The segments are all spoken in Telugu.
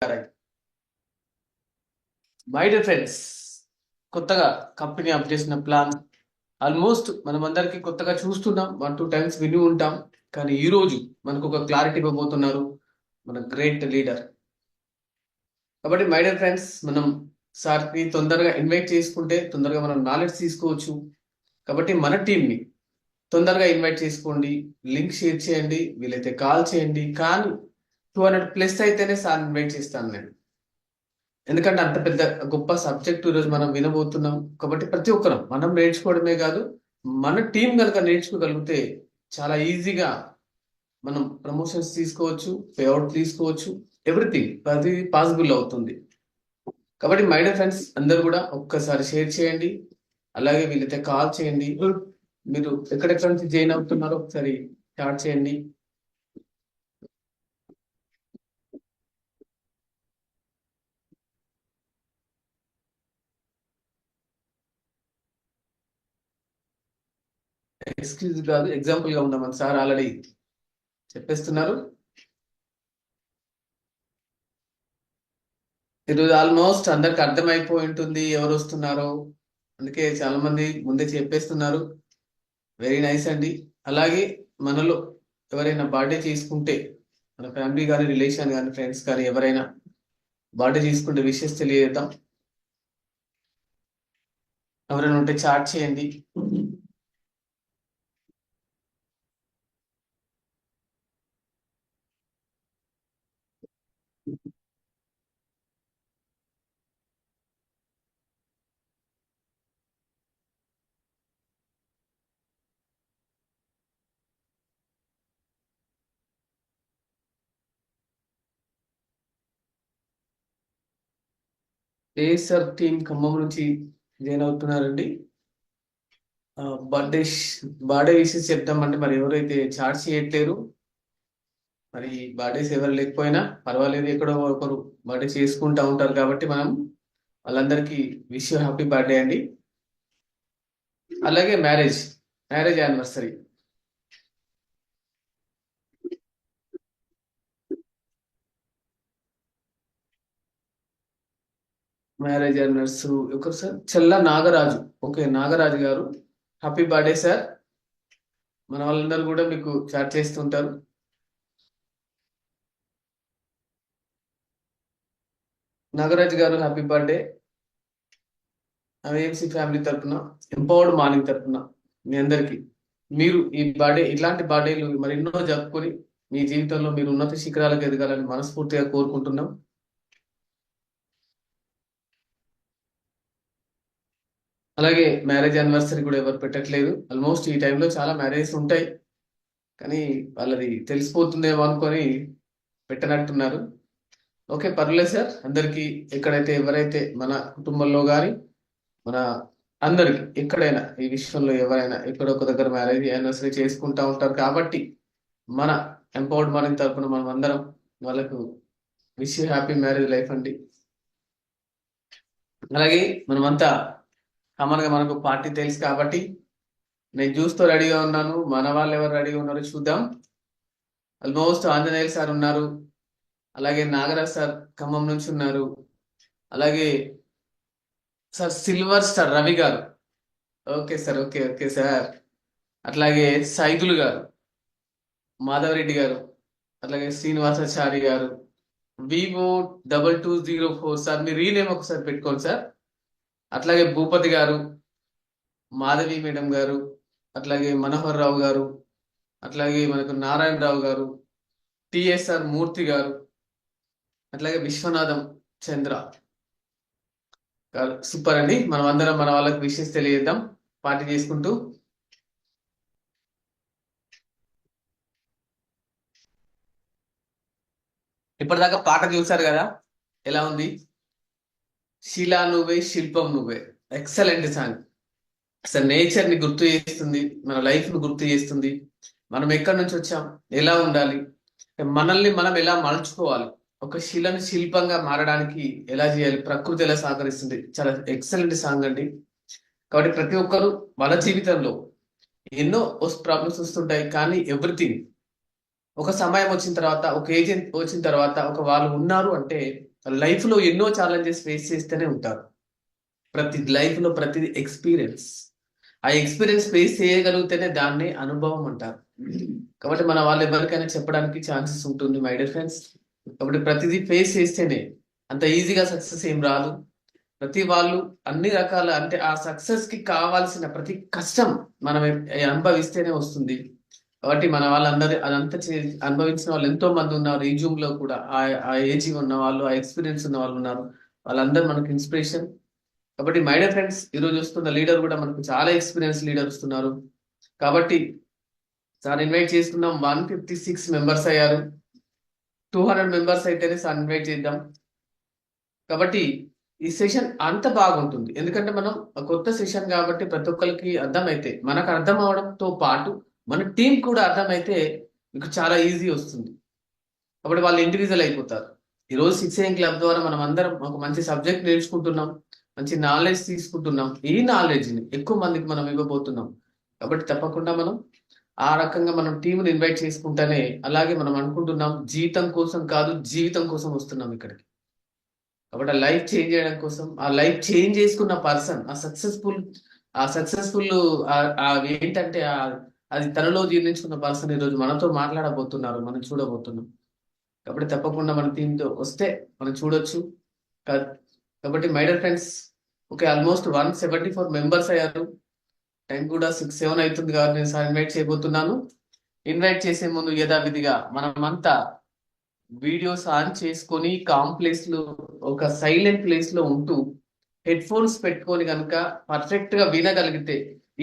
మై డియర్ ఫ్రెండ్స్, కొత్తగా కంపెనీ అప్ చేసిన ప్లాన్ ఆల్మోస్ట్ మనం అందరికి కొత్తగా చూస్తున్నాం. 1-2 టైమ్స్ విని ఉంటాం. కానీ ఈ రోజు మనకు ఒక క్లారిటీ ఇవ్వబోతున్నారు మన గ్రేట్ లీడర్. కాబట్టి మై డియర్ ఫ్రెండ్స్, మనం సార్కి తొందరగా ఇన్వైట్ చేసుకుంటే తొందరగా మనం నాలెడ్జ్ తీసుకోవచ్చు. కాబట్టి మన టీంని తొందరగా ఇన్వైట్ చేసుకోండి, లింక్ షేర్ చేయండి, వీలైతే కాల్ చేయండి. కానీ 200+ అయితేనే సార్ ఇన్వైట్ చేస్తాను నేను. ఎందుకంటే అంత పెద్ద గొప్ప సబ్జెక్ట్ ఈరోజు మనం వినబోతున్నాం. కాబట్టి ప్రతి ఒక్కరం మనం నేర్చుకోవడమే కాదు, మన టీం కనుక నేర్చుకోగలిగితే చాలా ఈజీగా మనం ప్రమోషన్స్ తీసుకోవచ్చు, పేఅవుట్ తీసుకోవచ్చు, ఎవ్రీథింగ్ అది పాసిబుల్ అవుతుంది. కాబట్టి మై డియర్ ఫ్రెండ్స్, అందరూ కూడా ఒక్కసారి షేర్ చేయండి, అలాగే వీళ్ళైతే కాల్ చేయండి. మీరు ఎక్కడెక్కడ నుంచి జాయిన్ అవుతున్నారో ఒకసారి స్టార్ట్ చేయండి. ఎక్స్క్యూజ్ కాదు, ఎగ్జాంపుల్ గా ఉందామని సార్ ఆల్రెడీ చెప్పేస్తున్నారు. ఈరోజు ఆల్మోస్ట్ అందరికి అర్థమైపోయి ఉంటుంది ఎవరు వస్తున్నారో, అందుకే చాలా మంది ముందే చెప్పేస్తున్నారు. వెరీ నైస్ అండి. అలాగే మనలో ఎవరైనా బర్త్డే చేసుకుంటే, మన ఫ్యామిలీ కానీ రిలేషన్ కానీ ఫ్రెండ్స్ కానీ ఎవరైనా బర్త్డే చేసుకుంటే విషెస్ తెలియజేద్దాం. ఎవరైనా ఉంటే చాట్ చేయండి. సార్ టీం ఖమ్మం నుంచి జాయిన్ అవుతున్నారండి. బర్త్డే బర్త్డే విషెస్ చెప్తామంటే మరి ఎవరైతే చాట్ చేయట్లేరు, మరి బర్త్డేస్ ఎవరు లేకపోయినా పర్వాలేదు, ఎక్కడో ఒకరు బర్త్డే చేసుకుంటూ ఉంటారు. కాబట్టి మనం వాళ్ళందరికీ విష్ హ్యాపీ బర్త్డే అండి. అలాగే మ్యారేజ్ యానివర్సరీ, ఒకరు సార్ చెల్ల నాగరాజు. ఓకే, నాగరాజు గారు హ్యాపీ బర్త్డే సార్. మన వాళ్ళందరూ కూడా మీకు చాట్ చేస్తుంటారు. నాగరాజు గారు హ్యాపీ బర్త్డే. ఏఎంసీ ఫ్యామిలీ తరఫున, ఎంపవర్డ్ మార్నింగ్ తరఫున మీ అందరికి, మీరు ఈ బర్త్డే ఇలాంటి బర్త్డేలు మరి ఎన్నో జరుపుకొని మీ జీవితంలో మీరు ఉన్నత శిఖరాలకు ఎదగాలని మనస్ఫూర్తిగా కోరుకుంటున్నాం. అలాగే మ్యారేజ్ యానివర్సరీ కూడా ఎవరు పెట్టట్లేదు. ఆల్మోస్ట్ ఈ టైంలో చాలా మ్యారేజెస్ ఉంటాయి, కానీ వాళ్ళది తెలిసిపోతుందేమో అనుకొని పెట్టనట్టున్నారు. ఓకే, పర్లేదు సార్. అందరికీ ఎక్కడైతే ఎవరైతే మన కుటుంబంలో కానీ మన అందరికి ఎక్కడైనా ఈ విశ్వంలో ఎవరైనా ఎక్కడో ఒక దగ్గర మ్యారేజ్ యానివర్సరీ చేసుకుంటా ఉంటారు. కాబట్టి మన ఎంపవర్డ్ మార్నింగ్ తరఫున మనం అందరం వాళ్ళకు విష్ హ్యాపీ మ్యారేజ్ లైఫ్ అండి. అలాగే మనమంతా కామన్ గా మనకు పార్టీ తెలుసు కాబట్టి నేను జ్యూస్తో రెడీగా ఉన్నాను. మన వాళ్ళు ఎవరు రెడీగా ఉన్నారో చూద్దాం. ఆల్మోస్ట్ ఆంజనేయులు సార్ ఉన్నారు, అలాగే నాగరాజ్ సార్ ఖమ్మం నుంచి ఉన్నారు, అలాగే సార్ సిల్వర్ స్టార్ రవి గారు. Okay sir, okay okay sir. అట్లాగే సైదులు గారు, మాధవరెడ్డి గారు, అట్లాగే శ్రీనివాసాచారి గారు, Vivo 2204 సార్. మీ రీనేమ్ ఒకసారి పెట్టుకోండి సార్. అట్లాగే భూపతి గారు, మాధవి మేడం గారు, అట్లాగే మనోహర్ రావు గారు, అట్లాగే మనకు నారాయణరావు గారు, టిఎస్ఆర్ మూర్తి గారు, అట్లాగే విశ్వనాథం చంద్ర గారు. సూపర్ అండి. మనం అందరం మన వాళ్ళకి విషెస్ తెలియజేద్దాం పార్టీ చేసుకుంటూ. ఇప్పటిదాకా పాట చూసారు కదా, ఎలా ఉంది? శిలా నువ్వే శిల్పం నువ్వే, ఎక్సలెంట్ సాంగ్. అసలు నేచర్ ని గుర్తు చేస్తుంది, మన లైఫ్ ను గుర్తు చేస్తుంది, మనం ఎక్కడి నుంచి వచ్చాం, ఎలా ఉండాలి, మనల్ని మనం ఎలా మలుచుకోవాలి, ఒక శిలను శిల్పంగా మారడానికి ఎలా చేయాలి, ప్రకృతి ఎలా సహకరిస్తుంది. చాలా ఎక్సలెంట్ సాంగ్ అండి. కాబట్టి ప్రతి ఒక్కరు వాళ్ళ జీవితంలో ఎన్నో ప్రాబ్లమ్స్ వస్తుంటాయి, కానీ ఎవ్రీథింగ్ ఒక సమయం వచ్చిన తర్వాత, ఒక ఏజ్ వచ్చిన తర్వాత, ఒక వాళ్ళు ఉన్నారు అంటే లైఫ్ లో ఎన్నో ఛాలెంజెస్ ఫేస్ చేస్తూనే ఉంటారు. ప్రతి లైఫ్ లో ప్రతిది ఎక్స్పీరియన్స్. ఆ ఎక్స్పీరియన్స్ ఫేస్ చేయగలిగితేనే దాన్ని అనుభవం అంటారు. కాబట్టి మన వాళ్ళు ఎవరికైనా చెప్పడానికి ఛాన్సెస్ ఉంటుంది మై డియర్ ఫ్రెండ్స్. కాబట్టి ప్రతిదీ ఫేస్ చేస్తేనే, అంత ఈజీగా సక్సెస్ ఏం రాదు. ప్రతి వాళ్ళు అన్ని రకాల, అంటే ఆ సక్సెస్ కి కావాల్సిన ప్రతి కష్టం మనం అనుభవిస్తేనే వస్తుంది. కాబట్టి మన వాళ్ళందరూ అదంతా అనుభవించిన వాళ్ళు ఎంతో మంది ఉన్నారు ఈ జూమ్ లో కూడా. ఆ ఏజ్ ఉన్న వాళ్ళు, ఆ ఎక్స్పీరియన్స్ ఉన్న వాళ్ళు ఉన్నారు. వాళ్ళందరూ మనకు ఇన్స్పిరేషన్. కాబట్టి మై డియర్ ఫ్రెండ్స్, ఈ రోజు వస్తున్న లీడర్ కూడా మనకు చాలా ఎక్స్పీరియన్స్ లీడర్ వస్తున్నారు. కాబట్టి సార్ ఇన్వైట్ చేసుకున్నాం. 156 మెంబర్స్ అయ్యారు. 200 మెంబర్స్ అయితేనే సార్ ఇన్వైట్ చేద్దాం. కాబట్టి ఈ సెషన్ అంత బాగుంటుంది, ఎందుకంటే మనం కొత్త సెషన్ కాబట్టి ప్రతి ఒక్కరికి అర్థమైతే, మనకు అర్థం అవడంతో పాటు మన టీం కూడా అర్థమైతే మీకు చాలా ఈజీ వస్తుంది. కాబట్టి వాళ్ళు ఇండివిజువల్ అయిపోతారు. ఈరోజు 6 AM క్లబ్ ద్వారా మనం అందరం ఒక మంచి సబ్జెక్ట్ నేర్చుకుంటున్నాం, మంచి నాలెడ్జ్ తీసుకుంటున్నాం. ఈ నాలెడ్జ్ని ఎక్కువ మందికి మనం ఇవ్వబోతున్నాం. కాబట్టి తప్పకుండా మనం ఆ రకంగా మనం టీంని ఇన్వైట్ చేసుకుంటేనే, అలాగే మనం అనుకుంటున్నాం జీతం కోసం కాదు, జీవితం కోసం వస్తున్నాం ఇక్కడికి. కాబట్టి ఆ లైఫ్ చేంజ్ చేయడం కోసం, ఆ లైఫ్ చేంజ్ చేసుకున్న పర్సన్, ఆ సక్సెస్ఫుల్ ఏంటంటే అది తనలో జీర్ణించుకున్న పర్సన్ ఈరోజు మనతో మాట్లాడబోతున్నారు, మనం చూడబోతున్నాం. కాబట్టి తప్పకుండా మన టీంతో వస్తే మనం చూడొచ్చు. కాబట్టి my dear friends, okay, almost 174 members అయ్యారు. టైం కూడా 6-7 అవుతుంది కాబట్టి నేను సార్ ఇన్వైట్ చేయబోతున్నాను. ఇన్వైట్ చేసే ముందు యథావిధిగా మనమంతా వీడియోస్ ఆన్ చేసుకొని కామ్ ప్లేస్ లో, ఒక సైలెంట్ ప్లేస్ లో ఉంటూ హెడ్ ఫోన్స్ పెట్టుకొని కనుక పర్ఫెక్ట్ గా వినగలిగితే,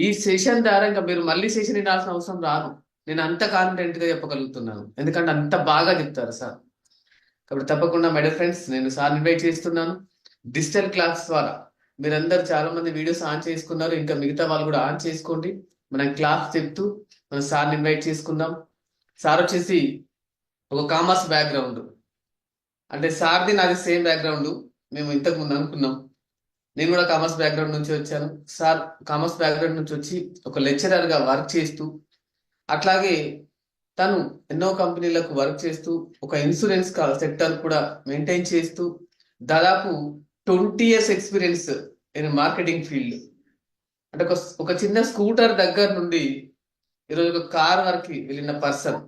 ఈ సెషన్ ద్వారా ఇంకా మీరు మళ్ళీ సెషన్ వినాల్సిన అవసరం రాదు. నేను అంత కాన్ఫిడెంట్ గా చెప్పగలుగుతున్నాను, ఎందుకంటే అంత బాగా చెప్తారు సార్. కాబట్టి తప్పకుండా మై డియర్ ఫ్రెండ్స్, నేను సార్ ఇన్వైట్ చేస్తున్నాను. డిజిటల్ క్లాస్ ద్వారా మీరందరూ చాలా మంది వీడియోస్ ఆన్ చేసుకున్నారు, ఇంకా మిగతా వాళ్ళు కూడా ఆన్ చేసుకోండి. మనం క్లాస్ చెప్తూ మనం సార్ని ఇన్వైట్ చేసుకుందాం. సార్ వచ్చేసి ఒక కామర్స్ బ్యాక్గ్రౌండ్, అంటే సార్ది నాది సేమ్ బ్యాక్గ్రౌండ్. మేము ఇంతకు ముందు అనుకున్నాం. నేను కూడా కామర్స్ బ్యాక్గ్రౌండ్ నుంచి వచ్చాను. సార్ కామర్స్ బ్యాక్గ్రౌండ్ నుంచి వచ్చి ఒక లెక్చరర్ గా వర్క్ చేస్తూ, అట్లాగే తను ఎన్నో కంపెనీలకు వర్క్ చేస్తూ, ఒక ఇన్సూరెన్స్ సెక్టర్ కూడా మెయింటైన్ చేస్తూ, దాదాపు 20 years experience in marketing field. అంటే ఒక చిన్న స్కూటర్ దగ్గర నుండి ఈరోజు ఒక కార్ వరకు వెళ్ళిన పర్సన్.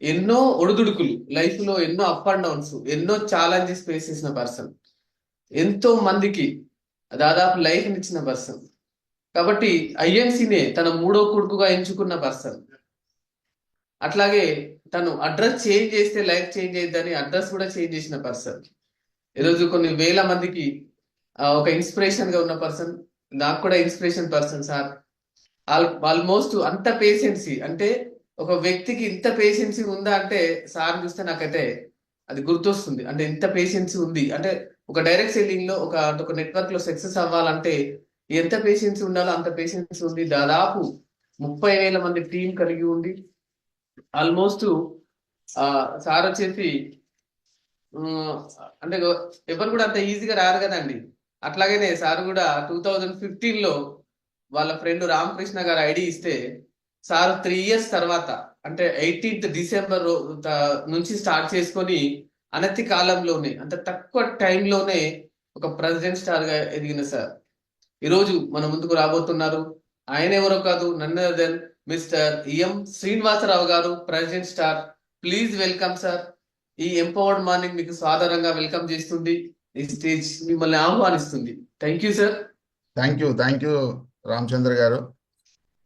ఎన్నో ఒడిదుడుకులు లైఫ్ లో, ఎన్నో అప్ అండ్ డౌన్స్, ఎన్నో ఛాలెంజెస్ ఫేస్ చేసిన పర్సన్, ఎంతో మందికి దాదాపు లైఫ్ ఇచ్చిన పర్సన్. కాబట్టి ఐఎన్సీనే తన మూడో కొడుకుగా ఎంచుకున్న పర్సన్. అట్లాగే తను అడ్రస్ చేంజ్ చేస్తే లైఫ్ చేంజ్ అయ్యిద్దని అడ్రస్ కూడా చేంజ్ చేసిన పర్సన్. ఈరోజు కొన్ని వేల మందికి ఒక ఇన్స్పిరేషన్ గా ఉన్న పర్సన్. నాకు కూడా ఇన్స్పిరేషన్ పర్సన్ సార్. ఆల్మోస్ట్ అంత పేషెన్సీ, అంటే ఒక వ్యక్తికి ఇంత పేషెన్సీ ఉందా అంటే సార్ చూస్తే నాకైతే అది గుర్తొస్తుంది. అంటే ఇంత పేషెన్సీ ఉంది అంటే, ఒక డైరెక్ట్ సెల్లింగ్ లో, ఒక నెట్వర్క్ లో సక్సెస్ అవ్వాలంటే ఎంత పేషెన్సీ ఉండాలో అంత పేషెన్సీ ఉంది. దాదాపు 30,000 మంది టీం కలిగి ఉంది. ఆల్మోస్ట్ సార్ వచ్చేసి అంటే ఎవరు కూడా అంత ఈజీగా రారు కదండి. అట్లాగనే సార్ కూడా 2015లో వాళ్ళ ఫ్రెండ్ రామకృష్ణ గారు ఐడి ఇస్తే, సార్ 3 years తర్వాత, అంటే 18th December నుంచి స్టార్ట్ చేసుకొని అనతి కాలంలోనే, అంత తక్కువ టైంలోనే ఒక ప్రెసిడెంట్ స్టార్ గా ఎదిగిన సార్ ఈరోజు మన ముందుకు రాబోతున్నారు. ఆయన ఎవరో కాదు, none other than mister M Srinivasarao గారు, president star. Please welcome sir. ఈ ఎంపవర్డ్ మార్నింగ్ మీకు సాధారణంగా వెల్కమ్ చేస్తుంది. ఈ స్టేజ్ మిమ్మల్ని ఆహ్వానిస్తుంది. Thank you sir. Thank you Ramachandra గారు.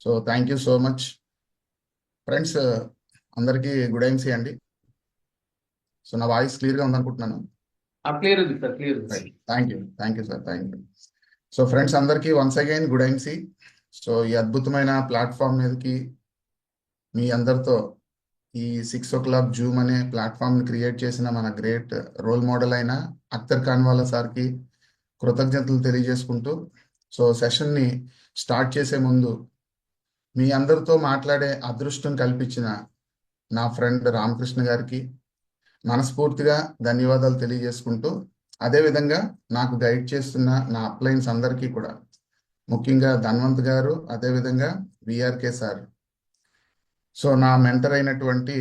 So thank you so much friends. అందరికీ గుడ్ ఈవినింగ్ అండి. సో నా వాయిస్ క్లియర్గా ఉందనుకుంటున్నాను. క్లియర్ ఉంది సార్, క్లియర్ ఉంది. Thank you sir, thank you. So friends అందరికీ once again good evening. So ఈ అద్భుతమైన ప్లాట్ఫామ్ మీదకి మీ అందరితో ఈ 6 o'clock జూమ్ అనే ప్లాట్ఫామ్ని క్రియేట్ చేసిన మన గ్రేట్ రోల్ మోడల్ అయిన అఖ్తర్ ఖాన్వాలా సార్కి కృతజ్ఞతలు తెలియజేసుకుంటూ, సో సెషన్ని స్టార్ట్ చేసే ముందు మీ అందరితో మాట్లాడే అదృష్టం కల్పించిన నా ఫ్రెండ్ రామకృష్ణ గారికి మనస్ఫూర్తిగా ధన్యవాదాలు తెలియజేసుకుంటూ, అదేవిధంగా నాకు గైడ్ చేస్తున్న నా అప్లైన్స్ అందరికీ కూడా, ముఖ్యంగా ధన్వంత్ గారు, అదేవిధంగా విఆర్కే సార్, సో నా మెంటర్ అయినటువంటి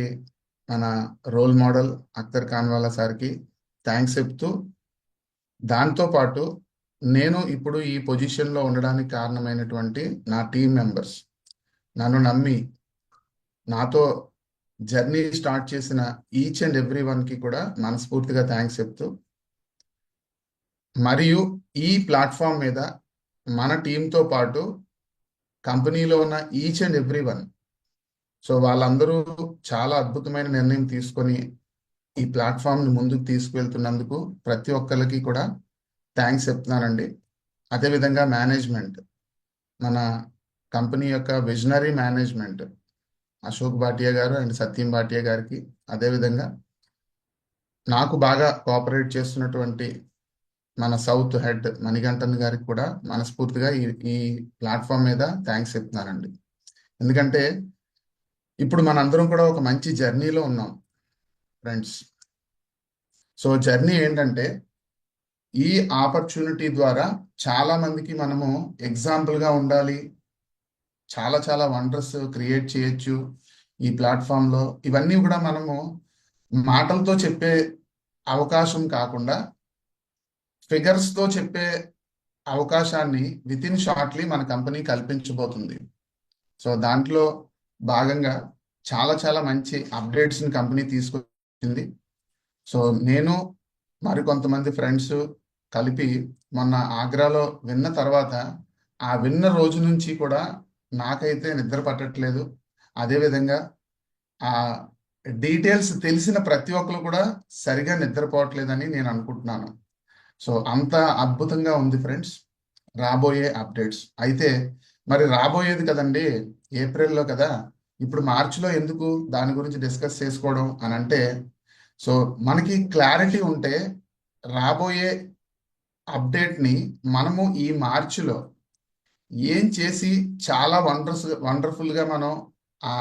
మన రోల్ మోడల్ అఖ్తర్ కాన్వాలా సార్కి థ్యాంక్స్ చెప్తూ, దాంతోపాటు నేను ఇప్పుడు ఈ పొజిషన్లో ఉండడానికి కారణమైనటువంటి నా టీం మెంబర్స్, నన్ను నమ్మి నాతో జర్నీ స్టార్ట్ చేసిన ఈచ్ అండ్ ఎవ్రీ వన్కి కూడా మనస్ఫూర్తిగా థ్యాంక్స్ చెప్తూ, మరియు ఈ ప్లాట్ఫామ్ మీద మన టీంతో పాటు కంపెనీలో ఉన్న each and every one, so వాళ్ళందరూ చాలా అద్భుతమైన నిర్ణయం తీసుకొని ఈ ప్లాట్ఫామ్ని ముందుకు తీసుకువెళ్తున్నందుకు ప్రతి ఒక్కరికి కూడా థ్యాంక్స్ చెప్తున్నానండి. అదేవిధంగా మేనేజ్మెంట్, మన కంపెనీ యొక్క విజనరీ మేనేజ్మెంట్ అశోక్ భాటియా గారు అండ్ సత్యం భాటియా గారికి, అదేవిధంగా నాకు బాగా కోఆపరేట్ చేస్తున్నటువంటి మన సౌత్ హెడ్ మణికంఠన్ గారికి కూడా మనస్ఫూర్తిగా ఈ ప్లాట్ఫామ్ మీద థ్యాంక్స్ చెప్తున్నానండి. ఎందుకంటే ఇప్పుడు మనందరం కూడా ఒక మంచి జర్నీలో ఉన్నాం ఫ్రెండ్స్. సో జర్నీ ఏంటంటే, ఈ ఆపర్చునిటీ ద్వారా చాలా మందికి మనము ఎగ్జాంపుల్గా ఉండాలి, చాలా చాలా వండర్స్ క్రియేట్ చేయొచ్చు ఈ ప్లాట్ఫామ్లో. ఇవన్నీ కూడా మనము మాటలతో చెప్పే అవకాశం కాకుండా ఫిగర్స్తో చెప్పే అవకాశాన్ని విత్ ఇన్ షార్ట్లీ మన కంపెనీ కల్పించబోతుంది. సో దాంట్లో భాగంగా చాలా చాలా మంచి అప్డేట్స్ని కంపెనీ తీసుకొచ్చింది. సో నేను మరికొంతమంది ఫ్రెండ్స్ కలిపి మొన్న ఆగ్రాలో విన్న తర్వాత, ఆ విన్న రోజు నుంచి కూడా నాకైతే నిద్ర పట్టట్లేదు. అదేవిధంగా ఆ డీటెయిల్స్ తెలిసిన ప్రతి ఒక్కరు కూడా సరిగా నిద్రపోవట్లేదని నేను అనుకుంటున్నాను. సో అంత అద్భుతంగా ఉంది ఫ్రెండ్స్ రాబోయే అప్డేట్స్. అయితే మరి రాబోయేది కదండి, ఏప్రిల్లో కదా, ఇప్పుడు మార్చిలో ఎందుకు దాని గురించి డిస్కస్ చేసుకోవడం అని అంటే, సో మనకి క్లారిటీ ఉంటే రాబోయే అప్డేట్ని మనము ఈ మార్చిలో ఏం చేసి చాలా వండర్ఫుల్గా మనం ఆ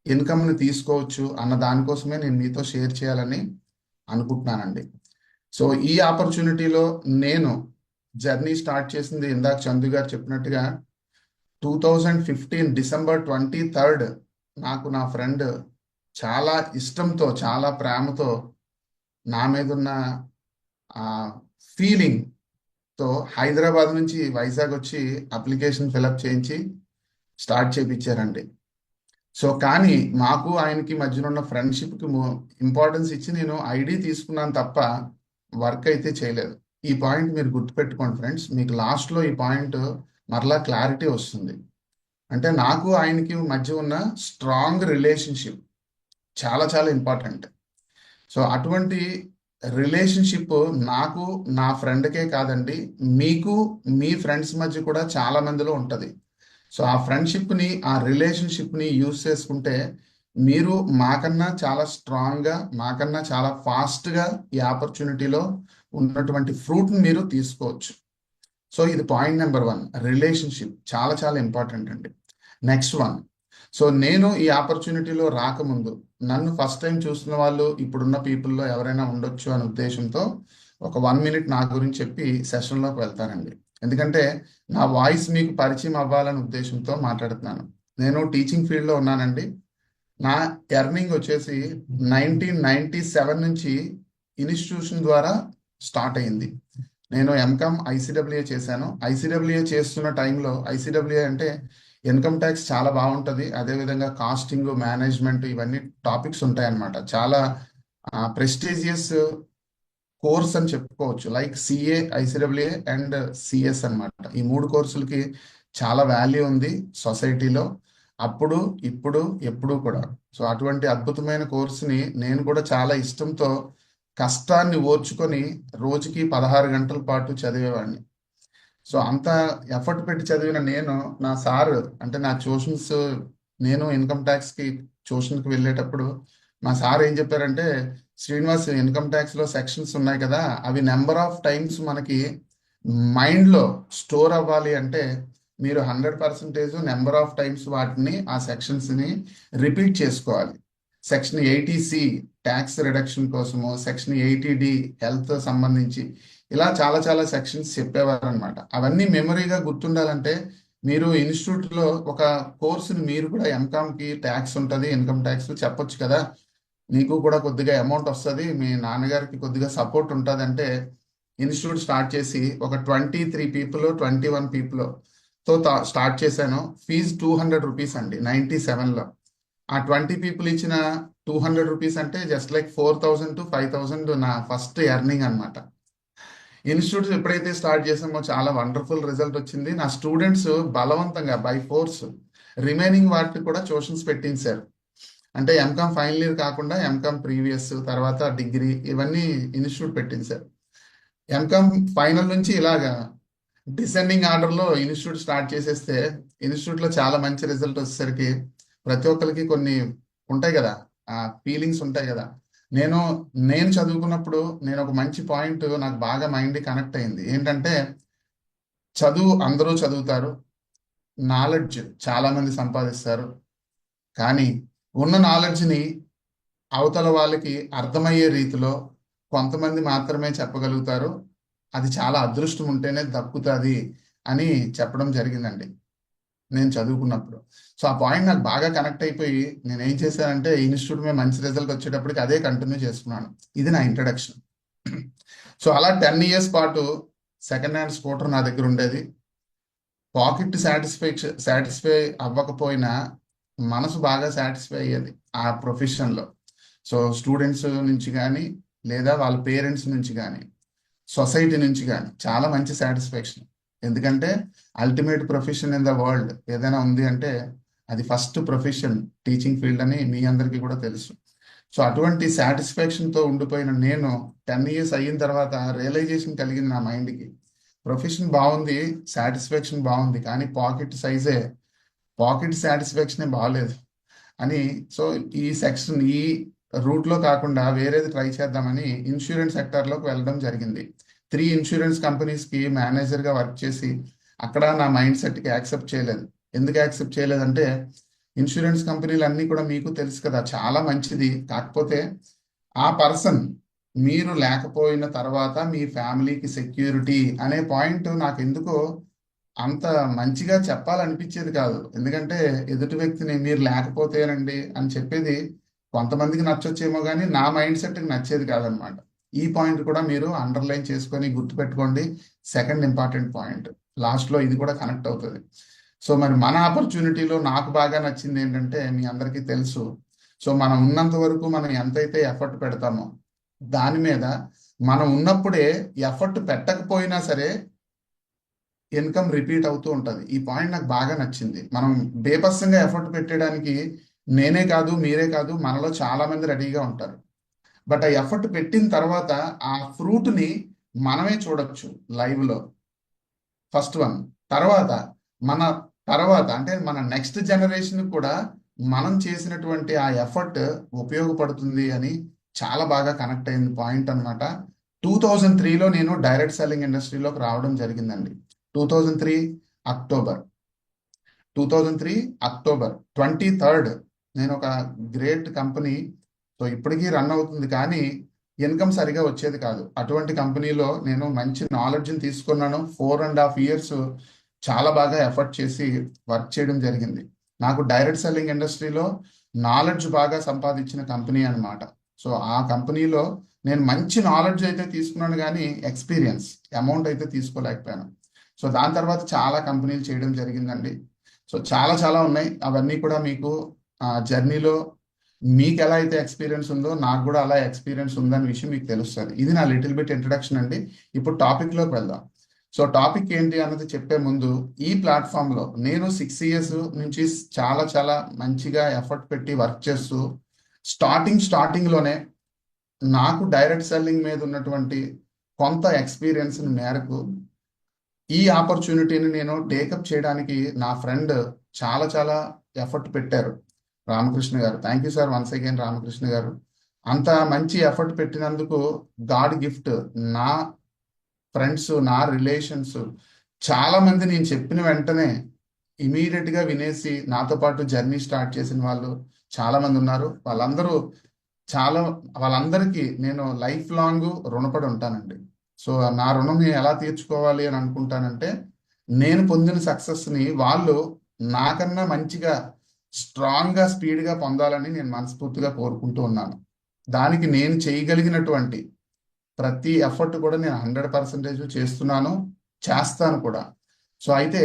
ఇన్కమ్ని తీసుకోవచ్చు అన్న దానికోసమే నేను మీతో షేర్ చేయాలని అనుకుంటున్నానండి. సో ఈ ఆపర్చునిటీలో నేను జర్నీ స్టార్ట్ చేసింది ఇందాక చందు గారు చెప్పినట్టుగా 2015 డిసెంబర్ 23 నాకు నా ఫ్రెండ్ చాలా ఇష్టంతో, చాలా ప్రేమతో, నా మీద ఉన్న ఫీలింగ్తో హైదరాబాద్ నుంచి వైజాగ్ వచ్చి అప్లికేషన్ ఫిలప్ చేయించి స్టార్ట్ చేయించారండి. సో కానీ మాకు ఆయనకి మధ్యన ఉన్న ఫ్రెండ్షిప్కి ఇంపార్టెన్స్ ఇచ్చి నేను ఐడి తీసుకున్నాను తప్ప వర్క్ అయితే చేయలేదు. ఈ పాయింట్ మీరు గుర్తుపెట్టుకోండి ఫ్రెండ్స్, మీకు లాస్ట్లో ఈ పాయింట్ మరలా క్లారిటీ వస్తుంది. అంటే నాకు ఆయనకి మధ్య ఉన్న స్ట్రాంగ్ రిలేషన్షిప్ చాలా చాలా ఇంపార్టెంట్. సో అటువంటి రిలేషన్షిప్ నాకు నా ఫ్రెండ్కే కాదండి, మీకు మీ ఫ్రెండ్స్ మధ్య కూడా చాలా మందిలో ఉంటుంది. సో ఆ ఫ్రెండ్షిప్ని, ఆ రిలేషన్షిప్ని యూజ్ చేసుకుంటే మీరు మాకన్నా చాలా స్ట్రాంగ్గా, మాకన్నా చాలా ఫాస్ట్గా ఈ ఆపర్చునిటీలో ఉన్నటువంటి ఫ్రూట్ని మీరు తీసుకోవచ్చు. సో ఇది పాయింట్ నెంబర్ 1, రిలేషన్షిప్ చాలా చాలా ఇంపార్టెంట్ అండి. నెక్స్ట్ వన్, సో నేను ఈ ఆపర్చునిటీలో రాకముందు నన్ను ఫస్ట్ టైం చూస్తున్న వాళ్ళు ఇప్పుడున్న పీపుల్లో ఎవరైనా ఉండొచ్చు అనే ఉద్దేశంతో ఒక 1 మినిట్ నా గురించి చెప్పి సెషన్లోకి వెళ్తానండి. ఎందుకంటే నా వాయిస్ మీకు పరిచయం అవ్వాలనే ఉద్దేశంతో మాట్లాడుతున్నాను. నేను టీచింగ్ ఫీల్డ్లో ఉన్నానండి. నా ఎర్నింగ్ వచ్చేసి 1997 నుంచి ఇన్స్టిట్యూషన్ ద్వారా స్టార్ట్ అయింది. నేను ఎంకామ్ ఐసిడబ్ల్యూఏ చేశాను. ఐసిడబ్ల్యూఏ చేస్తున్న టైంలో, ఐసిడబ్ల్యూఏ అంటే ఇన్కమ్ ట్యాక్స్ చాలా బాగుంటుంది, అదేవిధంగా కాస్టింగ్, మేనేజ్మెంట్, ఇవన్నీ టాపిక్స్ ఉంటాయన్నమాట. చాలా ప్రెస్టీజియస్ కోర్స్ అని చెప్పుకోవచ్చు. Like CA, ICWA and CS అనమాట. ఈ 3 కోర్సులకి చాలా వాల్యూ ఉంది సొసైటీలో, అప్పుడు, ఇప్పుడు, ఎప్పుడు కూడా. సో అటువంటి అద్భుతమైన కోర్సుని నేను కూడా చాలా ఇష్టంతో, కష్టాన్ని ఓర్చుకొని రోజుకి 16 గంటల పాటు చదివేవాడిని. సో అంత ఎఫర్ట్ పెట్టి చదివిన నేను, నా సార్ అంటే నా ట్యూషన్స్, నేను ఇన్కమ్ ట్యాక్స్కి ట్యూషన్కి వెళ్ళేటప్పుడు మా సార్ ఏం చెప్పారంటే, శ్రీనివాస్, ఇన్కమ్ ట్యాక్స్లో సెక్షన్స్ ఉన్నాయి కదా, అవి నెంబర్ ఆఫ్ టైమ్స్ మనకి మైండ్లో స్టోర్ అవ్వాలి అంటే మీరు 100% నెంబర్ ఆఫ్ టైమ్స్ వాటిని, ఆ సెక్షన్స్ని రిపీట్ చేసుకోవాలి. సెక్షన్ 80C ట్యాక్స్ రిడక్షన్ కోసము, సెక్షన్ 80D హెల్త్ సంబంధించి, ఇలా చాలా చాలా సెక్షన్స్ చెప్పేవారు అనమాట. అవన్నీ మెమరీగా గుర్తుండాలంటే మీరు ఇన్స్టిట్యూట్లో ఒక కోర్సుని, మీరు కూడా ఎంకామ్కి ట్యాక్స్ ఉంటుంది, ఇన్కమ్ ట్యాక్స్ చెప్పొచ్చు కదా, నీకు కూడా కొద్దిగా అమౌంట్ వస్తుంది, మీ నాన్నగారికి కొద్దిగా సపోర్ట్ ఉంటుంది అంటే ఇన్స్టిట్యూట్ స్టార్ట్ చేసి ఒక 23 పీపుల్ 21 పీపుల్ తో స్టార్ట్ చేశాను. ఫీజు 200 రూపీస్ అండి 97లో. ఆ 20 పీపుల్ ఇచ్చిన 200 రూపీస్ అంటే జస్ట్ లైక్ 4000 to 5000 నా ఫస్ట్ ఎర్నింగ్ అనమాట. ఇన్స్టిట్యూట్ ఎప్పుడైతే స్టార్ట్ చేసామో చాలా వండర్ఫుల్ రిజల్ట్ వచ్చింది. నా స్టూడెంట్స్ బలవంతంగా బై ఫోర్స్ రిమైనింగ్ వాటికి కూడా ట్యూషన్స్ పెట్టించారు. అంటే ఎంకామ్ ఫైనల్ ఇయర్ కాకుండా ఎంకామ్ ప్రీవియస్, తర్వాత డిగ్రీ, ఇవన్నీ ఇన్స్టిట్యూట్ పెట్టించారు. ఎంకామ్ ఫైనల్ నుంచి ఇలాగా డిసెండింగ్ ఆర్డర్లో ఇన్స్టిట్యూట్ స్టార్ట్ చేసేస్తే ఇన్స్టిట్యూట్లో చాలా మంచి రిజల్ట్ వచ్చేసరికి ప్రతి ఒక్కరికి కొన్ని ఉంటాయి కదా, ఆ ఫీలింగ్స్ ఉంటాయి కదా. నేను నేను చదువుకున్నప్పుడు నేను ఒక మంచి పాయింట్ నాకు బాగా మైండ్ కనెక్ట్ అయింది. ఏంటంటే చదువు అందరూ చదువుతారు, నాలెడ్జ్ చాలా మంది సంపాదిస్తారు, కానీ ఉన్న నాలెడ్జ్ని అవతల వాళ్ళకి అర్థమయ్యే రీతిలో కొంతమంది మాత్రమే చెప్పగలుగుతారు. అది చాలా అదృష్టం ఉంటేనే దక్కుతుంది అని చెప్పడం జరిగిందండి నేను చదువుకున్నప్పుడు. సో ఆ పాయింట్ నాకు బాగా కనెక్ట్ అయిపోయి నేను ఏం చేశానంటే ఇన్స్టిట్యూట్ మీద మంచి రిజల్ట్ వచ్చేటప్పటికి అదే కంటిన్యూ చేసుకున్నాను. ఇది నా ఇంట్రడక్షన్. సో అలా 10 years పాటు సెకండ్ హ్యాండ్ స్కూటర్ నా దగ్గర ఉండేది. పాకెట్ సాటిస్ఫై అవ్వకపోయినా మనసు బాగా సాటిస్ఫై అయ్యేది ఆ ప్రొఫెషన్లో. సో స్టూడెంట్స్ నుంచి కానీ, లేదా వాళ్ళ పేరెంట్స్ నుంచి కానీ, సొసైటీ నుంచి కానీ చాలా మంచి సాటిస్ఫాక్షన్. ఎందుకంటే ultimate profession in the world ఏదైనా ఉంది అంటే అది ఫస్ట్ ప్రొఫెషన్ టీచింగ్ ఫీల్డ్ అని మీ అందరికీ కూడా తెలుసు. సో అటువంటి సాటిస్ఫాక్షన్తో ఉండిపోయిన నేను 10 years అయిన తర్వాత రియలైజేషన్ కలిగింది నా మైండ్కి. ప్రొఫెషన్ బాగుంది, సాటిస్ఫాక్షన్ బాగుంది, కానీ పాకెట్ సాటిస్ఫాక్షనే బాగాలేదు అని. సో ఈ రూట్లో కాకుండా వేరేది ట్రై చేద్దామని ఇన్సూరెన్స్ సెక్టర్లోకి వెళ్ళడం జరిగింది. 3 ఇన్సూరెన్స్ కంపెనీస్కి మేనేజర్గా వర్క్ చేసి అక్కడ నా మైండ్ సెట్కి యాక్సెప్ట్ చేయలేదు. ఎందుకు యాక్సెప్ట్ చేయలేదంటే ఇన్సూరెన్స్ కంపెనీలు అన్నీ కూడా మీకు తెలుసు కదా, చాలా మంచిది, కాకపోతే ఆ పర్సన్ మీరు లేకపోయిన తర్వాత మీ ఫ్యామిలీకి సెక్యూరిటీ అనే పాయింట్ నాకు ఎందుకో అంత మంచిగా చెప్పాలనిపించేది కాదు. ఎందుకంటే ఎదుటి వ్యక్తిని మీరు లేకపోతేనండి అని చెప్పేది కొంతమందికి నచ్చొచ్చేమో కానీ నా మైండ్ సెట్కి నచ్చేది కాదనమాట. ఈ పాయింట్ కూడా మీరు అండర్లైన్ చేసుకొని గుర్తుపెట్టుకోండి. సెకండ్ ఇంపార్టెంట్ పాయింట్, లాస్ట్లో ఇది కూడా కనెక్ట్ అవుతుంది. సో మరి మన ఆపర్చునిటీలో నాకు బాగా నచ్చింది ఏంటంటే మీ అందరికీ తెలుసు. సో మనం ఉన్నంత వరకు మనం ఎంతైతే ఎఫర్ట్ పెడతామో దాని మీద మనం ఉన్నప్పుడే ఎఫర్ట్ పెట్టకపోయినా సరే ఇన్కమ్ రిపీట్ అవుతూ ఉంటుంది. ఈ పాయింట్ నాకు బాగా నచ్చింది. మనం బేపస్సంగా ఎఫర్ట్ పెట్టడానికి నేనే కాదు, మీరే కాదు, మనలో చాలా మంది రెడీగా ఉంటారు. బట్ ఆ ఎఫర్ట్ పెట్టిన తర్వాత ఆ ఫ్రూట్ని మనమే చూడొచ్చు లైవ్లో, ఫస్ట్ వన్. తర్వాత అంటే మన నెక్స్ట్ జనరేషన్ కూడా మనం చేసినటువంటి ఆ ఎఫర్ట్ ఉపయోగపడుతుంది అని చాలా బాగా కనెక్ట్ అయింది పాయింట్ అనమాట. 2003లో నేను డైరెక్ట్ సెల్లింగ్ ఇండస్ట్రీలోకి రావడం జరిగిందండి. 2003 అక్టోబర్ 23 నేను ఒక గ్రేట్ కంపెనీ, సో ఇప్పటికీ రన్ అవుతుంది, కానీ ఇన్కమ్ సరిగా వచ్చేది కాదు. అటువంటి కంపెనీలో నేను మంచి నాలెడ్జ్ని తీసుకున్నాను. 4.5 years చాలా బాగా ఎఫర్ట్ చేసి వర్క్ చేయడం జరిగింది. నాకు డైరెక్ట్ సెల్లింగ్ ఇండస్ట్రీలో నాలెడ్జ్ బాగా సంపాదించిన కంపెనీ అనమాట. సో ఆ కంపెనీలో నేను మంచి నాలెడ్జ్ అయితే తీసుకున్నాను, కానీ ఎక్స్పీరియన్స్ అమౌంట్ అయితే తీసుకోలేకపోయాను. సో దాని తర్వాత చాలా కంపెనీలు చేయడం జరిగిందండి. సో చాలా చాలా ఉన్నాయి. అవన్నీ కూడా మీకు జర్నీలో మీకు ఎలా అయితే ఎక్స్పీరియన్స్ ఉందో నాకు కూడా అలా ఎక్స్పీరియన్స్ ఉందనే విషయం మీకు తెలుస్తుంది. ఇది నా లిటిల్ బిట్ ఇంట్రడక్షన్ అండి. ఇప్పుడు టాపిక్లోకి వెళ్దాం. సో టాపిక్ ఏంటి అన్నది చెప్పే ముందు, ఈ ప్లాట్ఫామ్లో నేను 6 years నుంచి చాలా చాలా మంచిగా ఎఫర్ట్ పెట్టి వర్క్ చేస్తూ స్టార్టింగ్లోనే నాకు డైరెక్ట్ సెల్లింగ్ మీద ఉన్నటువంటి కొంత ఎక్స్పీరియన్స్ మేరకు ఈ ఆపర్చునిటీని నేను టేకప్ చేయడానికి నా ఫ్రెండ్ చాలా చాలా ఎఫర్ట్ పెట్టారు, రామకృష్ణ గారు. Thank you sir once again Ramakrishna గారు. అంత మంచి ఎఫర్ట్ పెట్టినందుకు గాడ్ గిఫ్ట్. నా ఫ్రెండ్స్, నా రిలేషన్స్ చాలా మంది నేను చెప్పిన వెంటనే ఇమీడియట్గా వినేసి నాతో పాటు జర్నీ స్టార్ట్ చేసిన వాళ్ళు చాలా మంది ఉన్నారు. వాళ్ళందరికీ నేను లైఫ్ లాంగ్ రుణపడి ఉంటానండి. సో నా రుణం ఎలా తీర్చుకోవాలి అని అనుకుంటానంటే, నేను పొందిన సక్సెస్ని వాళ్ళు నాకన్నా మంచిగా స్ట్రాంగ్గా స్పీడ్గా పొందాలని నేను మనస్ఫూర్తిగా కోరుకుంటూ ఉన్నాను. దానికి నేను చేయగలిగినటువంటి ప్రతి ఎఫర్ట్ కూడా నేను 100% చేస్తున్నాను, చేస్తాను కూడా. సో అయితే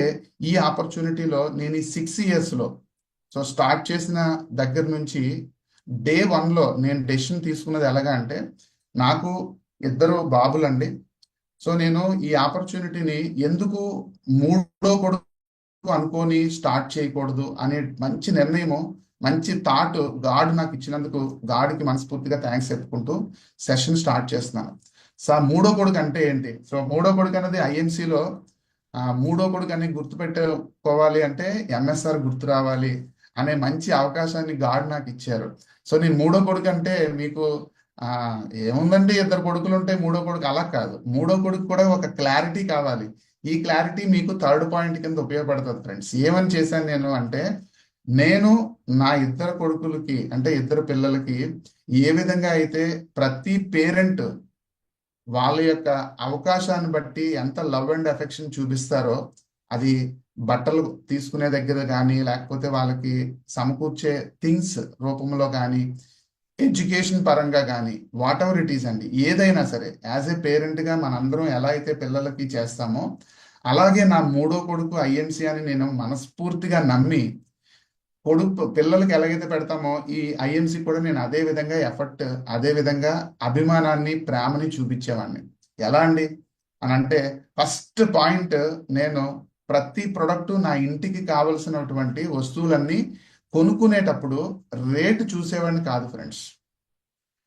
ఈ ఆపర్చునిటీలో నేను ఈ 6 ఇయర్స్లో సో స్టార్ట్ చేసిన దగ్గర నుంచి డే 1లో నేను డెసిషన్ తీసుకున్నది ఎలాగా అంటే, నాకు 2 బాబులండి. సో నేను ఈ ఆపర్చునిటీని ఎందుకు మూడో కొడుకు అనుకొని స్టార్ట్ చేయకూడదు అనే మంచి నిర్ణయము, మంచి థాట్ గాడ్ నాకు ఇచ్చినందుకు గాడ్కి మనస్ఫూర్తిగా థ్యాంక్స్ చెప్పుకుంటూ సెషన్ స్టార్ట్ చేస్తున్నాను. సో ఆ మూడో కొడుకు అంటే ఏంటి? సో మూడో కొడుకు అనేది ఐఎంసీలో మూడో కొడుకు అని గుర్తుపెట్టుకోవాలి అంటే ఎంఎస్ఆర్ గుర్తు రావాలి అనే మంచి అవకాశాన్ని గాడ్ నాకు ఇచ్చారు. సో నేను మూడో కొడుకు అంటే మీకు ఆ ఏముందండి, 2 కొడుకులు ఉంటే మూడో కొడుకు, అలా కాదు. మూడో కొడుకు కూడా ఒక క్లారిటీ కావాలి. ఈ క్లారిటీ మీకు థర్డ్ పాయింట్ కింద ఉపయోగపడుతుంది ఫ్రెండ్స్. ఏమని చేశాను నేను అంటే, నేను నా 2 కొడుకులకి అంటే 2 పిల్లలకి ఏ విధంగా అయితే ప్రతి పేరెంట్ వాళ్ళ యొక్క అవకాశాన్ని బట్టి ఎంత లవ్ అండ్ అఫెక్షన్ చూపిస్తారో, అది బట్టలు తీసుకునే దగ్గర కానీ, లేకపోతే వాళ్ళకి సమకూర్చే థింగ్స్ రూపంలో కానీ, ఎడ్యుకేషన్ పరంగా కానీ, వాట్ ఎవర్ ఇట్ ఈస్ అండి, ఏదైనా సరే యాజ్ ఏ పేరెంట్గా మనందరం ఎలా అయితే పిల్లలకి చేస్తామో, అలాగే నా మూడో కొడుకు ఐఎంసీ అని నేను మనస్ఫూర్తిగా నమ్మి పిల్లలకి ఎలాగైతే పెడతామో ఈ ఐఎంసీ కూడా నేను అదే విధంగా ఎఫర్ట్, అదే విధంగా అభిమానాన్ని, ప్రేమని చూపించేవాడిని. ఎలా అండి అని అంటే, ఫస్ట్ పాయింట్, నేను ప్రతి ప్రొడక్ట్ నా ఇంటికి కావలసినటువంటి వస్తువులన్నీ కొనుక్కునేటప్పుడు రేటు చూసేవాడిని కాదు ఫ్రెండ్స్.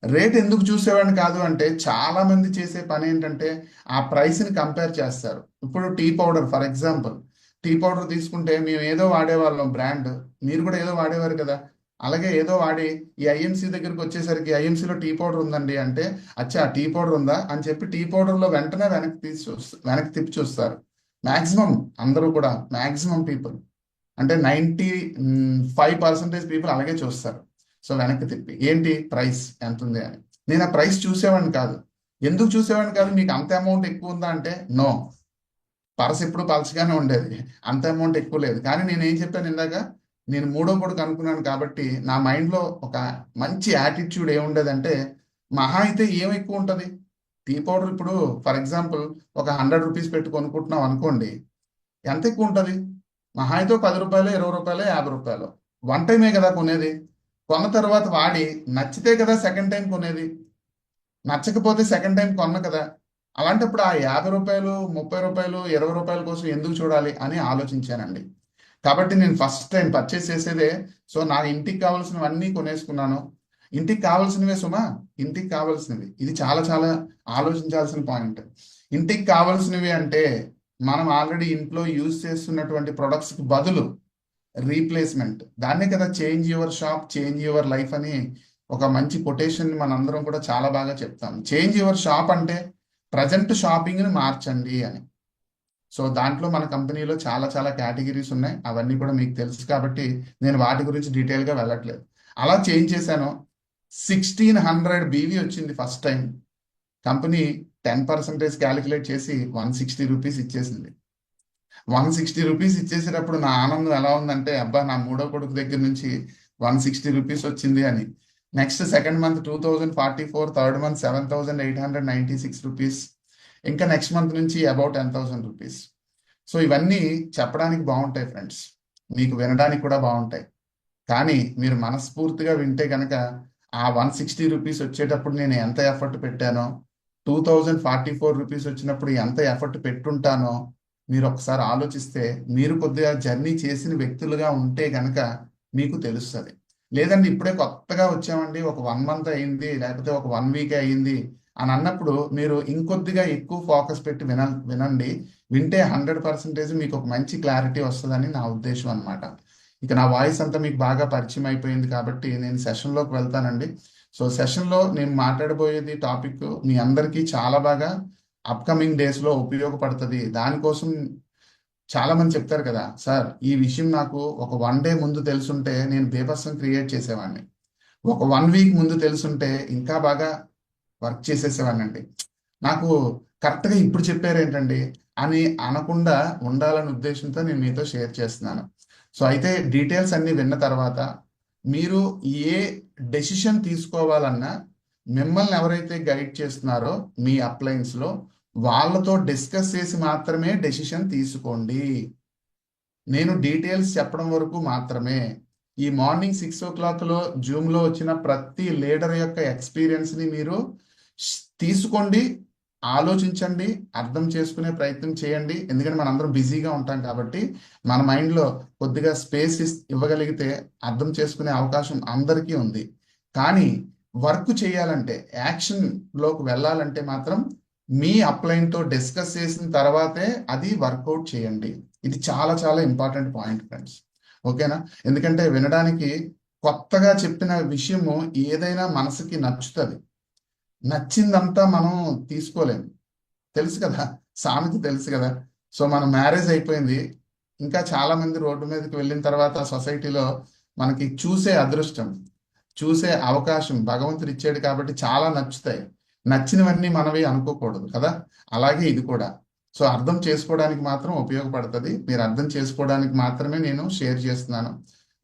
రేట్ ఎందుకు చూసేవాడిని కాదు అంటే, చాలా మంది చేసే పని ఏంటంటే ఆ ప్రైస్ని కంపేర్ చేస్తారు. ఇప్పుడు tea powder, for example tea powder తీసుకుంటే మేము ఏదో వాడేవాళ్ళం బ్రాండ్, మీరు కూడా ఏదో వాడేవారు కదా. అలాగే ఏదో వాడి ఈ ఐఎంసీ దగ్గరికి వచ్చేసరికి ఐఎంసీలో టీ పౌడర్ ఉందండి అంటే, అచ్చా టీ పౌడర్ ఉందా అని చెప్పి టీ పౌడర్లో వెంటనే వెనక్కి తిప్పి చూస్తారు. మ్యాక్సిమం అందరూ కూడా, మ్యాక్సిమం పీపుల్ అంటే 95% పీపుల్ అలాగే చూస్తారు. సో వెనక్కి తిప్పి ఏంటి ప్రైస్ ఎంత ఉంది అని. నేను ఆ ప్రైస్ చూసేవాడిని కాదు. ఎందుకు చూసేవాడిని కాదు? మీకు అంత అమౌంట్ ఎక్కువ ఉందా అంటే, నో, పర్స్ ఎప్పుడు పలచగానే ఉండేది, అంత అమౌంట్ ఎక్కువ లేదు. కానీ నేను ఏం చెప్పాను ఇందాక, నేను మూడో కొడుకు అనుకున్నాను కాబట్టి నా మైండ్లో ఒక మంచి యాటిట్యూడ్ ఏముండేదంటే, మహా అయితే ఏం ఎక్కువ ఉంటుంది, టీ పౌడర్ ఇప్పుడు ఫర్ ఎగ్జాంపుల్ ఒక 100 రూపీస్ పెట్టి కొనుక్కుంటున్నాం అనుకోండి, ఎంత ఎక్కువ ఉంటుంది? మహా అయితే 10 రూపాయలు, 20 రూపాయలు, 50 రూపాయలు. వన్ టైమే కదా కొనేది. కొన్న తర్వాత వాడి నచ్చితే కదా సెకండ్ టైం కొనేది, నచ్చకపోతే సెకండ్ టైం కొన్న కదా. అలాంటప్పుడు ఆ 50 రూపాయలు, 30 రూపాయలు, 20 రూపాయల కోసం ఎందుకు చూడాలి అని ఆలోచించానండి. కాబట్టి నేను ఫస్ట్ టైం పర్చేస్ చేసేదే, సో నా ఇంటికి కావాల్సినవన్నీ కొనేసుకున్నాను. ఇంటికి కావాల్సినవే సుమా, ఇంటికి కావాల్సినవి, ఇది చాలా చాలా ఆలోచించాల్సిన పాయింట్. ఇంటికి కావాల్సినవి అంటే మనం ఆల్రెడీ ఇంట్లో యూజ్ చేస్తున్నటువంటి ప్రొడక్ట్స్కి బదులు రీప్లేస్మెంట్, దాన్నే కదా change your shop, change your life అని ఒక మంచి కొటేషన్ మనందరం కూడా చాలా బాగా చెప్తాం. చేంజ్ యువర్ షాప్ అంటే ప్రజెంట్ షాపింగ్ని మార్చండి అని. సో దాంట్లో మన కంపెనీలో చాలా చాలా కేటగిరీస్ ఉన్నాయి, అవన్నీ కూడా మీకు తెలుసు కాబట్టి నేను వాటి గురించి డీటెయిల్గా వెళ్ళట్లేదు. అలా చేంజ్ చేశాను. 1600 బీవీ వచ్చింది ఫస్ట్ టైం. కంపెనీ 10% క్యాలిక్యులేట్ చేసి 160 రూపీస్ ఇచ్చేసింది. 160 రూపీస్ ఇచ్చేసేటప్పుడు నా ఆనందం ఎలా ఉందంటే, అబ్బా నా మూడో కొడుకు దగ్గర నుంచి 160 రూపీస్ వచ్చింది అని. Next second month 2044, third month 7896 rupees, ఇంకా నెక్స్ట్ మంత్ నుంచి అబౌట్ 10,000 రూపీస్. సో ఇవన్నీ చెప్పడానికి బాగుంటాయి ఫ్రెండ్స్, మీకు వినడానికి కూడా బాగుంటాయి. కానీ మీరు మనస్ఫూర్తిగా వింటే కనుక ఆ 160 రూపీస్ వచ్చేటప్పుడు నేను ఎంత ఎఫర్ట్ పెట్టానో, 2044 రూపీస్ వచ్చినప్పుడు ఎంత ఎఫర్ట్ పెట్టుంటానో మీరు ఒకసారి ఆలోచిస్తే, మీరు కొద్దిగా జర్నీ చేసిన వ్యక్తులుగా ఉంటే కనుక మీకు తెలుస్తుంది. లేదండి ఇప్పుడే కొత్తగా వచ్చామండి, ఒక 1 మంత్ అయింది, లేకపోతే ఒక 1 వీక్ అయింది అని అన్నప్పుడు మీరు ఇంకొద్దిగా ఎక్కువ ఫోకస్ పెట్టి వినండి. వింటే 100% మీకు ఒక మంచి క్లారిటీ వస్తుందని నా ఉద్దేశం అనమాట. ఇక నా వాయిస్ అంతా మీకు బాగా పరిచయం అయిపోయింది కాబట్టి నేను సెషన్లోకి వెళ్తానండి. సో సెషన్లో నేను మాట్లాడబోయేది టాపిక్ మీ అందరికీ చాలా బాగా అప్కమింగ్ డేస్లో ఉపయోగపడుతుంది. దానికోసం చాలా మంది చెప్తారు కదా, సార్ ఈ విషయం నాకు ఒక 1 డే ముందు తెలుసుంటే నేను బీభత్సం క్రియేట్ చేసేవాడిని, ఒక 1 వీక్ ముందు తెలుసుంటే ఇంకా బాగా వర్క్ చేసేసేవాడిని అండి, నాకు కరెక్ట్గా ఇప్పుడు చెప్పారు ఏంటండి అని అనకుండా ఉండాలనే ఉద్దేశంతో నేను మీతో షేర్ చేస్తున్నాను. సో అయితే డీటెయిల్స్ అన్ని విన్న తర్వాత మీరు ఏ డెసిషన్ తీసుకోవాలన్నా మిమ్మల్ని ఎవరైతే గైడ్ చేస్తున్నారో మీ అప్లయన్స్ లో వాళ్ళతో డిస్కస్ చేసి మాత్రమే డెసిషన్ తీసుకోండి. నేను డీటెయిల్స్ చెప్పడం వరకు మాత్రమే. ఈ మార్నింగ్ 6 o'clock లో జూమ్ లో వచ్చిన ప్రతి లీడర్ యొక్క ఎక్స్పీరియన్స్ ని మీరు తీసుకోండి, ఆలోచించండి, అర్థం చేసుకునే ప్రయత్నం చేయండి. ఎందుకంటే మనందరం బిజీగా ఉంటాం కాబట్టి మన మైండ్లో కొద్దిగా స్పేస్ ఇవ్వగలిగితే అర్థం చేసుకునే అవకాశం అందరికీ ఉంది. కానీ వర్క్ చేయాలంటే, యాక్షన్లోకి వెళ్ళాలంటే మాత్రం మీ అప్లైన్తో డిస్కస్ చేసిన తర్వాతే అది వర్కౌట్ చేయండి. ఇది చాలా చాలా ఇంపార్టెంట్ పాయింట్ ఫ్రెండ్స్. ఓకేనా? ఎందుకంటే వినడానికి కొత్తగా చెప్పిన విషయము ఏదైనా మనసుకి నచ్చుతుంది. నచ్చిందంతా మనం తీసుకోలేము. తెలుసు కదా, సామెత తెలుసు కదా. సో మన మ్యారేజ్ అయిపోయింది, ఇంకా చాలా మంది రోడ్డు మీదకి వెళ్ళిన తర్వాత సొసైటీలో మనకి చూసే అదృష్టం, చూసే అవకాశం భగవంతుడు ఇచ్చాడు కాబట్టి చాలా నచ్చుతాయి. నచ్చినవన్నీ మనవి అనుకోకూడదు కదా, అలాగే ఇది కూడా. సో అర్థం చేసుకోవడానికి మాత్రం ఉపయోగపడుతుంది. మీరు అర్థం చేసుకోవడానికి మాత్రమే నేను షేర్ చేస్తున్నాను.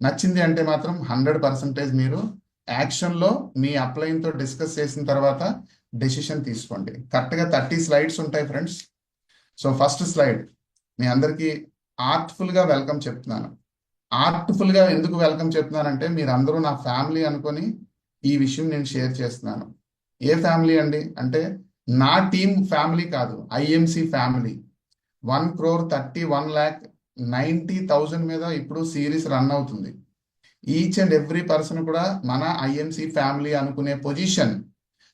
నచ్చింది అంటే మాత్రం 100% మీరు యాక్షన్లో మీ అప్లైన్తో డిస్కస్ చేసిన తర్వాత డెసిషన్ తీసుకోండి. కరెక్ట్గా 30 స్లైడ్స్ ఉంటాయి ఫ్రెండ్స్. సో ఫస్ట్ స్లైడ్ మీ అందరికీ ఆర్ట్ఫుల్గా వెల్కమ్ చెప్తున్నాను. ఆర్ట్ఫుల్గా ఎందుకు వెల్కమ్ చెప్తున్నానంటే మీరు అందరూ నా ఫ్యామిలీ అనుకొని ఈ విషయం నేను షేర్ చేస్తున్నాను. ఏ ఫ్యామిలీ అండి అంటే నా టీం ఫ్యామిలీ కాదు, ఐఎంసి ఫ్యామిలీ. 1,31,90,000 మీద ఇప్పుడు సిరీస్ రన్ అవుతుంది. ఈచ్ అండ్ ఎవ్రీ పర్సన్ కూడా మన ఐఎంసి ఫ్యామిలీ అనుకునే పొజిషన్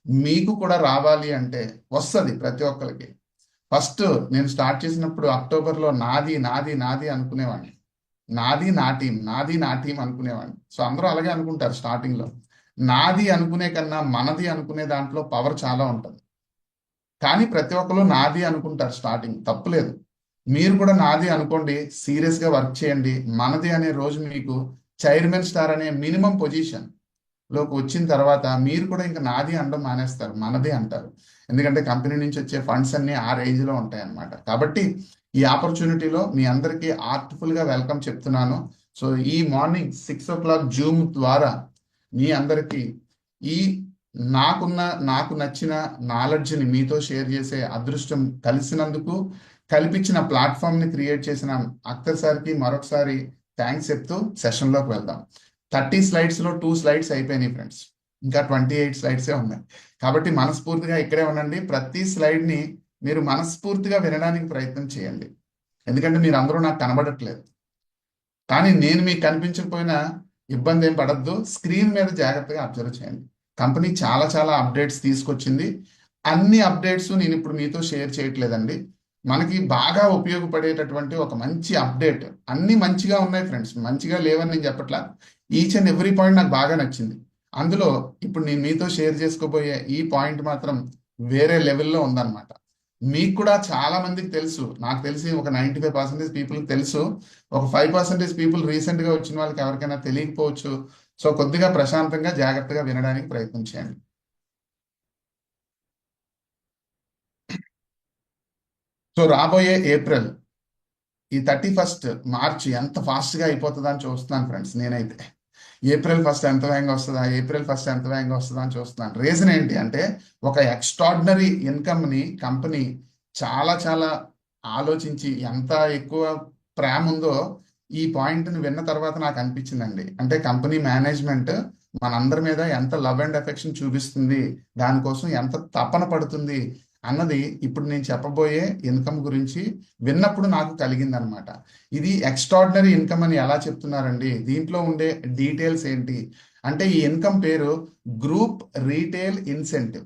మీకు కూడా రావాలి అంటే వస్తుంది ప్రతి ఒక్కరికి. ఫస్ట్ నేను స్టార్ట్ చేసినప్పుడు అక్టోబర్లో నాది నాది నాది అనుకునేవాడిని. నాది నా టీం, నాది నా టీం అనుకునేవాడిని. సో అందరూ అలాగే అనుకుంటారు స్టార్టింగ్లో. నాది అనుకునే కన్నా మనది అనుకునే దాంట్లో పవర్ చాలా ఉంటుంది. కానీ ప్రతి ఒక్కరు నాది అనుకుంటారు స్టార్టింగ్, తప్పులేదు. మీరు కూడా నాది అనుకోండి, సీరియస్గా వర్క్ చేయండి. మనది అనే రోజు మీకు చైర్మన్ స్టార్ అనే మినిమం పొజిషన్ లోకి వచ్చిన తర్వాత మీరు కూడా ఇంకా నాది అనడం మానేస్తారు, మనదే అంటారు. ఎందుకంటే కంపెనీ నుంచి వచ్చే ఫండ్స్ అన్ని ఆ రేంజ్లో ఉంటాయి అన్నమాట. కాబట్టి ఈ ఆపర్చునిటీలో మీ అందరికీ ఆర్ట్ఫుల్గా వెల్కమ్ చెప్తున్నాను. సో ఈ మార్నింగ్ 6 o'clock జూమ్ ద్వారా మీ అందరికీ ఈ నాకు నచ్చిన నాలెడ్జ్ని మీతో షేర్ చేసే అదృష్టం కలిసినందుకు, కల్పించిన ప్లాట్ఫామ్ని క్రియేట్ చేసిన అఖ్తర్ సార్కి మరొకసారి థ్యాంక్స్ చెప్తూ సెషన్లోకి వెళ్దాం. 30 స్లైడ్స్లో 2 స్లైడ్స్ అయిపోయినాయి ఫ్రెండ్స్, ఇంకా 28 స్లైడ్సే ఉన్నాయి. కాబట్టి మనస్ఫూర్తిగా ఇక్కడే ఉండండి. ప్రతి స్లైడ్ని మీరు మనస్ఫూర్తిగా వినడానికి ప్రయత్నం చేయండి. ఎందుకంటే మీరు అందరూ నాకు కనబడట్లేదు, కానీ నేను మీకు కనిపించకపోయినా ఇబ్బంది ఏం పడద్దు. స్క్రీన్ మీద జాగ్రత్తగా అబ్జర్వ్ చేయండి. కంపెనీ చాలా చాలా అప్డేట్స్ తీసుకొచ్చింది. అన్ని అప్డేట్స్ నేను ఇప్పుడు మీతో షేర్ చేయట్లేదండి. మనకి బాగా ఉపయోగపడేటటువంటి ఒక మంచి అప్డేట్, అన్ని మంచిగా ఉన్నాయి ఫ్రెండ్స్, మంచిగా లేవని నేను చెప్పట్లా. ఈచ్ అండ్ ఎవ్రీ పాయింట్ నాకు బాగా నచ్చింది. అందులో ఇప్పుడు నేను మీతో షేర్ చేసుకోబోయే ఈ పాయింట్ మాత్రం వేరే లెవెల్లో ఉందన్నమాట. మీకు కూడా చాలా మందికి తెలుసు, నాకు తెలిసి ఒక 95% పీపుల్కి తెలుసు. ఒక 5% పీపుల్ రీసెంట్గా వచ్చిన వాళ్ళకి ఎవరికైనా తెలియకపోవచ్చు. సో కొద్దిగా ప్రశాంతంగా జాగ్రత్తగా వినడానికి ప్రయత్నం చేయండి. సో రాబోయే ఏప్రిల్, ఈ 31st మార్చ్ ఎంత ఫాస్ట్గా అయిపోతుందని చూస్తున్నాను ఫ్రెండ్స్. నేనైతే ఏప్రిల్ 1st ఎంత వేగంగా వస్తుందా, ఏప్రిల్ 1st ఎంత వేగంగా వస్తుందా అని చూస్తున్నాను. రీజన్ ఏంటి అంటే ఒక ఎక్స్ట్రాడినరీ ఇన్కమ్ని కంపెనీ చాలా చాలా ఆలోచించి, ఎంత ఎక్కువ ప్రేమ ఉందో ఈ పాయింట్ని విన్న తర్వాత నాకు అనిపించిందండి. అంటే కంపెనీ మేనేజ్మెంట్ మనందరి మీద ఎంత లవ్ అండ్ ఎఫెక్షన్ చూపిస్తుంది, దానికోసం ఎంత తపన పడుతుంది అన్నది ఇప్పుడు నేను చెప్పబోయే ఇన్కమ్ గురించి విన్నప్పుడు నాకు కలిగిందనమాట. ఇది ఎక్స్ట్రాడినరీ ఇన్కమ్ అని ఎలా చెప్తున్నారండి, దీంట్లో ఉండే డీటెయిల్స్ ఏంటి అంటే ఈ ఇన్కమ్ పేరు group retail incentive.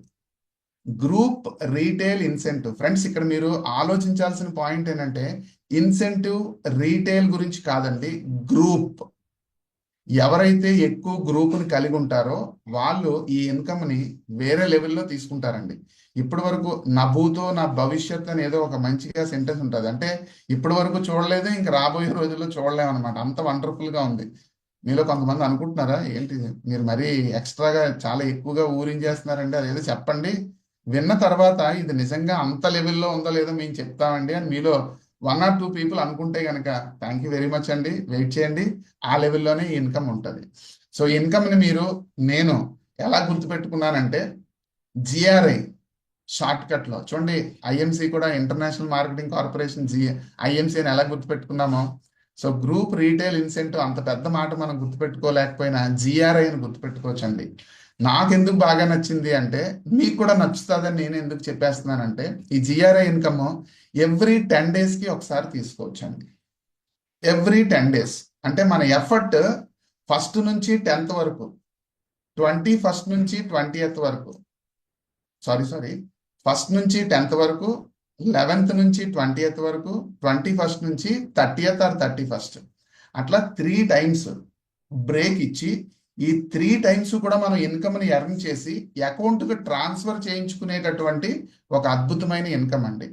Group retail incentive friends, ఇక్కడ మీరు ఆలోచించాల్సిన పాయింట్ ఏంటంటే ఇన్సెంటివ్ రీటైల్ గురించి కాదండి, గ్రూప్. ఎవరైతే ఎక్కువ గ్రూప్ని కలిగి ఉంటారో వాళ్ళు ఈ ఇన్కమ్ని వేరే లెవెల్లో తీసుకుంటారండి. ఇప్పటి వరకు నా భూతో నా భవిష్యత్ అని ఏదో ఒక మంచిగా సెంటెన్స్ ఉంటుంది. అంటే ఇప్పటి వరకు చూడలేదు, ఇంక రాబోయే రోజుల్లో చూడలేము అనమాట. అంత వండర్ఫుల్గా ఉంది. మీలో కొంతమంది అనుకుంటున్నారా ఏంటి మీరు మరీ ఎక్స్ట్రాగా చాలా ఎక్కువగా ఊరించేస్తున్నారండి, అదేదో చెప్పండి. విన్న తర్వాత ఇది నిజంగా అంత లెవెల్లో ఉందో లేదో మేము చెప్తామండి అని మీలో 1 or 2 పీపుల్ అనుకుంటే కనుక థ్యాంక్ యూ వెరీ మచ్ అండి, వెయిట్ చేయండి. ఆ లెవెల్లోనే ఇన్కమ్ ఉంటుంది. సో ఇన్కమ్ని నేను ఎలా గుర్తుపెట్టుకున్నానంటే జిఆర్ఐ షార్ట్ కట్ లో చూడండి. ఐఎంసి కూడా ఇంటర్నేషనల్ మార్కెటింగ్ కార్పొరేషన్ ఐఎంసి అని ఎలా గుర్తుపెట్టుకున్నామో, సో గ్రూప్ రీటైల్ ఇన్సెంటివ్ అంత పెద్ద మాట మనం గుర్తుపెట్టుకోలేకపోయినా జిఆర్ఐ అని గుర్తుపెట్టుకోవచ్చండి. నాకు ఎందుకు బాగా నచ్చింది అంటే, మీకు కూడా నచ్చుతుందని నేను ఎందుకు చెప్పేస్తున్నానంటే, ఈ జిఆర్ఐ ఇన్కమ్ ఎవ్రీ 10 days కి ఒకసారి తీసుకోవచ్చండి. ఎవ్రీ 10 days అంటే మన ఎఫర్ట్ ఫస్ట్ నుంచి 10th వరకు, 21st నుంచి 20th వరకు, సారీ ఫస్ట్ నుంచి 10th వరకు, 11th నుంచి 20th వరకు, 21st నుంచి 30th ఆర్ 31st, అట్లా 3 times బ్రేక్ ఇచ్చి ఈ 3 times కూడా మనం ఇన్కమ్ని ఎర్న్ చేసి అకౌంట్కి ట్రాన్స్ఫర్ చేయించుకునేటటువంటి ఒక అద్భుతమైన ఇన్కమ్ అండి.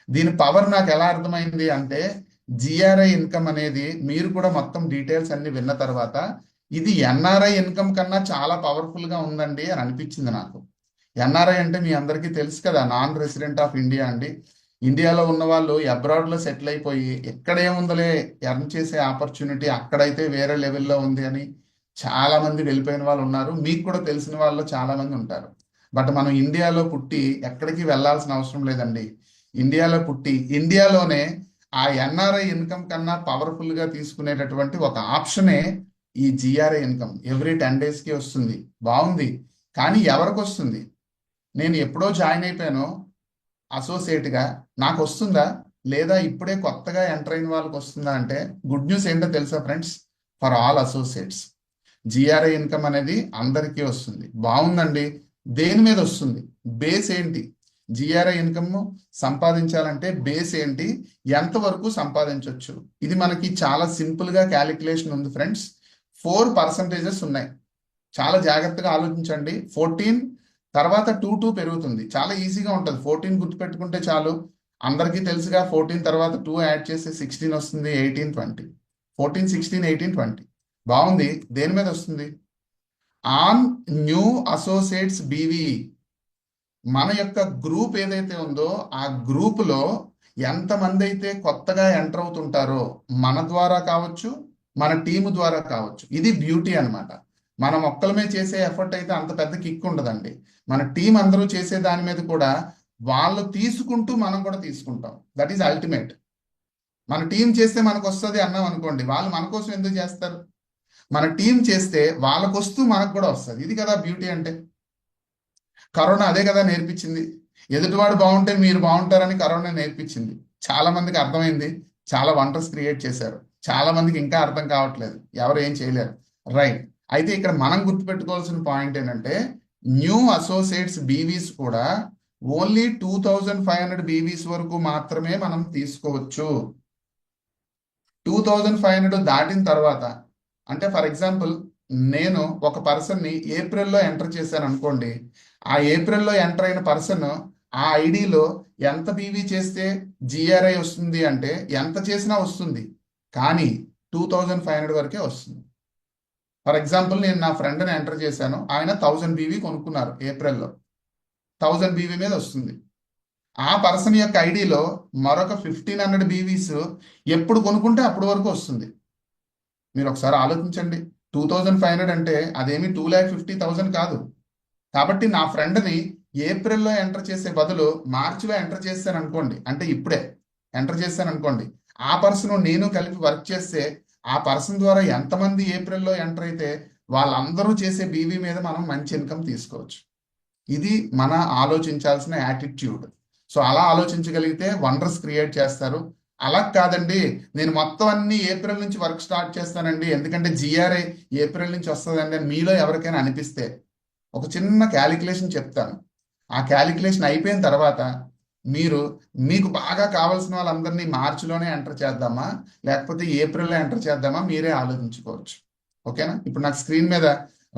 దీని పవర్ నాకు ఎలా అర్థమైంది అంటే, జిఆర్ఐ ఇన్కమ్ అనేది మీరు కూడా మొత్తం డీటెయిల్స్ అన్ని విన్న తర్వాత ఇది ఎన్ఆర్ఐ ఇన్కమ్ కన్నా చాలా పవర్ఫుల్ గా ఉందండి అని అనిపించింది నాకు. ఎన్ఆర్ఐ అంటే మీ అందరికీ తెలుసు కదా, నాన్ రెసిడెంట్ ఆఫ్ ఇండియా అండి. ఇండియాలో ఉన్న వాళ్ళు అబ్రాడ్ లో సెటిల్ అయిపోయి ఎక్కడేముందలే ఎర్న్ చేసే ఆపర్చునిటీ అక్కడైతే వేరే లెవెల్లో ఉంది అని చాలా మంది వెళ్ళిపోయిన వాళ్ళు ఉన్నారు. మీకు కూడా తెలిసిన వాళ్ళు చాలా మంది ఉంటారు. బట్ మనం ఇండియాలో పుట్టి ఎక్కడికి వెళ్ళాల్సిన అవసరం లేదండి. ఇండియాలో పుట్టి ఇండియాలోనే ఆ ఎన్ఆర్ఐ ఇన్కమ్ కన్నా పవర్ఫుల్ గా తీసుకునేటటువంటి ఒక ఆప్షనే ఈ జిఆర్ఐ ఇన్కమ్. ఎవ్రీ 10 days కి వస్తుంది. బాగుంది, కానీ ఎవరికి వస్తుంది? నేను ఎప్పుడో జాయిన్ అయిపోయాను అసోసియేట్ గా, నాకు వస్తుందా? లేదా ఇప్పుడే కొత్తగా ఎంటర్ అయిన వాళ్ళకి వస్తుందా అంటే, గుడ్ న్యూస్ ఏంటో తెలుసా friends? For all associates GRI income అనేది అందరికీ వస్తుంది. బాగుందండి. దేని మీద వస్తుంది? బేస్ ఏంటి? జిఆర్ఐ ఇన్కమ్ సంపాదించాలంటే బేస్ ఏంటి, ఎంతవరకు సంపాదించవచ్చు? ఇది మనకి చాలా సింపుల్ గా క్యాలిక్యులేషన్ ఉంది ఫ్రెండ్స్. 4% ఉన్నాయి. చాలా జాగ్రత్తగా ఆలోచించండి. 14 తర్వాత 2 పెరుగుతుంది. చాలా ఈజీగా ఉంటుంది. 14 గుర్తుపెట్టుకుంటే చాలు. అందరికీ తెలుసుగా, 14 తర్వాత 2 యాడ్ చేస్తే 16 వస్తుంది. 18, 20, 14, 16, 18, 20. బాగుంది. దేని మీద వస్తుంది? On new associates BVE. మన యొక్క గ్రూప్ ఏదైతే ఉందో ఆ గ్రూప్ లో ఎంతమంది అయితే కొత్తగా ఎంటర్ అవుతుంటారో, మన ద్వారా కావచ్చు, మన టీము ద్వారా కావచ్చు. ఇది బ్యూటీ అన్నమాట. మనం ఒక్కలమే చేసే ఎఫర్ట్ అయితే అంత పెద్ద కిక్ ఉండదండి. మన టీం అందరూ చేసే దాని మీద కూడా వాళ్ళు తీసుకుంటూ మనం కూడా తీసుకుంటాం. That is ultimate. మన టీం చేస్తే మనకు వస్తుంది అన్నాం అనుకోండి, వాళ్ళు మన కోసం ఎందుకు చేస్తారు? మన టీం చేస్తే వాళ్ళకు వస్తూ మనకు కూడా వస్తుంది. ఇది కదా బ్యూటీ అంటే. కరోనా అదే కదా నేర్పించింది. ఎదుటివాడు బాగుంటే మీరు బాగుంటారని కరోనా నేర్పించింది. చాలా మందికి అర్థమైంది. చాలా వండర్స్ క్రియేట్ చేశారు. చాలా మందికి ఇంకా అర్థం కావట్లేదు. ఎవరు ఏం చేయలేరు. రైట్. అయితే ఇక్కడ మనం గుర్తుపెట్టుకోవాల్సిన పాయింట్ ఏంటంటే, న్యూ అసోసియేట్స్ బీవీస్ కూడా ఓన్లీ 2500 బీవీస్ వరకు మాత్రమే మనం తీసుకోవచ్చు. 2500 దాటిన తర్వాత, అంటే ఫర్ ఎగ్జాంపుల్ నేను ఒక పర్సన్ని ఏప్రిల్లో ఎంటర్ చేశాను అనుకోండి, ఆ ఏప్రిల్లో ఎంటర్ అయిన పర్సన్ ఆ ఐడిలో ఎంత బీవీ చేస్తే జిఆర్ఐ వస్తుంది అంటే ఎంత చేసినా వస్తుంది, కానీ 2500 వరకే వస్తుంది. ఫర్ ఎగ్జాంపుల్ నేను నా ఫ్రెండ్ని ఎంటర్ చేశాను, ఆయన 1000 బీవీ కొనుక్కున్నారు ఏప్రిల్లో, 1000 బీవీ మీద వస్తుంది. ఆ పర్సన్ యొక్క ఐడిలో మరొక 1500 బీవీస్ ఎప్పుడు కొనుక్కుంటే అప్పటి వరకు వస్తుంది. మీరు ఒకసారి ఆలోచించండి. 2500 అంటే అదేమి 2,50,000 కాదు. కాబట్టి నా ఫ్రెండ్ని ఏప్రిల్లో ఎంటర్ చేసే బదులు మార్చిలో ఎంటర్ చేశాను అనుకోండి, అంటే ఇప్పుడే ఎంటర్ చేశాను అనుకోండి, ఆ పర్సన్ నేను కలిపి వర్క్ చేస్తే ఆ పర్సన్ ద్వారా ఎంతమంది ఏప్రిల్లో ఎంటర్ అయితే వాళ్ళందరూ చేసే బీవీ మీద మనం మంచి ఇన్కమ్ తీసుకోవచ్చు. ఇది మన ఆలోచించాల్సిన యాటిట్యూడ్. సో అలా ఆలోచించగలిగితే వండర్స్ క్రియేట్ చేస్తారు. అలా కాదండి, నేను మొత్తం అన్ని ఏప్రిల్ నుంచి వర్క్ స్టార్ట్ చేస్తానండి ఎందుకంటే జిఆర్ఐ ఏప్రిల్ నుంచి వస్తుందండి అని మీలో ఎవరికైనా అనిపిస్తే, ఒక చిన్న క్యాలిక్యులేషన్ చెప్తాను. ఆ క్యాలిక్యులేషన్ అయిపోయిన తర్వాత మీకు బాగా కావాల్సిన వాళ్ళందరినీ మార్చిలోనే ఎంటర్ చేద్దామా లేకపోతే ఏప్రిల్లో ఎంటర్ చేద్దామా మీరే ఆలోచించుకోవచ్చు. ఓకేనా? ఇప్పుడు నాకు స్క్రీన్ మీద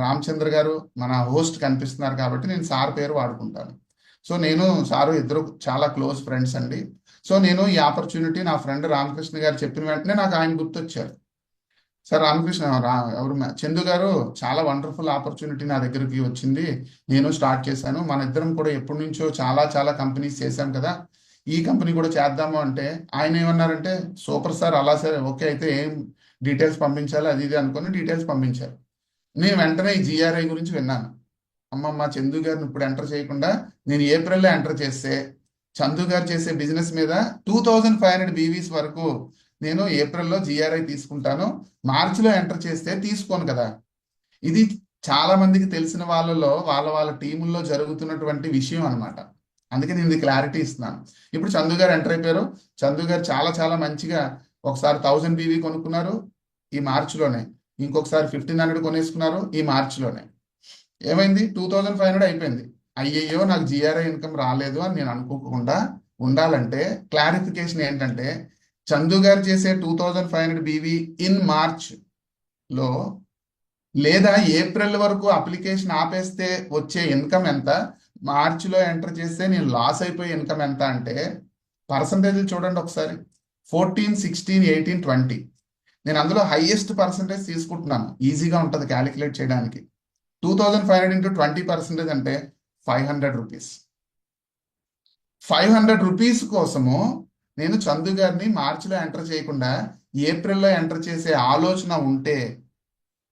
రామచంద్ర గారు మన హోస్ట్ కనిపిస్తున్నారు కాబట్టి నేను సార్ పేరు వాడుకుంటాను. సో నేను సారు ఇద్దరు చాలా క్లోజ్ ఫ్రెండ్స్ అండి. సో నేను ఈ ఆపర్చునిటీ నా ఫ్రెండ్ రామకృష్ణ గారు చెప్పిన వెంటనే నాకు ఆయన గుర్తొచ్చారు. సార్ రామకృష్ణ ఎవరు చందు గారు, చాలా వండర్ఫుల్ ఆపర్చునిటీ నా దగ్గరికి వచ్చింది, నేను స్టార్ట్ చేశాను, మన ఇద్దరం కూడా ఎప్పటి నుంచో చాలా చాలా కంపెనీస్ చేశాం కదా, ఈ కంపెనీ కూడా చేద్దాము అంటే ఆయన ఏమన్నారంటే, సూపర్ సార్, అలా సార్, ఓకే అయితే ఏం డీటెయిల్స్ పంపించాలి అది ఇది అనుకుని డీటెయిల్స్ పంపించారు. నేను వెంటనే ఈ జిఆర్ఐ గురించి విన్నాను. అమ్మమ్మ చందు గారిని ఇప్పుడు ఎంటర్ చేయకుండా నేను ఏప్రిల్లో ఎంటర్ చేస్తే చందు గారు చేసే బిజినెస్ మీద 2500 బీవీస్ వరకు నేను ఏప్రిల్లో జిఆర్ఐ తీసుకుంటాను, మార్చిలో ఎంటర్ చేస్తే తీసుకోను కదా. ఇది చాలా మందికి తెలిసిన వాళ్ళలో వాళ్ళ వాళ్ళ టీముల్లో జరుగుతున్నటువంటి విషయం అన్నమాట. అందుకే నేను ఇది క్లారిటీ ఇస్తున్నాను. ఇప్పుడు చందు గారు ఎంటర్ అయిపోయారు. చందు గారు చాలా చాలా మంచిగా ఒకసారి 1000 బీవీ కొనుక్కున్నారు ఈ మార్చిలోనే, ఇంకొకసారి 1500 కొనేసుకున్నారు ఈ మార్చిలోనే. ఏమైంది? 2500 అయిపోయింది. అయ్యయ్యో నాకు జిఆర్ఐ ఇన్కమ్ రాలేదు అని నేను అనుకోకుండా ఉండాలంటే క్లారిఫికేషన్ ఏంటంటే, చందు గారు చేసే 2500 బీవీ ఇన్ మార్చ్ లో లేదా ఏప్రిల్ వరకు అప్లికేషన్ ఆపేస్తే వచ్చే ఇన్కమ్ ఎంత, మార్చిలో ఎంటర్ చేస్తే నేను లాస్ అయిపోయే ఇన్కమ్ ఎంత అంటే పర్సంటేజ్ చూడండి ఒకసారి. 14, 16, 18, 20. నేను అందులో హైయెస్ట్ పర్సంటేజ్ తీసుకుంటున్నాను, ఈజీగా ఉంటుంది క్యాలిక్యులేట్ చేయడానికి. 2500 ఇంటూ 20% అంటే 500 రూపీస్. 500 రూపీస్ కోసము నేను చందు గారిని మార్చిలో ఎంటర్ చేయకుండా ఏప్రిల్లో ఎంటర్ చేసే ఆలోచన ఉంటే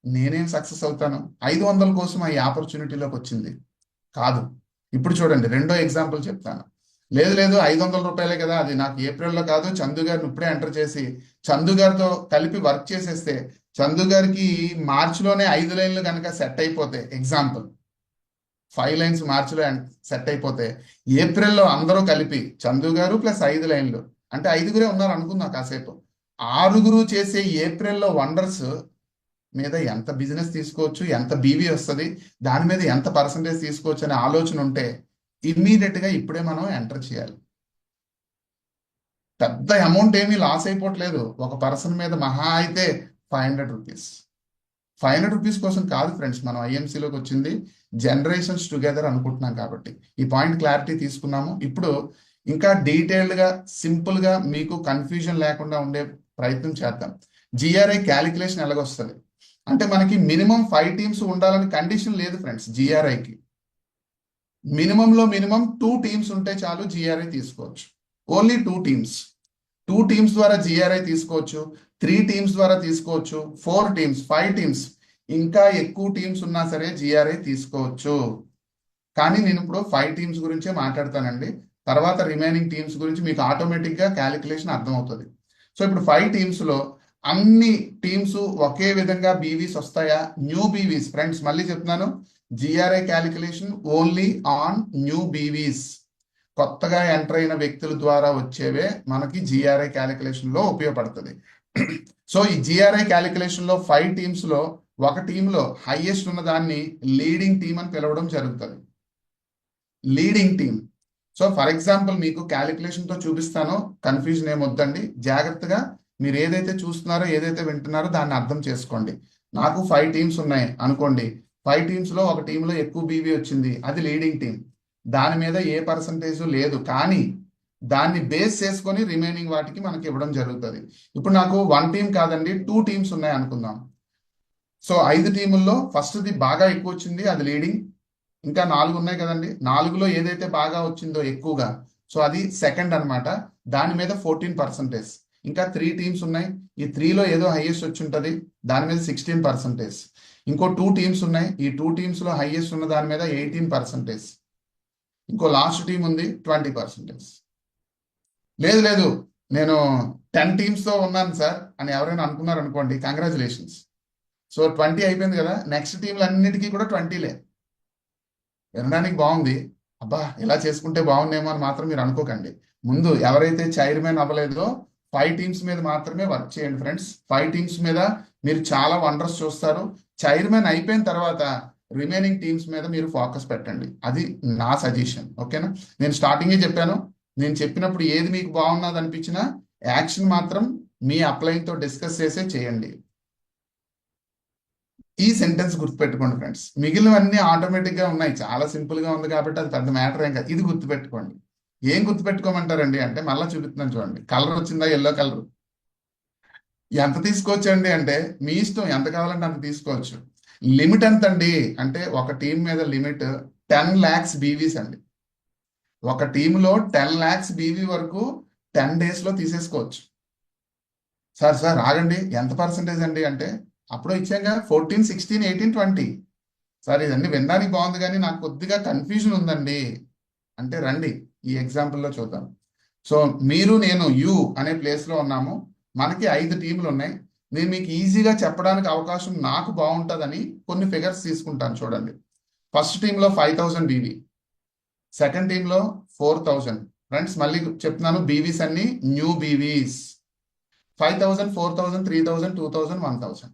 నేనేం సక్సెస్ అవుతాను? 500 కోసం ఈ ఆపర్చునిటీలోకి వచ్చింది కాదు. ఇప్పుడు చూడండి, రెండో ఎగ్జాంపుల్ చెప్తాను. లేదు లేదు 500 రూపాయలే కదా, అది నాకు ఏప్రిల్లో కాదు, చందు గారిని ఇప్పుడే ఎంటర్ చేసి చందు గారితో కలిపి వర్క్ చేసేస్తే చందు గారికి మార్చిలోనే 5 లైన్లు కనుక సెట్ అయిపోతే, ఎగ్జాంపుల్ 5 లైన్స్ మార్చిలో సెట్ అయిపోతే ఏప్రిల్లో అందరూ కలిపి చందు గారు ప్లస్ 5 లైన్లు అంటే 5గురే ఉన్నారు అనుకుందాం కాసేపు, 6గురు చేసే ఏప్రిల్లో వండర్స్ మీద ఎంత బిజినెస్ తీసుకోవచ్చు, ఎంత బీవీ వస్తుంది, దాని మీద ఎంత పర్సంటేజ్ తీసుకోవచ్చు అనే ఆలోచన ఉంటే ఇమ్మీడియట్ గా ఇప్పుడే మనం ఎంటర్ చేయాలి. పెద్ద అమౌంట్ ఏమీ లాస్ అయిపోవట్లేదు. ఒక పర్సన్ మీద మహా అయితే 500 రూపీస్. 500 రూపీస్ కోసం కాదు ఫ్రెండ్స్ మనం ఐఎంసీలోకి వచ్చింది, జనరేషన్స్ టుగెదర్ అనుకుంటున్నాం కాబట్టి ఈ పాయింట్ క్లారిటీ తీసుకున్నాము. ఇప్పుడు ఇంకా డీటెయిల్డ్ గా సింపుల్ గా మీకు కన్ఫ్యూజన్ లేకుండా ఉండే ప్రయత్నం చేద్దాం. జిఆర్ఐ క్యాలిక్యులేషన్ ఎలాగొస్తుంది అంటే మనకి మినిమం 5 టీమ్స్ ఉండాలని కండిషన్ లేదు ఫ్రెండ్స్. జిఆర్ఐకి మినిమంలో మినిమం 2 టీమ్స్ ఉంటే చాలు జిఆర్ఐ తీసుకోవచ్చు. Only 2 teams. 2 టీమ్స్ ద్వారా జిఆర్ఐ తీసుకోవచ్చు, 3 టీమ్స్ ద్వారా తీసుకోవచ్చు, 4 టీమ్స్, 5 టీమ్స్, ఇంకా ఎక్కువ టీమ్స్ ఉన్నా సరే జిఆర్ఐ తీసుకోవచ్చు. కానీ నేను ఇప్పుడు 5 టీమ్స్ గురించే మాట్లాడతానండి. తర్వాత రిమైనింగ్ టీమ్స్ గురించి మీకు ఆటోమేటిక్ గా క్యాలిక్యులేషన్ అర్థమవుతుంది. సో ఇప్పుడు 5 టీమ్స్ లో అన్ని టీమ్స్ ఒకే విధంగా బీవీస్ వస్తాయా? న్యూ బీవీస్ ఫ్రెండ్స్, మళ్ళీ చెప్తున్నాను, GRI calculation only on new BVs. కొత్తగా ఎంటర్ అయిన వ్యక్తుల ద్వారా వచ్చేవే మనకి జిఆర్ఐ క్యాలిక్యులేషన్ లో ఉపయోగపడుతుంది. సో ఈ జిఆర్ఐ క్యాలిక్యులేషన్ లో 5 టీమ్స్ లో ఒక టీంలో హైయెస్ట్ ఉన్న దాన్ని లీడింగ్ టీమ్ అని పిలవడం జరుగుతుంది. Leading team. So for example మీకు క్యాలిక్యులేషన్ తో చూపిస్తానో, కన్ఫ్యూజన్ ఏమొద్దండి, జాగ్రత్తగా మీరు ఏదైతే చూస్తున్నారో ఏదైతే వింటున్నారో దాన్ని అర్థం చేసుకోండి. నాకు 5 టీమ్స్ ఉన్నాయి అనుకోండి, 5 టీమ్స్ లో ఒక టీంలో ఎక్కువ బీవీ వచ్చింది, అది లీడింగ్ టీం. దాని మీద ఏ పర్సంటేజ్ లేదు, కానీ దాన్ని బేస్ చేసుకొని రిమైనింగ్ వాటికి మనకి ఇవ్వడం జరుగుతుంది. ఇప్పుడు నాకు 1 టీం కాదండి, 2 టీమ్స్ ఉన్నాయి అనుకుందాం. సో 5 టీముల్లో ఫస్ట్ది బాగా ఎక్కువ వచ్చింది, అది లీడింగ్. ఇంకా 4 ఉన్నాయి కదండి, 4లో ఏదైతే బాగా వచ్చిందో ఎక్కువగా, సో అది సెకండ్ అన్నమాట. దాని మీద 14%. ఇంకా 3 టీమ్స్ ఉన్నాయి, ఈ 3లో ఏదో హైయెస్ట్ వచ్చి ఉంటుంది, దాని మీద 16%. ఇంకో 2 టీమ్స్ ఉన్నాయి, ఈ 2 టీమ్స్ లో హైయెస్ట్ ఉన్న దాని మీద 18%. ఇంకో లాస్ట్ టీం ఉంది 20%. లేదు లేదు నేను 10 టీమ్స్ తో ఉన్నాను సార్ అని ఎవరైనా అనుకున్నారు అనుకోండి, కంగ్రాచులేషన్స్. సో 20 అయిపోయింది కదా, నెక్స్ట్ టీంలు అన్నిటికీ కూడా 20లే. వినడానికి బాగుంది, అబ్బా ఇలా చేసుకుంటే బాగుండేమో అని మాత్రం మీరు అనుకోకండి. ముందు ఎవరైతే చైర్మన్ అవ్వలేదో 5 టీమ్స్ మీద మాత్రమే వర్క్ చేయండి ఫ్రెండ్స్. 5 టీమ్స్ మీద మీరు చాలా వండర్స్ చూస్తారు. చైర్మన్ అయిపోయిన తర్వాత రిమైనింగ్ టీమ్స్ మీద మీరు ఫోకస్ పెట్టండి, అది నా సజెషన్. ఓకేనా? నేను స్టార్టింగే చెప్పాను, నేను చెప్పినప్పుడు ఏది మీకు బాగున్నది అనిపించినా యాక్షన్ మాత్రం మీ అప్లైన్తో డిస్కస్ చేసే చేయండి. ఈ సెంటెన్స్ గుర్తుపెట్టుకోండి ఫ్రెండ్స్. మిగిలినవన్నీ ఆటోమేటిక్ గా ఉన్నాయి, చాలా సింపుల్ గా ఉంది కాబట్టి అది పెద్ద మ్యాటర్ ఏం కాదు. ఇది గుర్తుపెట్టుకోండి. ఏం గుర్తుపెట్టుకోమంటారండి అంటే, మళ్ళీ చూపిస్తున్నాను చూడండి, కలర్ వచ్చిందా, ఎల్లో కలర్. ఎంత తీసుకోవచ్చు అండి అంటే మీ ఇష్టం, ఎంత కావాలంటే అంత తీసుకోవచ్చు. లిమిట్ ఎంత అండి అంటే, ఒక టీం మీద లిమిట్ 10 lakhs బీవీస్ అండి. ఒక టీంలో 10 lakhs బీవీ వరకు 10 days లో తీసేసుకోవచ్చు. సార్ సార్ ఆగండి, ఎంత పర్సంటేజ్ అండి అంటే, అప్పుడు ఇచ్చాక 14, 16, 18, 20. సార్ ఇదన్నీ వినడానికి బాగుంది కానీ నాకు కొద్దిగా కన్ఫ్యూజన్ ఉందండి అంటే రండి ఈ ఎగ్జాంపుల్లో చూద్దాం. సో మీరు నేను యు అనే ప్లేస్లో ఉన్నాము. మనకి 5 టీంలు ఉన్నాయి. నేను మీకు ఈజీగా చెప్పడానికి అవకాశం నాకు బాగుంటుందని కొన్ని ఫిగర్స్ తీసుకుంటాను చూడండి. ఫస్ట్ టీంలో 5000 బీవీ, సెకండ్ టీంలో 4000. ఫ్రెండ్స్ మళ్ళీ చెప్తున్నాను, బీవీస్ అన్ని న్యూ బీవీస్. 5000, 4000, 3000, 2000, 1000.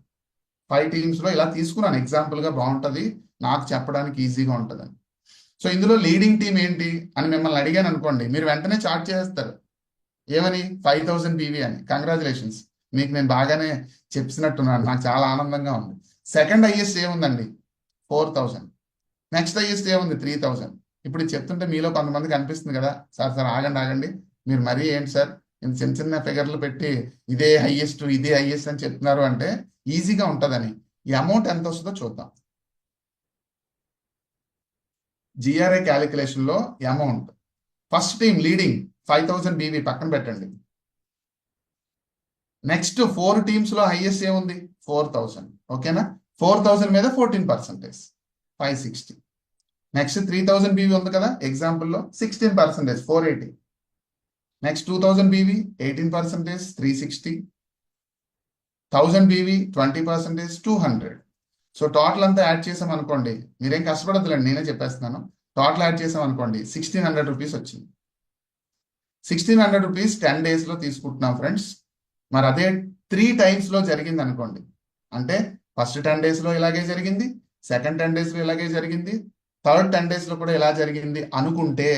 5 టీమ్స్లో ఇలా తీసుకున్నాను ఎగ్జాంపుల్గా, బాగుంటుంది నాకు చెప్పడానికి ఈజీగా ఉంటుందని. సో ఇందులో లీడింగ్ టీం ఏంటి అని మిమ్మల్ని అడిగాను అనుకోండి, మీరు వెంటనే చార్ట్ చేస్తారు ఏమని 5000 బీవీ అని. కంగ్రాచులేషన్స్, మీకు నేను బాగానే చెప్పినట్టున్నాను, నాకు చాలా ఆనందంగా ఉంది. సెకండ్ హైయెస్ట్ ఏముందండి 4000. నెక్స్ట్ హైయెస్ట్ ఏముంది 3000. ఇప్పుడు ఇది చెప్తుంటే మీలో కొంతమందికి అనిపిస్తుంది కదా, సార్ సార్ ఆగండి ఆగండి, మీరు మరీ ఏంటి సార్ ఇంత చిన్న చిన్న ఫిగర్లు పెట్టి ఇదే హైయెస్ట్ ఇదే హైయెస్ట్ అని చెప్తున్నారు అంటే ఈజీగా ఉంటుందని. ఈ అమౌంట్ ఎంత వస్తుందో చూద్దాం. జిఆర్ఐ క్యాలిక్యులేషన్లో amount first team leading 5000 BV పక్కన పెట్టండి. నెక్స్ట్ 4 టీమ్స్లో హైయెస్ట్ ఏముంది 4000. ఓకేనా, 4000 మీద 14%, 560. నెక్స్ట్ 3000 బీవీ ఉంది కదా ఎగ్జాంపుల్లో, 16%, 480. Next 2000 BV 18%, 360. 1000 BV 20%, 200. So total అంతా యాడ్ చేసాం అనుకోండి, మీరేం కష్టపడద్దులేండి నేనే చెప్పేస్తున్నాను. టోటల్ యాడ్ చేసాం అనుకోండి 1600 రూపీస్ వచ్చింది. 1600 రూపీస్ 10 డేస్లో తీసుకుంటున్నాం ఫ్రెండ్స్. మరి అదే 3 టైమ్స్లో జరిగింది అనుకోండి, అంటే ఫస్ట్ 10 డేస్లో ఇలాగే జరిగింది, సెకండ్ 10 డేస్లో ఇలాగే జరిగింది, థర్డ్ 10 డేస్లో కూడా ఇలా జరిగింది అనుకుంటే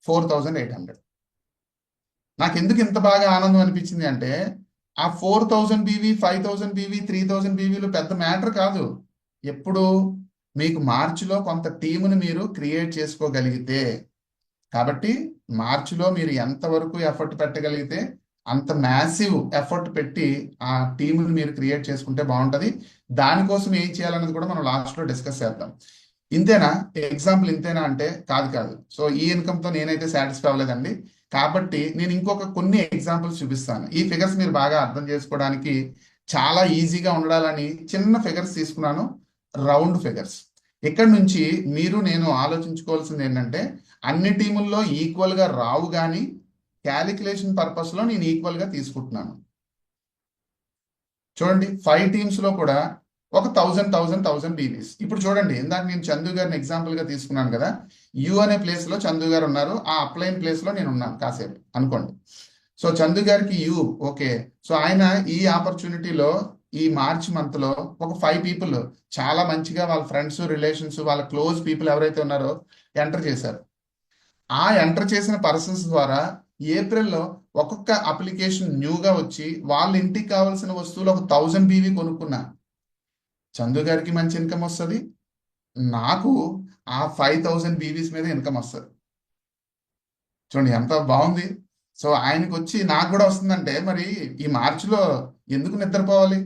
4800. నాకు ఎందుకు ఇంత బాగా ఆనందం అనిపించింది అంటే, ఆ 4000 బీవీ, 5000 బీవీ, 3000 బీవీలు పెద్ద మ్యాటర్ కాదు. ఎప్పుడు మీకు మార్చిలో కొంత టీముని మీరు క్రియేట్ చేసుకోగలిగితే, కాబట్టి మార్చిలో మీరు ఎంతవరకు ఎఫర్ట్ పెట్టగలిగితే అంత మ్యాసివ్ ఎఫర్ట్ పెట్టి ఆ టీముని మీరు క్రియేట్ చేసుకుంటే బాగుంటుంది. దానికోసం ఏం చేయాలన్నది కూడా మనం లాస్ట్లో డిస్కస్ చేద్దాం. ఇంతేనా ఎగ్జాంపుల్, ఇంతేనా అంటే కాదు కాదు. సో ఈ ఇన్కమ్తో నేనైతే సాటిస్ఫై అవ్వలేదండి. కాబట్టి నేను ఇంకొక కొన్ని ఎగ్జాంపుల్స్ చూపిస్తాను. ఈ ఫిగర్స్ మీరు బాగా అర్థం చేసుకోవడానికి చాలా ఈజీగా ఉండాలని చిన్న ఫిగర్స్ తీసుకున్నాను, రౌండ్ ఫిగర్స్. ఇక్కడ నుంచి మీరు నేను ఆలోచించుకోవాల్సింది ఏంటంటే, అన్ని టీముల్లో ఈక్వల్గా రావు కానీ క్యాలిక్యులేషన్ పర్పస్లో నేను ఈక్వల్గా తీసుకుంటున్నాను. చూడండి 5 టీమ్స్లో కూడా ఒక 1000 బీవీస్. ఇప్పుడు చూడండి, ఇందాక నేను చందు గారిని ఎగ్జాంపుల్గా తీసుకున్నాను కదా, యు అనే ప్లేస్లో చందు గారు ఉన్నారు, ఆ అప్లైన్ ప్లేస్లో నేను ఉన్నాను కాసేపు అనుకోండి. సో చందు గారికి యు ఓకే. సో ఆయన ఈ ఆపర్చునిటీలో ఈ మార్చ్ మంత్లో ఒక 5 పీపుల్ చాలా మంచిగా వాళ్ళ ఫ్రెండ్స్, రిలేషన్స్, వాళ్ళ క్లోజ్ పీపుల్ ఎవరైతే ఉన్నారో ఎంటర్ చేశారు. ఆ ఎంటర్ చేసిన పర్సన్స్ ద్వారా ఏప్రిల్లో ఒక్కొక్క అప్లికేషన్ న్యూగా వచ్చి వాళ్ళ ఇంటికి కావాల్సిన వస్తువులు ఒక 1000 బీవీ కొనుక్కున్నా. చందు గారికి మంచి ఇన్కమ్ వస్తుంది, నాకు ఆ 5000 బీవీస్ మీద ఇన్కమ్ వస్తుంది. చూడండి ఎంత బాగుంది. సో ఆయనకి వచ్చి నాకు కూడా వస్తుందంటే మరి ఈ మార్చిలో ఎందుకు నిద్రపోవాలి?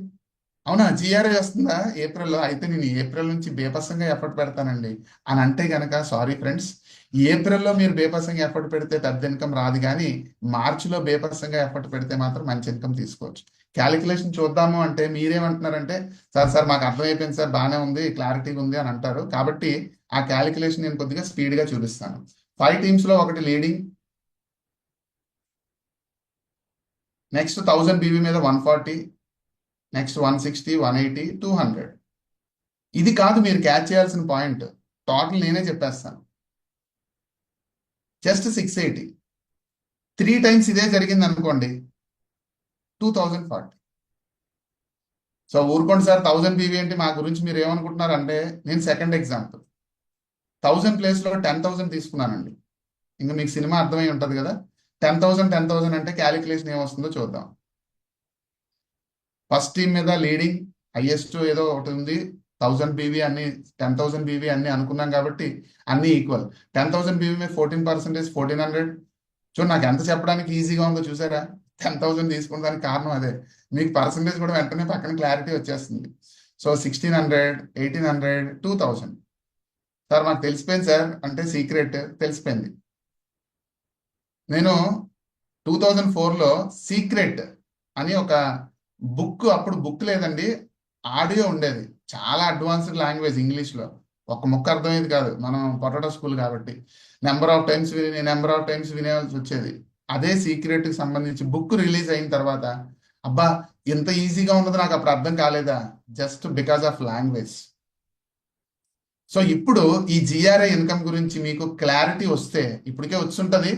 అవునా, జిఆర్ఐ వస్తుందా ఏప్రిల్లో? అయితే నేను ఏప్రిల్ నుంచి బేపసంగా ఎఫర్ట్ పెడతానండి అని అంటే కనుక సారీ ఫ్రెండ్స్, ఏప్రిల్లో మీరు బేపసంగా ఎఫర్ట్ పెడితే పెద్ద ఇన్కమ్ రాదు, కానీ మార్చిలో బేపసంగా ఎఫర్ట్ పెడితే మాత్రం మంచి ఇన్కమ్ తీసుకోవచ్చు. క్యాలిక్యులేషన్ చూద్దాము అంటే మీరేమంటున్నారంటే, సార్ సార్ మాకు అర్థమైపోయింది సార్, బాగానే ఉంది, క్లారిటీగా ఉంది అని అంటారు. కాబట్టి ఆ క్యాలిక్యులేషన్ నేను కొద్దిగా స్పీడ్గా చూపిస్తాను. 5 టీమ్స్లో ఒకటి లీడింగ్, నెక్స్ట్ 1000 బీవీ మీద 140, నెక్స్ట్ 160, 180, 200. ఇది కాదు మీరు క్యాచ్ చేయాల్సిన పాయింట్, టోటల్ నేనే చెప్పేస్తాను. జస్ట్ 680. 3 టైమ్స్ ఇదే జరిగింది అనుకోండి 2040. సో ఊరుకోండి సార్, 1000 బీవీ ఏంటి మా గురించి మీరు ఏమనుకుంటున్నారు అంటే, నేను సెకండ్ ఎగ్జాంపుల్ 1000 ప్లేస్లో 10,000 తీసుకున్నానండి. ఇంకా మీకు సినిమా అర్థమై ఉంటుంది కదా, 10,000 అంటే క్యాలిక్యులేషన్ ఏమొస్తుందో చూద్దాం. ఫస్ట్ టీం మీద లీడింగ్ హైయెస్ట్ ఏదో ఒకటి ఉంది, 1000 బీవీ అన్ని 10,000 బీవీ అన్ని అనుకున్నాం కాబట్టి అన్ని ఈక్వల్. 10,000 బీవీ మీద 14%, 1400. చూడండి నాకు ఎంత చెప్పడానికి ఈజీగా ఉందో చూసారా. 10,000 తీసుకున్న కారణం అదే. మీకు పర్సంటేజ్ కూడా వెంటనే పక్కన క్లారిటీ వచ్చేస్తుంది. సో 1600, 1800, 2000. సార్ మాకు తెలిసిపోయింది సార్ అంటే సీక్రెట్ తెలిసిపోయింది. నేను 2004లో సీక్రెట్ అని ఒక బుక్, అప్పుడు బుక్ లేదండి, ఆడియో ఉండేది. చాలా అడ్వాన్స్డ్ లాంగ్వేజ్ ఇంగ్లీష్లో. ఒక ముక్క అర్థమయ్యేది కాదు, మనం పొటాటో స్కూల్ కాబట్టి. నెంబర్ ఆఫ్ టైమ్స్ వినేయాల్సి వచ్చేది. అదే సీక్రెట్కి సంబంధించి బుక్ రిలీజ్ అయిన తర్వాత, అబ్బా ఎంత ఈజీగా ఉన్నది నాకు అప్పుడు అర్థం కాలేదా, just because of language. So ఇప్పుడు ఈ జిఆర్ఐ ఇన్కమ్ గురించి మీకు క్లారిటీ వస్తే, ఇప్పటికే వచ్చుంటది,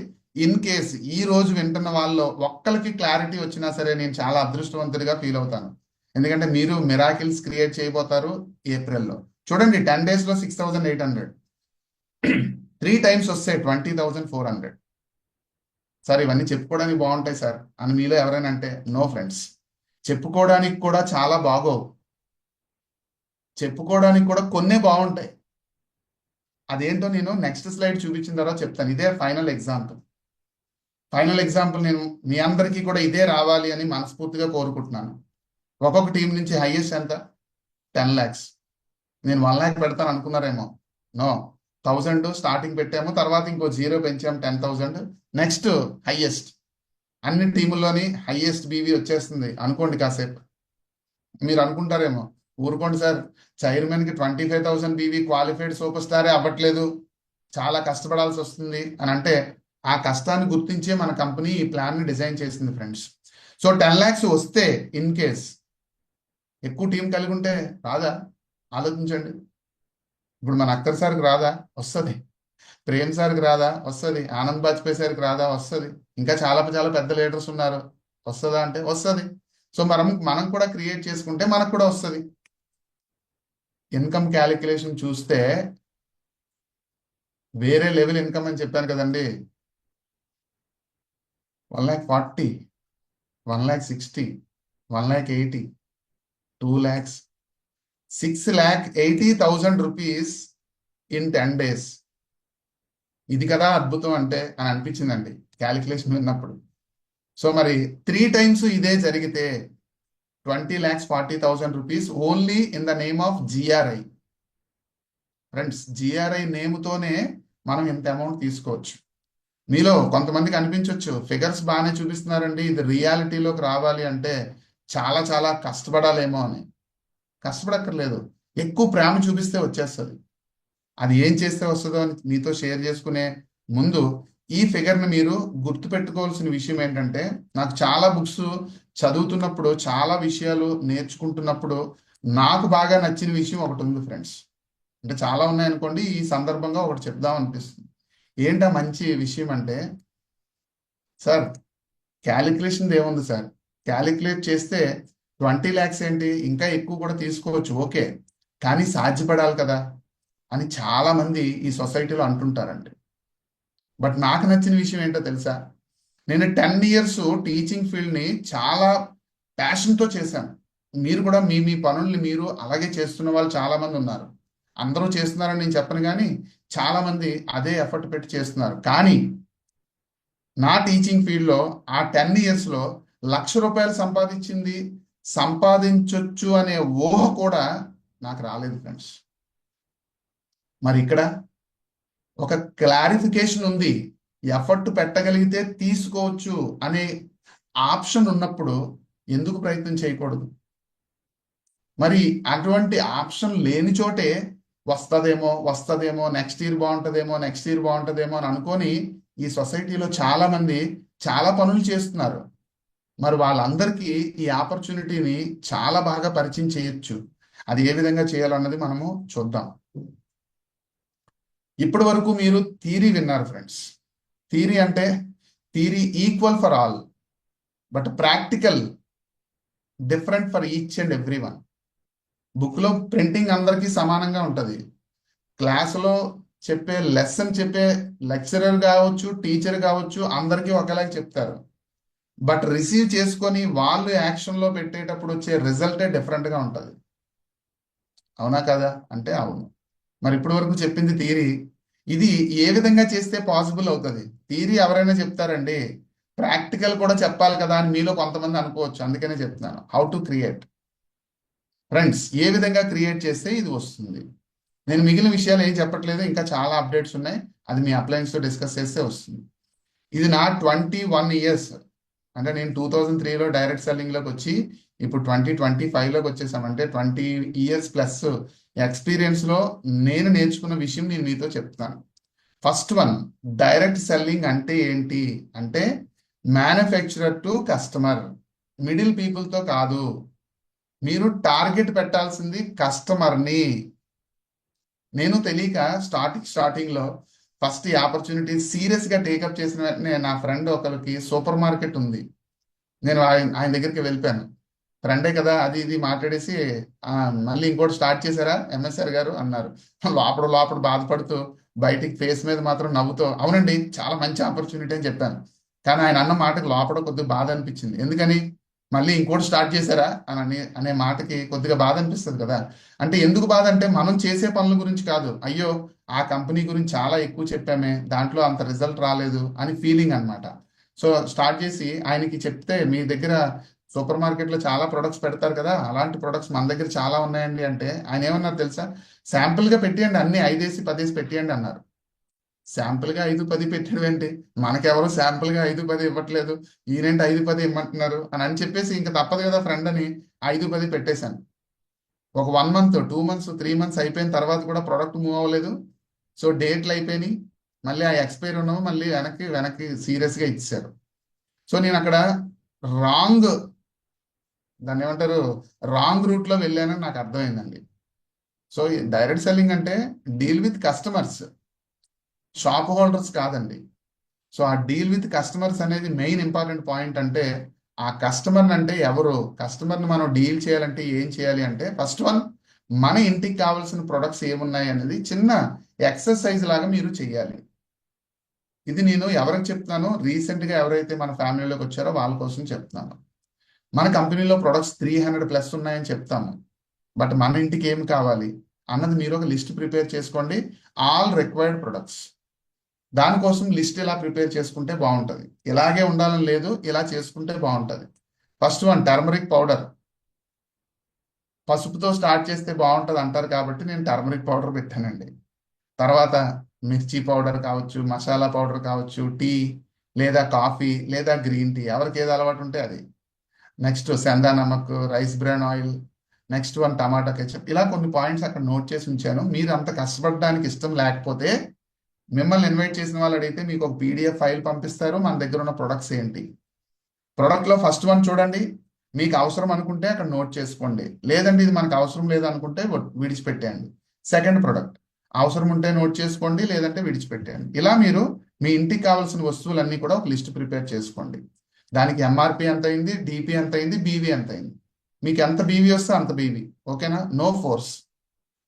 ఇన్ కేస్ ఈ రోజు వింటున్న వాళ్ళు ఒక్కరికి క్లారిటీ వచ్చినా సరే నేను చాలా అదృష్టవంతుడిగా ఫీల్ అవుతాను. ఎందుకంటే మీరు మిరాకిల్స్ క్రియేట్ చేయబోతారు ఏప్రిల్లో. చూడండి 10 days లో 6,800, 3 times వస్తే 20,400. సార్ ఇవన్నీ చెప్పుకోవడానికి బాగుంటాయి సార్ అని మీలో ఎవరైనా అంటే, నో ఫ్రెండ్స్, చెప్పుకోవడానికి కూడా చాలా బాగోవు. చెప్పుకోవడానికి కూడా కొన్నే బాగుంటాయి. అదేంటో నేను నెక్స్ట్ స్లైడ్ చూపించిన తర్వాత చెప్తాను. ఇదే ఫైనల్ ఎగ్జాంపుల్ నేను మీ అందరికీ కూడా ఇదే రావాలి అని మనస్ఫూర్తిగా కోరుకుంటున్నాను. ఒక్కొక్క టీం నుంచి హైయెస్ట్ ఎంత? 10 lakhs. నేను 1 lakh పెడతాను అనుకున్నారేమో, నో, 1000 స్టార్టింగ్ పెట్టాము, తర్వాత ఇంకో 0 పెంచాము, 10,000. నెక్స్ట్ హైయెస్ట్, అన్ని టీముల్లోని హైయెస్ట్ బీవీ వచ్చేస్తుంది అనుకోండి. కాసేపు మీరు అనుకుంటారేమో, ఊరుకోండి సార్, చైర్మన్కి 25,000 బీవీ క్వాలిఫైడ్ సూపర్ స్టారే అవ్వట్లేదు, చాలా కష్టపడాల్సి వస్తుంది అని అంటే, ఆ కష్టాన్ని గుర్తించే మన కంపెనీ ఈ ప్లాన్ని డిజైన్ చేసింది ఫ్రెండ్స్. సో 10 lakhs వస్తే, ఇన్ కేస్ ఎక్కువ టీం కలిగి ఉంటే రాదా? ఆలోచించండి. ఇప్పుడు మన అక్కర్ సార్కి రాదా? వస్తుంది. ప్రేమ్ సార్కి రాదా? వస్తుంది. ఆనంద్ బాజ్పేయి సార్కి రాదా? వస్తుంది. ఇంకా చాలా చాలా పెద్ద లీడర్స్ ఉన్నారు, వస్తుందా అంటే వస్తుంది. సో మనం కూడా క్రియేట్ చేసుకుంటే మనకు కూడా వస్తుంది. ఇన్కమ్ క్యాలిక్యులేషన్ చూస్తే వేరే లెవెల్ ఇన్కమ్ అని చెప్పాను కదండి. 1,40,000, 1,60,000, 1,80,000, 2 lakhs, 6,80,000 rupees in 10 days. ఇది కదా అద్భుతం అంటే అని అనిపించిందండి క్యాలిక్యులేషన్ విన్నప్పుడు. సో మరి 3 times ఇదే జరిగితే 20,40,000 rupees only in the name of GRI. Friends, GRI నేమ్తోనే మనం ఇంత అమౌంట్ తీసుకోవచ్చు. మీలో కొంతమందికి అనిపించవచ్చు, ఫిగర్స్ బాగానే చూపిస్తున్నారండి, ఇది రియాలిటీలోకి రావాలి అంటే చాలా చాలా కష్టపడాలేమో అని. కష్టపడక్కర్లేదు, ఎక్కువ ప్రేమ చూపిస్తే వచ్చేస్తుంది. అది ఏం చేస్తే వస్తుందో అని మీతో షేర్ చేసుకునే ముందు ఈ ఫిగర్ని మీరు గుర్తుపెట్టుకోవాల్సిన విషయం ఏంటంటే, నాకు చాలా బుక్స్ చదువుతున్నప్పుడు, చాలా విషయాలు నేర్చుకుంటున్నప్పుడు నాకు బాగా నచ్చిన విషయం ఒకటి ఉంది ఫ్రెండ్స్. అంటే చాలా ఉన్నాయనుకోండి, ఈ సందర్భంగా ఒకటి చెప్దాం అనిపిస్తుంది. ఏంటా మంచి విషయం అంటే, సార్ క్యాలిక్యులేషన్ ఏముంది సార్, క్యాలిక్యులేట్ చేస్తే 20 lakhs ఏంటి, ఇంకా ఎక్కువ కూడా తీసుకోవచ్చు, ఓకే, కానీ సాధ్యపడాలి కదా అని చాలా మంది ఈ సొసైటీలో అంటుంటారండి. బట్ నాకు నచ్చిన విషయం ఏంటో తెలుసా, నేను 10 years టీచింగ్ ఫీల్డ్ని చాలా ప్యాషన్తో చేశాను. మీరు కూడా మీ మీ పనుల్ని మీరు అలాగే చేస్తున్న వాళ్ళు చాలా మంది ఉన్నారు. అందరూ చేస్తున్నారని నేను చెప్పను, కానీ చాలా మంది అదే ఎఫర్ట్ పెట్టి చేస్తున్నారు. కానీ నా టీచింగ్ ఫీల్డ్లో ఆ 10 yearsలో ₹1,00,000 సంపాదించొచ్చు అనే ఊహ కూడా నాకు రాలేదు ఫ్రెండ్స్. మరి ఇక్కడ ఒక క్లారిఫికేషన్ ఉంది, ఎఫర్ట్ పెట్టగలిగితే తీసుకోవచ్చు అనే ఆప్షన్ ఉన్నప్పుడు ఎందుకు ప్రయత్నం చేయకూడదు? మరి అటువంటి ఆప్షన్ లేని చోటే వస్తుందేమో నెక్స్ట్ ఇయర్ బాగుంటుందేమో అని అనుకొని ఈ సొసైటీలో చాలా మంది చాలా పనులు చేస్తున్నారు. మరి వాళ్ళందరికీ ఈ ఆపర్చునిటీని చాలా బాగా పరిచయం చేయొచ్చు. అది ఏ విధంగా చేయాలన్నది మనము చూద్దాం. ఇప్పటి వరకు మీరు థియరీ విన్నారు ఫ్రెండ్స్. థియరీ అంటే theory equal for all, but practical different for each and every one. బుక్లో ప్రింటింగ్ అందరికీ సమానంగా ఉంటుంది. క్లాసులో చెప్పే లెసన్ చెప్పే లెక్చరర్ కావచ్చు, టీచర్ కావచ్చు, అందరికీ ఒకేలాగా చెప్తారు. బట్ రిసీవ్ చేసుకొని వాళ్ళు యాక్షన్లో పెట్టేటప్పుడు వచ్చే రిజల్టే డిఫరెంట్గా ఉంటుంది. అవునా కదా అంటే అవును. మరి ఇప్పటి వరకు చెప్పింది థియరీ. ఇది ఏ విధంగా చేస్తే పాసిబుల్ అవుతుంది? థియరీ ఎవరైనా చెప్తారండి, ప్రాక్టికల్ కూడా చెప్పాలి కదా అని మీలో కొంతమంది అనుకోవచ్చు. అందుకనే చెప్తున్నాను, హౌ టు క్రియేట్. ఫ్రెండ్స్, ఏ విధంగా క్రియేట్ చేస్తే ఇది వస్తుంది. నేను మిగిలిన విషయాలు ఏం చెప్పట్లేదు, ఇంకా చాలా అప్డేట్స్ ఉన్నాయి, అది మీ అప్లయన్స్తో డిస్కస్ చేస్తే వస్తుంది. ఇది నా 21 years అంటే నేను 2003లో డైరెక్ట్ సెల్లింగ్లోకి వచ్చి ఇప్పుడు 2025లోకి వచ్చేసామంటే 20 years ప్లస్ ఎక్స్పీరియన్స్లో నేను నేర్చుకున్న విషయం నేను మీతో చెప్తాను. ఫస్ట్ వన్, డైరెక్ట్ సెల్లింగ్ అంటే ఏంటి అంటే మ్యానుఫ్యాక్చరర్ టు కస్టమర్, మిడిల్ పీపుల్తో కాదు. మీరు టార్గెట్ పెట్టాల్సింది కస్టమర్ని. నేను తెలియక స్టార్టింగ్లో ఫస్ట్ ఈ ఆపర్చునిటీ సీరియస్గా టేకప్ చేసిన వెంటనే నా ఫ్రెండ్ ఒకరికి సూపర్ మార్కెట్ ఉంది, నేను ఆయన దగ్గరికి వెళ్ళిపోయాను. ఫ్రెండే కదా అది ఇది మాట్లాడేసి "ఆ, మళ్ళీ ఇంకోటి స్టార్ట్ చేశారా ఎంఎస్ఆర్ గారు" అన్నారు. లోపల లోపల బాధపడుతూ బయటికి ఫేస్ మీద మాత్రం నవ్వుతూ అవునండి చాలా మంచి ఆపర్చునిటీ అని చెప్పాను. కానీ ఆయన అన్న మాటకి లోపల కొద్దిగా బాధ అనిపించింది. ఎందుకని మళ్ళీ ఇంకోటి స్టార్ట్ చేశారా అనే మాటకి కొద్దిగా బాధ అనిపిస్తుంది కదా. అంటే ఎందుకు బాధ అంటే మనం చేసే పనుల గురించి కాదు, అయ్యో ఆ కంపెనీ గురించి చాలా ఎక్కువ చెప్పామే దాంట్లో అంత రిజల్ట్ రాలేదు అని ఫీలింగ్ అన్నమాట. సో స్టార్ట్ చేసి ఆయనకి చెప్తే మీ దగ్గర సూపర్ మార్కెట్లో చాలా ప్రొడక్ట్స్ పెడతారు కదా, అలాంటి ప్రొడక్ట్స్ మన దగ్గర చాలా ఉన్నాయండి అంటే ఆయన ఏమన్నారు తెలుసా, శాంపుల్గా పెట్టేయండి, అన్ని 5 10 పెట్టేయండి అన్నారు. శాంపుల్గా 5 10 పెట్టడం ఏంటి, మనకెవరు శాంపుల్గా 5 10 ఇవ్వట్లేదు, ఈయనేంటి 5 10 ఇమ్మంటున్నారు అని చెప్పేసి ఇంకా తప్పదు కదా ఫ్రెండ్ అని 5 10 పెట్టేశాను. ఒక 1 month 2 months 3 months అయిపోయిన తర్వాత కూడా ప్రోడక్ట్ మూవ్ అవ్వలేదు. సో డేట్లు అయిపోయినాయి, మళ్ళీ ఆ ఎక్స్పైరీ ఉన్నవి మళ్ళీ వెనక్కి వెనక్కి సీరియస్గా ఇచ్చారు. సో నేను అక్కడ రాంగ్, దాన్ని ఏమంటారు, రాంగ్ రూట్లో వెళ్ళానని నాకు అర్థమైందండి. సో డైరెక్ట్ సెల్లింగ్ అంటే deal with customers, shop holders కాదండి. సో ఆ డీల్ విత్ కస్టమర్స్ అనేది మెయిన్ ఇంపార్టెంట్ పాయింట్. అంటే ఆ కస్టమర్ అంటే ఎవరు, కస్టమర్ని మనం డీల్ చేయాలంటే ఏం చేయాలి అంటే ఫస్ట్ వన్, మన ఇంటికి కావాల్సిన ప్రొడక్ట్స్ ఏమున్నాయి అనేది చిన్న ఎక్సర్సైజ్ లాగా మీరు చేయాలి. ఇది నేను ఎవరికి చెప్తున్నానో, రీసెంట్గా ఎవరైతే మన ఫ్యామిలీలోకి వచ్చారో వాళ్ళ కోసం చెప్తున్నాను. మన కంపెనీలో ప్రొడక్ట్స్ 300+ ఉన్నాయని చెప్తాము, బట్ మన ఇంటికి ఏం కావాలి అన్నది మీరు ఒక లిస్ట్ ప్రిపేర్ చేసుకోండి, ఆల్ రిక్వైర్డ్ ప్రొడక్ట్స్. దానికోసం లిస్ట్ ఇలా ప్రిపేర్ చేసుకుంటే బాగుంటుంది. ఇలాగే ఉండాలని లేదు, ఇలా చేసుకుంటే బాగుంటుంది. First one, turmeric powder. పసుపుతో స్టార్ట్ చేస్తే బాగుంటుంది అంటారు కాబట్టి నేను టర్మరిక్ పౌడర్ పెట్టానండి. తర్వాత మిర్చి పౌడర్ కావచ్చు, మసాలా పౌడర్ కావచ్చు, టీ లేదా కాఫీ లేదా గ్రీన్ టీ, ఎవరికి ఏది అలవాటు ఉంటే అది. నెక్స్ట్ సెందా నమక్, rice bran oil, next one tomato ketchup. ఇలా కొన్ని పాయింట్స్ అక్కడ నోట్ చేసి ఉంచాను. మీరు అంత కష్టపడడానికి ఇష్టం లేకపోతే మిమ్మల్ని ఇన్వైట్ చేసిన వాళ్ళు అడిగితే మీకు ఒక PDF ఫైల్ పంపిస్తారు, మన దగ్గర ఉన్న ప్రొడక్ట్స్ ఏంటి. ప్రొడక్ట్లో ఫస్ట్ వన్ చూడండి, మీకు అవసరం అనుకుంటే అక్కడ నోట్ చేసుకోండి, లేదండి ఇది మనకు అవసరం లేదు అనుకుంటే విడిచిపెట్టేయండి. సెకండ్ ప్రొడక్ట్, అవసరం ఉంటే నోట్ చేసుకోండి, లేదంటే విడిచిపెట్టేయండి. ఇలా మీరు మీ ఇంటికి కావాల్సిన వస్తువులన్నీ కూడా ఒక లిస్ట్ ప్రిపేర్ చేసుకోండి. దానికి MRP ఎంత అయింది, DP ఎంత అయింది, BV ఎంత అయింది. మీకు ఎంత BV వస్తే అంత BV, ఓకేనా. No force,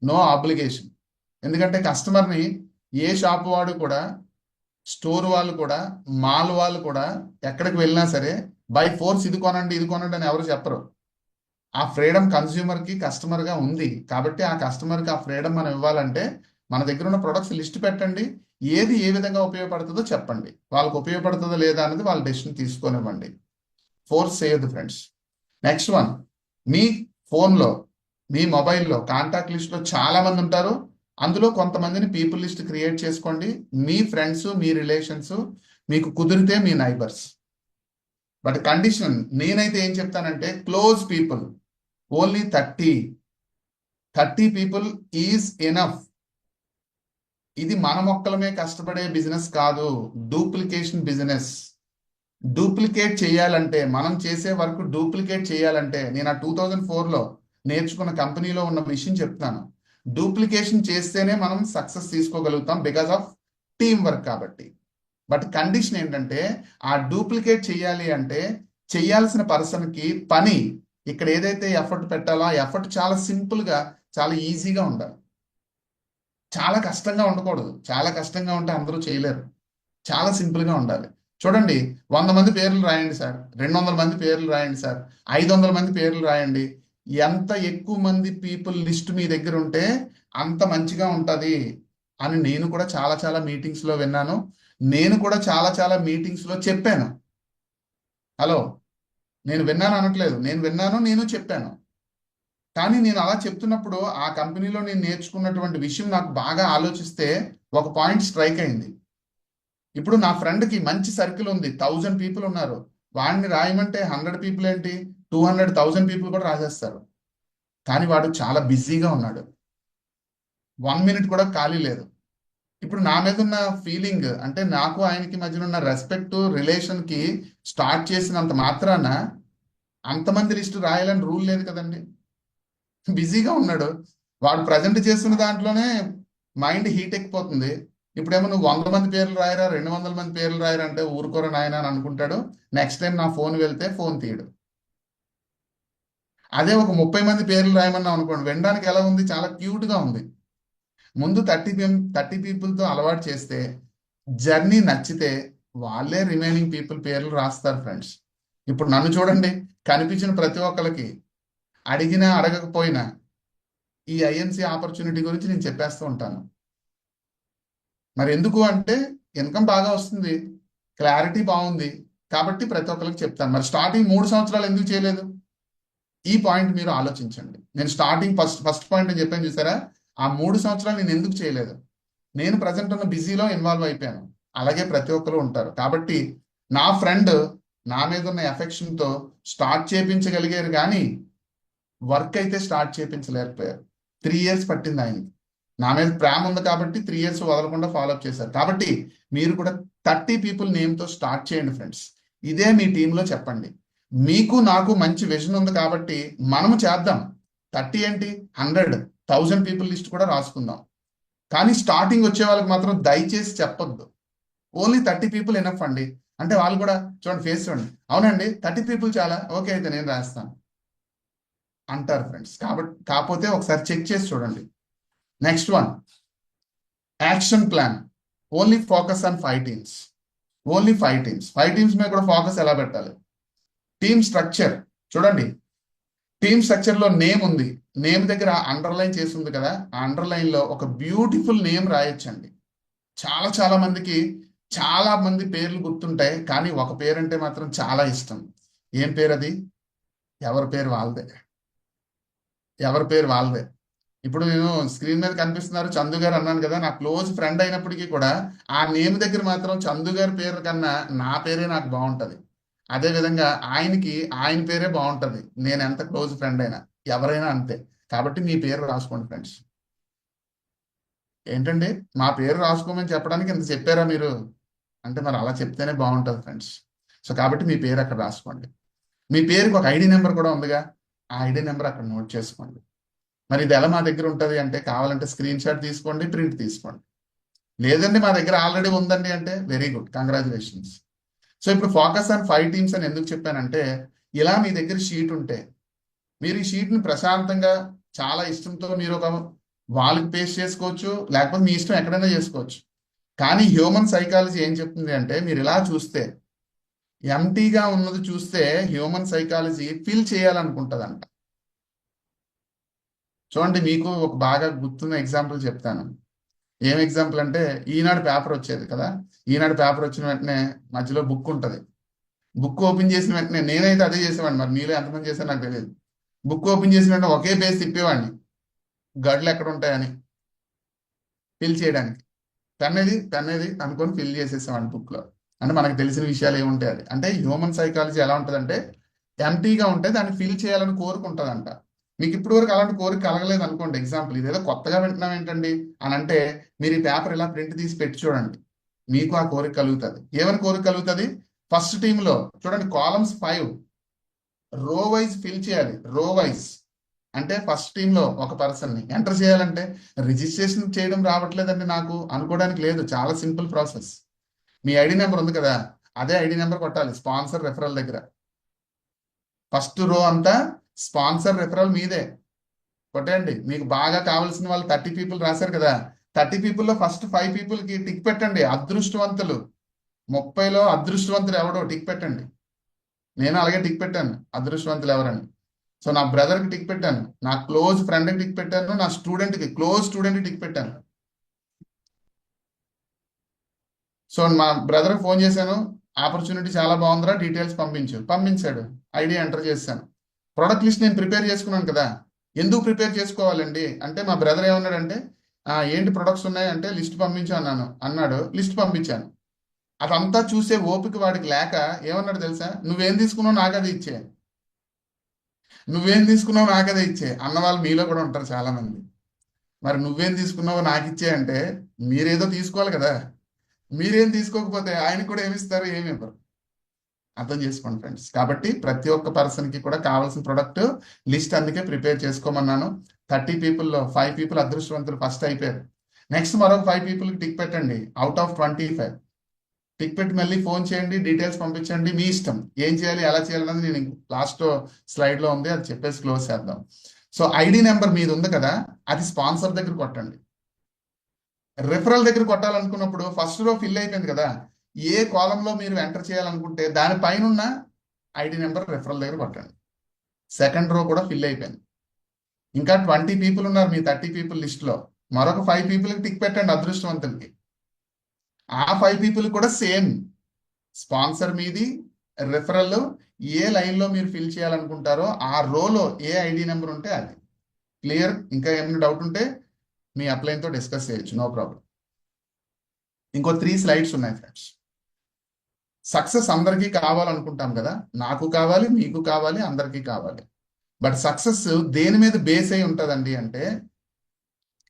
no obligation. ఎందుకంటే కస్టమర్ని ఏ షాప్ వాడు కూడా, స్టోర్ వాళ్ళు కూడా, మాల్ వాళ్ళు కూడా ఎక్కడికి వెళ్ళినా సరే బై ఫోర్స్ ఇది కొనండి ఇది కొనండి అని ఎవరు చెప్పరు. ఆ ఫ్రీడమ్ కన్స్యూమర్కి కస్టమర్గా ఉంది కాబట్టి ఆ కస్టమర్కి ఆ ఫ్రీడమ్ మనం ఇవ్వాలంటే మన దగ్గర ఉన్న ప్రొడక్ట్స్ లిస్ట్ పెట్టండి, ఏది ఏ విధంగా ఉపయోగపడుతుందో చెప్పండి, వాళ్ళకి ఉపయోగపడుతుందో లేదా అనేది వాళ్ళ డెసిషన్ తీసుకొనివ్వండి. ఫోర్స్ చేయొద్దు ఫ్రెండ్స్. నెక్స్ట్ వన్, మీ ఫోన్లో మీ మొబైల్లో కాంటాక్ట్ లిస్ట్లో చాలా మంది ఉంటారు, అందులో కొంతమందిని పీపుల్ లిస్ట్ క్రియేట్ చేసుకోండి. మీ ఫ్రెండ్స్, మీ రిలేషన్స్, మీకు కుదిరితే మీ నైబర్స్. బట్ కండిషన్ నేనైతే ఏం చెప్తానంటే close people, only 30 people is enough. ఇది మన మొక్కలమే కష్టపడే బిజినెస్ కాదు, డూప్లికేషన్ బిజినెస్. డూప్లికేట్ చేయాలంటే, మనం చేసే వర్క్ డూప్లికేట్ చేయాలంటే, నేను ఆ 2004లో నేర్చుకున్న కంపెనీలో ఉన్న విషయం చెప్తాను. డూప్లికేషన్ చేస్తేనే మనం సక్సెస్ తీసుకోగలుగుతాం బికాస్ ఆఫ్ టీం వర్క్ కాబట్టి. బట్ కండిషన్ ఏంటంటే ఆ డూప్లికేట్ చేయాలి అంటే చేయాల్సిన పర్సన్కి పని ఇక్కడ ఏదైతే ఎఫర్ట్ పెట్టాలో ఆ ఎఫర్ట్ చాలా సింపుల్గా, చాలా ఈజీగా ఉండాలి. చాలా కష్టంగా ఉండకూడదు, చాలా కష్టంగా ఉంటే అందరూ చేయలేరు. చాలా సింపుల్గా ఉండాలి. చూడండి, 100 మంది పేర్లు రాయండి సార్, 200 మంది పేర్లు రాయండి సార్, 500 మంది పేర్లు రాయండి. ఎంత ఎక్కువ మంది పీపుల్ లిస్ట్ మీ దగ్గర ఉంటే అంత మంచిగా ఉంటుంది అని నేను కూడా చాలా చాలా మీటింగ్స్లో విన్నాను. నేను కూడా చాలా చాలా మీటింగ్స్లో చెప్పాను. హలో, నేను విన్నాను అనట్లేదు, నేను విన్నాను, నేను చెప్పాను. కానీ నేను అలా చెప్తున్నప్పుడు ఆ కంపెనీలో నేను నేర్చుకున్నటువంటి విషయం నాకు బాగా ఆలోచిస్తే ఒక పాయింట్ స్ట్రైక్ అయింది. ఇప్పుడు నా ఫ్రెండ్కి మంచి సర్కిల్ ఉంది, 1000 పీపుల్ ఉన్నారు, వాడిని రాయమంటే 100 పీపుల్ ఏంటి, 200,000 పీపుల్ కూడా రాసేస్తారు. కానీ వాడు చాలా బిజీగా ఉన్నాడు, 1 మినిట్ కూడా ఖాళీ లేదు. ఇప్పుడు నా మీద ఉన్న ఫీలింగ్ అంటే నాకు ఆయనకి మధ్యన ఉన్న రెస్పెక్ట్ రిలేషన్కి స్టార్ట్ చేసినంత మాత్రాన అంతమంది లిస్టు రాయాలని రూల్ లేదు కదండి. బిజీగా ఉన్నాడు, వాడు ప్రజెంట్ చేస్తున్న దాంట్లోనే మైండ్ హీట్ ఎక్కిపోతుంది. ఇప్పుడేమో నువ్వు 100 మంది పేర్లు రాయరా, 200 మంది పేర్లు రాయరా అంటే ఊరుకోరా నాయన అని అనుకుంటాడు. నెక్స్ట్ టైం నా ఫోన్ వెళ్తే ఫోన్ తీయడు. అదే ఒక 30 మంది పేర్లు రాయమన్నాం అనుకోండి, వినడానికి ఎలా ఉంది, చాలా క్యూట్గా ఉంది. ముందు 30 పీపుల్తో అలవాటు చేస్తే, జర్నీ నచ్చితే వాళ్ళే రిమైనింగ్ పీపుల్ పేర్లు రాస్తారు ఫ్రెండ్స్. ఇప్పుడు నన్ను చూడండి, కనిపించిన ప్రతి ఒక్కరికి అడిగినా అడగకపోయినా ఈ ఐఎన్సి ఆపర్చునిటీ గురించి నేను చెప్పేస్తూ ఉంటాను. మరి ఎందుకు అంటే ఇన్కమ్ బాగా వస్తుంది, క్లారిటీ బాగుంది కాబట్టి ప్రతి ఒక్కరికి చెప్తాను. మరి స్టార్టింగ్ 3 సంవత్సరాలు ఎందుకు చేయలేదు, ఈ పాయింట్ మీరు ఆలోచించండి. నేను స్టార్టింగ్ ఫస్ట్ పాయింట్ అని చెప్పాను చూసారా, ఆ 3 సంవత్సరాలు నేను ఎందుకు చేయలేదు. నేను ప్రజెంట్ ఉన్న బిజీలో ఇన్వాల్వ్ అయిపోయాను. అలాగే ప్రతి ఒక్కరు ఉంటారు. కాబట్టి నా ఫ్రెండ్ నా మీద ఉన్న ఎఫెక్షన్తో స్టార్ట్ చేయించగలిగారు, కానీ వర్క్ అయితే స్టార్ట్ చేయించలేకపోయారు. 3 ఇయర్స్ పట్టింది ఆయనకి. నా మీద ప్రేమ ఉంది కాబట్టి 3 ఇయర్స్ వదలకుండా ఫాలోఅప్ చేశారు. కాబట్టి మీరు కూడా 30 పీపుల్ నేమ్తో స్టార్ట్ చేయండి ఫ్రెండ్స్. ఇదే మీ టీంలో చెప్పండి. మీకు నాకు మంచి విజన్ ఉంది కాబట్టి మనము చేద్దాం. 30 ఏంటి, 100,000 పీపుల్ లిస్ట్ కూడా రాసుకుందాం. కానీ స్టార్టింగ్ వచ్చే వాళ్ళకి మాత్రం దయచేసి చెప్పొద్దు. ఓన్లీ 30 పీపుల్ ఎనఫ్ అండి అంటే వాళ్ళు కూడా చూడండి, ఫేస్ చూడండి, అవునండి 30 పీపుల్ చాలా, ఓకే అయితే నేను రాస్తాను అంటారు ఫ్రెండ్స్. కాబట్టి కాకపోతే ఒకసారి చెక్ చేసి చూడండి. Next one, action plan. Only focus on 5 teams. Only 5 teams. 5 teams మీద కూడా ఫోకస్ ఎలా పెట్టాలి. టీమ్ స్ట్రక్చర్ చూడండి, టీమ్ స్ట్రక్చర్లో నేమ్ ఉంది, నేమ్ దగ్గర అండర్లైన్ చేసి ఉంది కదా, ఆ అండర్లైన్లో ఒక బ్యూటిఫుల్ నేమ్ రాయొచ్చండి. చాలా మందికి చాలా మంది పేర్లు గుర్తుంటాయి, కానీ ఒక పేరు అంటే మాత్రం చాలా ఇష్టం. ఏం పేరు అది, ఎవరి పేరు వాళ్ళదే, ఎవరి పేరు వాళ్ళదే. ఇప్పుడు నేను స్క్రీన్ మీద కనిపిస్తున్నారు చందు గారు అన్నాను కదా, నా క్లోజ్ ఫ్రెండ్ అయినప్పటికీ కూడా ఆ నేమ్ దగ్గర మాత్రం చందు గారి పేరు కన్నా నా పేరే నాకు బాగుంటుంది. అదే విధంగా ఆయనకి ఆయన పేరే బాగుంటుంది, నేను ఎంత క్లోజ్ ఫ్రెండ్ అయినా, ఎవరైనా అంతే. కాబట్టి మీ పేరు రాసుకోండి ఫ్రెండ్స్. ఏంటండి మా పేరు రాసుకోమని చెప్పడానికి ఇంత చెప్పారా మీరు అంటే, మరి అలా చెప్తేనే బాగుంటుంది ఫ్రెండ్స్. సో కాబట్టి మీ పేరు అక్కడ రాసుకోండి. మీ పేరుకి ఒక ఐడి నెంబర్ కూడా ఉందిగా, ఆ ఐడి నెంబర్ అక్కడ నోట్ చేసుకోండి. మరి ఇది ఎలా మా దగ్గర ఉంటుంది అంటే, కావాలంటే స్క్రీన్ షాట్ తీసుకోండి, ప్రింట్ తీసుకోండి. లేదండి మా దగ్గర ఆల్రెడీ ఉందండి అంటే వెరీ గుడ్, కంగ్రాచులేషన్స్. సో ఇప్పుడు ఫోకస్ ఆన్ 5 టీమ్స్ అని ఎందుకు చెప్పానంటే, ఇలా మీ దగ్గర షీట్ ఉంటే మీరు ఈ షీట్ని ప్రశాంతంగా చాలా ఇష్టంతో మీరు ఒక వాళ్ళకి పేస్ట్ చేసుకోవచ్చు, లేకపోతే మీ ఇష్టం ఎక్కడైనా చేసుకోవచ్చు. కానీ హ్యూమన్ సైకాలజీ ఏం చెప్తుంది అంటే, మీరు ఇలా చూస్తే ఎంటీగా ఉన్నది చూస్తే హ్యూమన్ సైకాలజీ ఫిల్ చేయాలనుకుంటుందంట. చూడండి, మీకు ఒక బాగా గుర్తున్న ఎగ్జాంపుల్ చెప్తాను. ఏం ఎగ్జాంపుల్ అంటే, ఈనాడు పేపర్ వచ్చేది కదా, ఈనాడు పేపర్ వచ్చిన వెంటనే మధ్యలో బుక్ ఉంటుంది. బుక్ ఓపెన్ చేసిన వెంటనే నేనైతే అదే చేసేవాడిని, మరి మీలో ఎంతమంది చేశారు నాకు తెలియదు. బుక్ ఓపెన్ చేసిన వెంటనే ఒకే పేజ్ తిప్పేవాడిని, గడ్లు ఎక్కడ ఉంటాయని ఫిల్ చేయడానికి. పెన్ ఏది అనుకొని ఫిల్ చేసేసామండి బుక్లో. అంటే మనకు తెలిసిన విషయాలు ఏముంటాయి అది. అంటే హ్యూమన్ సైకాలజీ ఎలా ఉంటుందంటే, ఎంటీగా ఉంటే దాన్ని ఫిల్ చేయాలని కోరుకుంటుందంట. మీకు ఇప్పటి వరకు అలాంటి కోరిక కలగలేదు అనుకోండి, ఎగ్జాంపుల్ ఇదేదో కొత్తగా వింటున్నాం ఏంటండి అని అంటే, మీరు ఈ పేపర్ ఇలా ప్రింట్ తీసి పెట్టి చూడండి, మీకు ఆ కోరిక కలుగుతుంది. ఏమని కోరిక కలుగుతుంది, ఫస్ట్ టీంలో చూడండి కాలమ్స్ 5 రో వైజ్ ఫిల్ చేయాలి. రో వైజ్ అంటే ఫస్ట్ టీంలో ఒక పర్సన్ని ఎంటర్ చేయాలంటే రిజిస్ట్రేషన్ చేయడం రావట్లేదండి నాకు అనుకోవడానికి లేదు, చాలా సింపుల్ ప్రాసెస్. మీ ఐడి నెంబర్ ఉంది కదా, అదే ఐడి నెంబర్ కొట్టాలి స్పాన్సర్ రెఫరల్ దగ్గర. ఫస్ట్ రో అంతా స్పాన్సర్ రెఫరల్ మీదే కొట్టండి. మీకు బాగా కావాల్సిన వాళ్ళు 30 పీపుల్ రాశారు కదా, 30 పీపుల్లో ఫస్ట్ 5 పీపుల్కి టిక్ పెట్టండి. అదృష్టవంతులు 30లో అదృష్టవంతులు ఎవడో టిక్ పెట్టండి. నేను అలాగే టిక్ పెట్టాను అదృష్టవంతులు ఎవరని. సో నా బ్రదర్కి టిక్ పెట్టాను, నా క్లోజ్ ఫ్రెండ్కి టిక్ పెట్టాను, నా స్టూడెంట్కి క్లోజ్ స్టూడెంట్కి టిక్ పెట్టాను. సో మా బ్రదర్కి ఫోన్ చేశాను, ఆపర్చునిటీ చాలా బాగుందిరా, డీటెయిల్స్ పంపించాడు, ఐడి ఎంటర్ చేశాను. ప్రొడక్ట్ లిస్ట్ నేను ప్రిపేర్ చేసుకున్నాను కదా. ఎందుకు ప్రిపేర్ చేసుకోవాలండి అంటే, మా బ్రదర్ ఏమన్నాడంటే, ఏంటి ప్రొడక్ట్స్ ఉన్నాయి అంటే లిస్ట్ పంపించు అన్నాడు. లిస్ట్ పంపించాను. అదంతా చూసే ఓపిక వాడికి లేక ఏమన్నాడు తెలుసా, నువ్వేం తీసుకున్నావు నాకు అది ఇచ్చే, నువ్వేం తీసుకున్నావు నాకు అదే ఇచ్చే అన్న వాళ్ళు మీలో కూడా ఉంటారు చాలా మంది. మరి నువ్వేం తీసుకున్నావో నాకు ఇచ్చే అంటే మీరేదో తీసుకోవాలి కదా, మీరేం తీసుకోకపోతే ఆయనకు కూడా ఏమిస్తారు, ఏమి ఇవ్వరు. అర్థం చేసుకోండి ఫ్రెండ్స్. కాబట్టి ప్రతి ఒక్క పర్సన్ కి కూడా కావాల్సిన ప్రొడక్ట్ లిస్ట్ అందుకే ప్రిపేర్ చేసుకోమన్నాను. 30 పీపుల్లో 5 పీపుల్ అదృష్టవంతులు ఫస్ట్ అయిపోయారు. నెక్స్ట్ మరొక 5 పీపుల్కి టిక్ పెట్టండి అవుట్ ఆఫ్ 25. టిక్ పెట్టి మళ్ళీ ఫోన్ చేయండి, డీటెయిల్స్ పంపించండి, మీ ఇష్టం ఏం చేయాలి ఎలా చేయాలన్నది నేను లాస్ట్ స్లైడ్లో ఉంది, అది చెప్పేసి క్లోజ్ చేద్దాం. సో ఐడి నెంబర్ మీద ఉంది కదా, అది స్పాన్సర్ దగ్గర కొట్టండి. రిఫరల్ దగ్గర కొట్టాలనుకున్నప్పుడు ఫస్ట్ రో ఫిల్ అయిపోయింది కదా, ఏ కాలంలో మీరు ఎంటర్ చేయాలనుకుంటే దానిపైన ఉన్న ఐడి నెంబర్ రిఫరల్ దగ్గర కొట్టండి. సెకండ్ రో కూడా ఫిల్ అయిపోయింది. ఇంకా 20 పీపుల్ ఉన్నారు మీ 30 పీపుల్ లిస్ట్లో, మరొక 5 పీపుల్కి టిక్ పెట్టండి అదృష్టవంతులకి. ఆ 5 పీపుల్ కూడా సేమ్ స్పాన్సర్ మీది, రిఫరల్ ఏ లైన్లో మీరు ఫిల్ చేయాలనుకుంటారో ఆ రోలో ఏ ఐడి నెంబర్ ఉంటే అది. క్లియర్? ఇంకా ఏమైనా డౌట్ ఉంటే మీ అప్లైన్తో డిస్కస్ చేయొచ్చు, నో ప్రాబ్లం. ఇంకో 3 స్లైడ్స్ ఉన్నాయి ఫ్రెండ్స్. సక్సెస్ అందరికీ కావాలనుకుంటాం కదా, నాకు కావాలి, మీకు కావాలి, అందరికీ కావాలి. బట్ సక్సెస్ దేని మీద బేస్ అయి ఉంటుందండి అంటే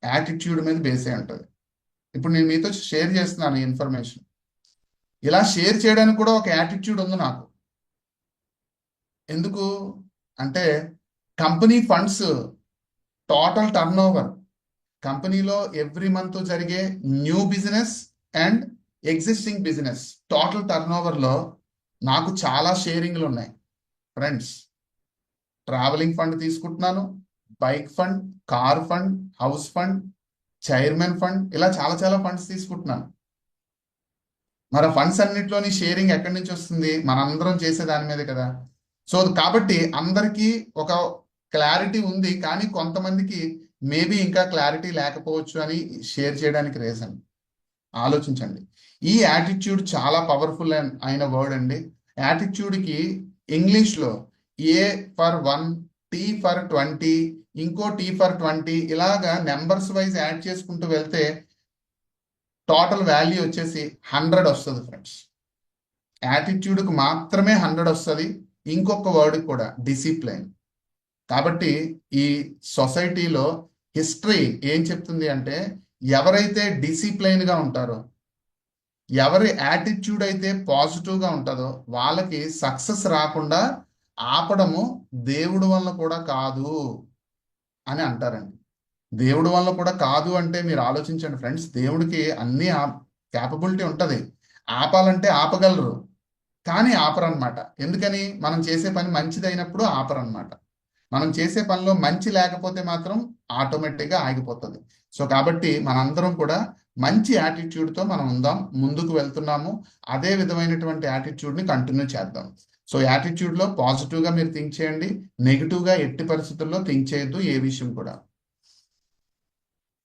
యాటిట్యూడ్ మీద బేస్ అయి ఉంటుంది. ఇప్పుడు నేను మీతో షేర్ చేస్తున్నాను ఈ ఇన్ఫర్మేషన్. ఇలా షేర్ చేయడానికి కూడా ఒక యాటిట్యూడ్ ఉంది నాకు. ఎందుకు అంటే company funds total turn over, కంపెనీలో ఎవ్రీ మంత్ జరిగే new business and existing business total turn ఓవర్లో నాకు చాలా షేరింగ్లు ఉన్నాయి ఫ్రెండ్స్. ట్రావెలింగ్ ఫండ్ తీసుకుంటున్నాను, bike fund, car fund, house fund, chairman fund, ఇలా చాలా చాలా ఫండ్స్ తీసుకుంటున్నాను. మరి ఫండ్స్ అన్నింటిలోని షేరింగ్ ఎక్కడి నుంచి వస్తుంది, మనందరం చేసే దాని మీద కదా. సో కాబట్టి అందరికీ ఒక క్లారిటీ ఉంది, కానీ కొంతమందికి మేబీ ఇంకా క్లారిటీ లేకపోవచ్చు అని షేర్ చేయడానికి రీజన్. ఆలోచించండి. ఈ యాటిట్యూడ్ చాలా పవర్ఫుల్ అయిన వర్డ్ అండి. యాటిట్యూడ్కి ఇంగ్లీష్లో ఏ ఫర్ 1, టీ ఫర్ 20, ఇంకో టీ ఫర్ 20, ఇలాగా నెంబర్స్ వైజ్ యాడ్ చేసుకుంటూ వెళ్తే టోటల్ వాల్యూ వచ్చేసి 100 వస్తుంది ఫ్రెండ్స్. యాటిట్యూడ్కి మాత్రమే 100 వస్తుంది. ఇంకొక వర్డ్ కూడా డిసిప్లైన్. కాబట్టి ఈ సొసైటీలో హిస్టరీ ఏం చెప్తుంది అంటే ఎవరైతే డిసిప్లైన్గా ఉంటారో, ఎవరి యాటిట్యూడ్ అయితే పాజిటివ్గా ఉంటుందో వాళ్ళకి సక్సెస్ రాకుండా ఆపడము దేవుడి వల్ల కూడా కాదు అని అంటారండి. దేవుడి వల్ల కూడా కాదు అంటే మీరు ఆలోచించండి ఫ్రెండ్స్, దేవుడికి అన్ని క్యాపబిలిటీ ఉంటుంది, ఆపాలంటే ఆపగలరు, కానీ ఆపరనమాట. ఎందుకని? మనం చేసే పని మంచిదైనప్పుడు ఆపరనమాట. మనం చేసే పనిలో మంచి లేకపోతే మాత్రం ఆటోమేటిక్గా ఆగిపోతుంది. సో కాబట్టి మనందరం కూడా మంచి యాటిట్యూడ్తో మనం ఉందాం, ముందుకు వెళ్తున్నాము. అదే విధమైనటువంటి యాటిట్యూడ్ని కంటిన్యూ చేద్దాం. సో యాటిట్యూడ్లో పాజిటివ్గా మీరు థింక్ చేయండి, నెగిటివ్గా ఎట్టి పరిస్థితుల్లో థింక్ చేయొద్దు ఏ విషయం కూడా.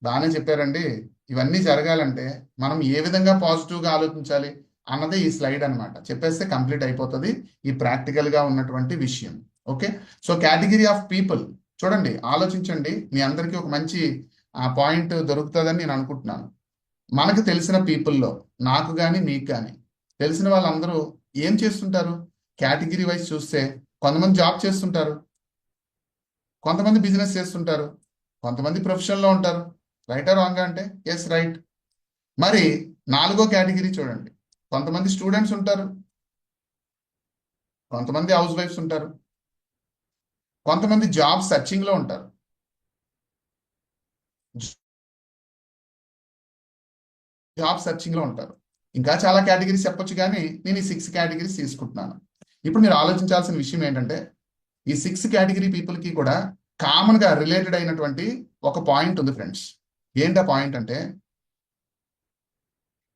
బాగానే చెప్పారండి. ఇవన్నీ జరగాలంటే మనం ఏ విధంగా పాజిటివ్గా ఆలోచించాలి అన్నదే ఈ స్లైడ్ అనమాట. చెప్పేస్తే కంప్లీట్ అయిపోతుంది ఈ ప్రాక్టికల్గా ఉన్నటువంటి విషయం. Okay, so category of people చూడండి, ఆలోచించండి. మీ అందరికీ ఒక మంచి పాయింట్ దొరుకుతుందని నేను అనుకుంటున్నాను. మనకు తెలిసిన పీపుల్లో నాకు కానీ మీకు కానీ తెలిసిన వాళ్ళందరూ ఏం చేస్తుంటారు? కేటగిరీ వైజ్ చూస్తే కొంతమంది జాబ్ చేస్తుంటారు, కొంతమంది బిజినెస్ చేస్తుంటారు, కొంతమంది ప్రొఫెషన్లో ఉంటారు. రైటా రాంగా అంటే ఎస్ రైట్. మరి 4వ కేటగిరీ చూడండి, కొంతమంది స్టూడెంట్స్ ఉంటారు, కొంతమంది హౌస్ వైఫ్స్ ఉంటారు, కొంతమంది జాబ్ సర్చింగ్లో ఉంటారు, జాబ్ సర్చింగ్లో ఉంటారు. ఇంకా చాలా కేటగిరీస్ చెప్పొచ్చు, కానీ నేను ఈ 6 కేటగిరీస్ తీసుకుంటున్నాను. ఇప్పుడు మీరు ఆలోచించాల్సిన విషయం ఏంటంటే ఈ 6 కేటగిరీ పీపుల్కి కూడా కామన్గా రిలేటెడ్ అయినటువంటి ఒక పాయింట్ ఉంది ఫ్రెండ్స్. ఏంటి ఆ పాయింట్ అంటే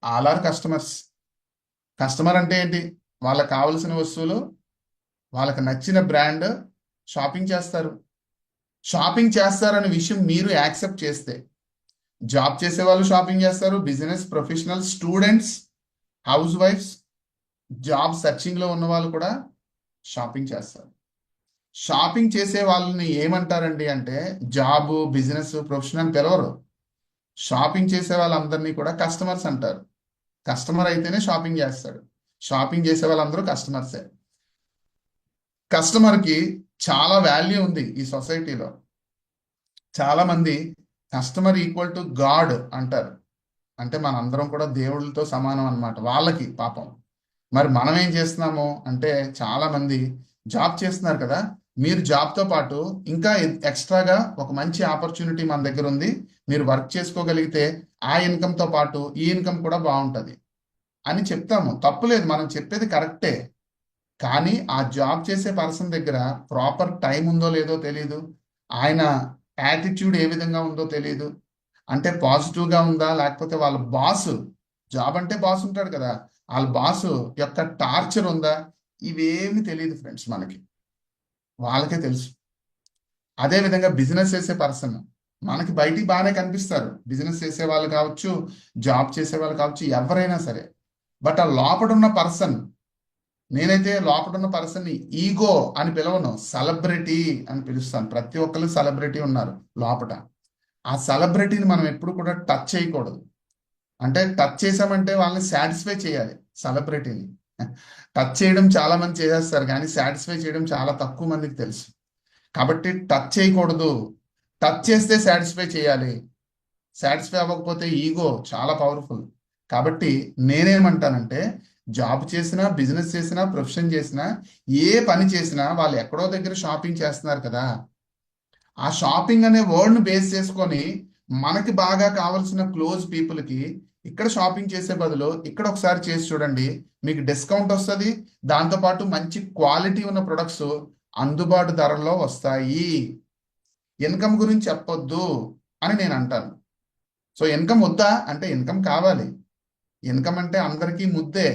ఆల్ ఆర్ కస్టమర్స్. కస్టమర్ అంటే ఏంటి? వాళ్ళకి కావలసిన వస్తువులు, వాళ్ళకి నచ్చిన బ్రాండ్ షాపింగ్ చేస్తారు. షాపింగ్ చేస్తారనే విషయం మీరు యాక్సెప్ట్ చేస్తే జాబ్ చేసే వాళ్ళు షాపింగ్ చేస్తారు, business professional, students, house wives, job సర్చింగ్లో ఉన్న వాళ్ళు కూడా షాపింగ్ చేస్తారు. షాపింగ్ చేసే వాళ్ళని ఏమంటారండి అంటే జాబ్, బిజినెస్, ప్రొఫెషనల్ పిలవరు. షాపింగ్ చేసే వాళ్ళందరినీ కూడా కస్టమర్స్ అంటారు. కస్టమర్ అయితేనే షాపింగ్ చేస్తాడు. షాపింగ్ చేసే వాళ్ళందరూ కస్టమర్సే. కస్టమర్కి చాలా వాల్యూ ఉంది ఈ సొసైటీలో. చాలా మంది కస్టమర్ ఈక్వల్ టు గాడ్ అంటారు. అంటే మనందరం కూడా దేవుళ్ళతో సమానం అన్నమాట వాళ్ళకి పాపం. మరి మనం ఏం చేస్తున్నాము అంటే, చాలా మంది జాబ్ చేస్తున్నారు కదా, మీరు జాబ్తో పాటు ఇంకా ఎక్స్ట్రాగా ఒక మంచి ఆపర్చునిటీ మన దగ్గర ఉంది, మీరు వర్క్ చేసుకోగలిగితే ఆ ఇన్కమ్తో పాటు ఈ ఇన్కమ్ కూడా బాగుంటుంది అని చెప్తాము. తప్పులేదు, మనం చెప్పేది కరెక్టే. కానీ ఆ జాబ్ చేసే పర్సన్ దగ్గర ప్రాపర్ టైం ఉందో లేదో తెలియదు, ఆయన యాటిట్యూడ్ ఏ విధంగా ఉందో తెలియదు. అంటే పాజిటివ్గా ఉందా, లేకపోతే వాళ్ళ బాస్, జాబ్ అంటే బాస్ ఉంటాడు కదా, వాళ్ళ బాస్ యొక్క టార్చర్ ఉందా, ఇవేమి తెలియదు ఫ్రెండ్స్ మనకి. వాళ్ళకే తెలుసు. అదే విధంగా బిజినెస్ చేసే పర్సన్ మనకి బయటికి బాగానే కనిపిస్తారు, బిజినెస్ చేసే వాళ్ళు కావచ్చు, జాబ్ చేసే వాళ్ళు కావచ్చు, ఎవరైనా సరే. బట్ ఆ లోపడున్న పర్సన్, నేనైతే లోపడున్న పర్సన్ని ఈగో అని పిలవను, సెలబ్రిటీ అని పిలుస్తాను. ప్రతి ఒక్కరు సెలబ్రిటీ ఉన్నారు లోపట. ఆ సెలబ్రిటీని మనం ఎప్పుడు కూడా టచ్ చేయకూడదు. అంటే టచ్ చేసామంటే వాళ్ళని సాటిస్ఫై చేయాలి. సెలబ్రిటీని టచ్ చేయడం చాలా మంది చేసేస్తారు, కానీ సాటిస్ఫై చేయడం చాలా తక్కువ మందికి తెలుసు. కాబట్టి టచ్ చేయకూడదు. టచ్ చేస్తే సాటిస్ఫై చేయాలి. సాటిస్ఫై అవ్వకపోతే ఈగో చాలా పవర్ఫుల్. కాబట్టి నేనేమంటానంటే, జాబ్ చేసినా, బిజినెస్ చేసినా, ప్రొఫెషన్ చేసినా, ఏ పని చేసినా వాళ్ళు ఎక్కడో దగ్గర షాపింగ్ చేస్తున్నారు కదా, ఆ షాపింగ్ అనే వర్డ్ను బేస్ చేసుకొని మనకి బాగా కావాల్సిన క్లోజ్ పీపుల్కి ఇక్కడ షాపింగ్ చేసే బదులు ఇక్కడ ఒకసారి చేసి చూడండి, మీకు డిస్కౌంట్ వస్తుంది. దాంతోపాటు మంచి క్వాలిటీ ఉన్న ప్రొడక్ట్స్ అందుబాటు ధరల్లో వస్తాయి. ఇన్కమ్ గురించి చెప్పొద్దు అని నేను అంటాను. సో ఇన్కమ్ వద్దా అంటే, ఇన్కమ్ కావాలి. ఇన్కమ్ అంటే అందరికీ ముద్దే,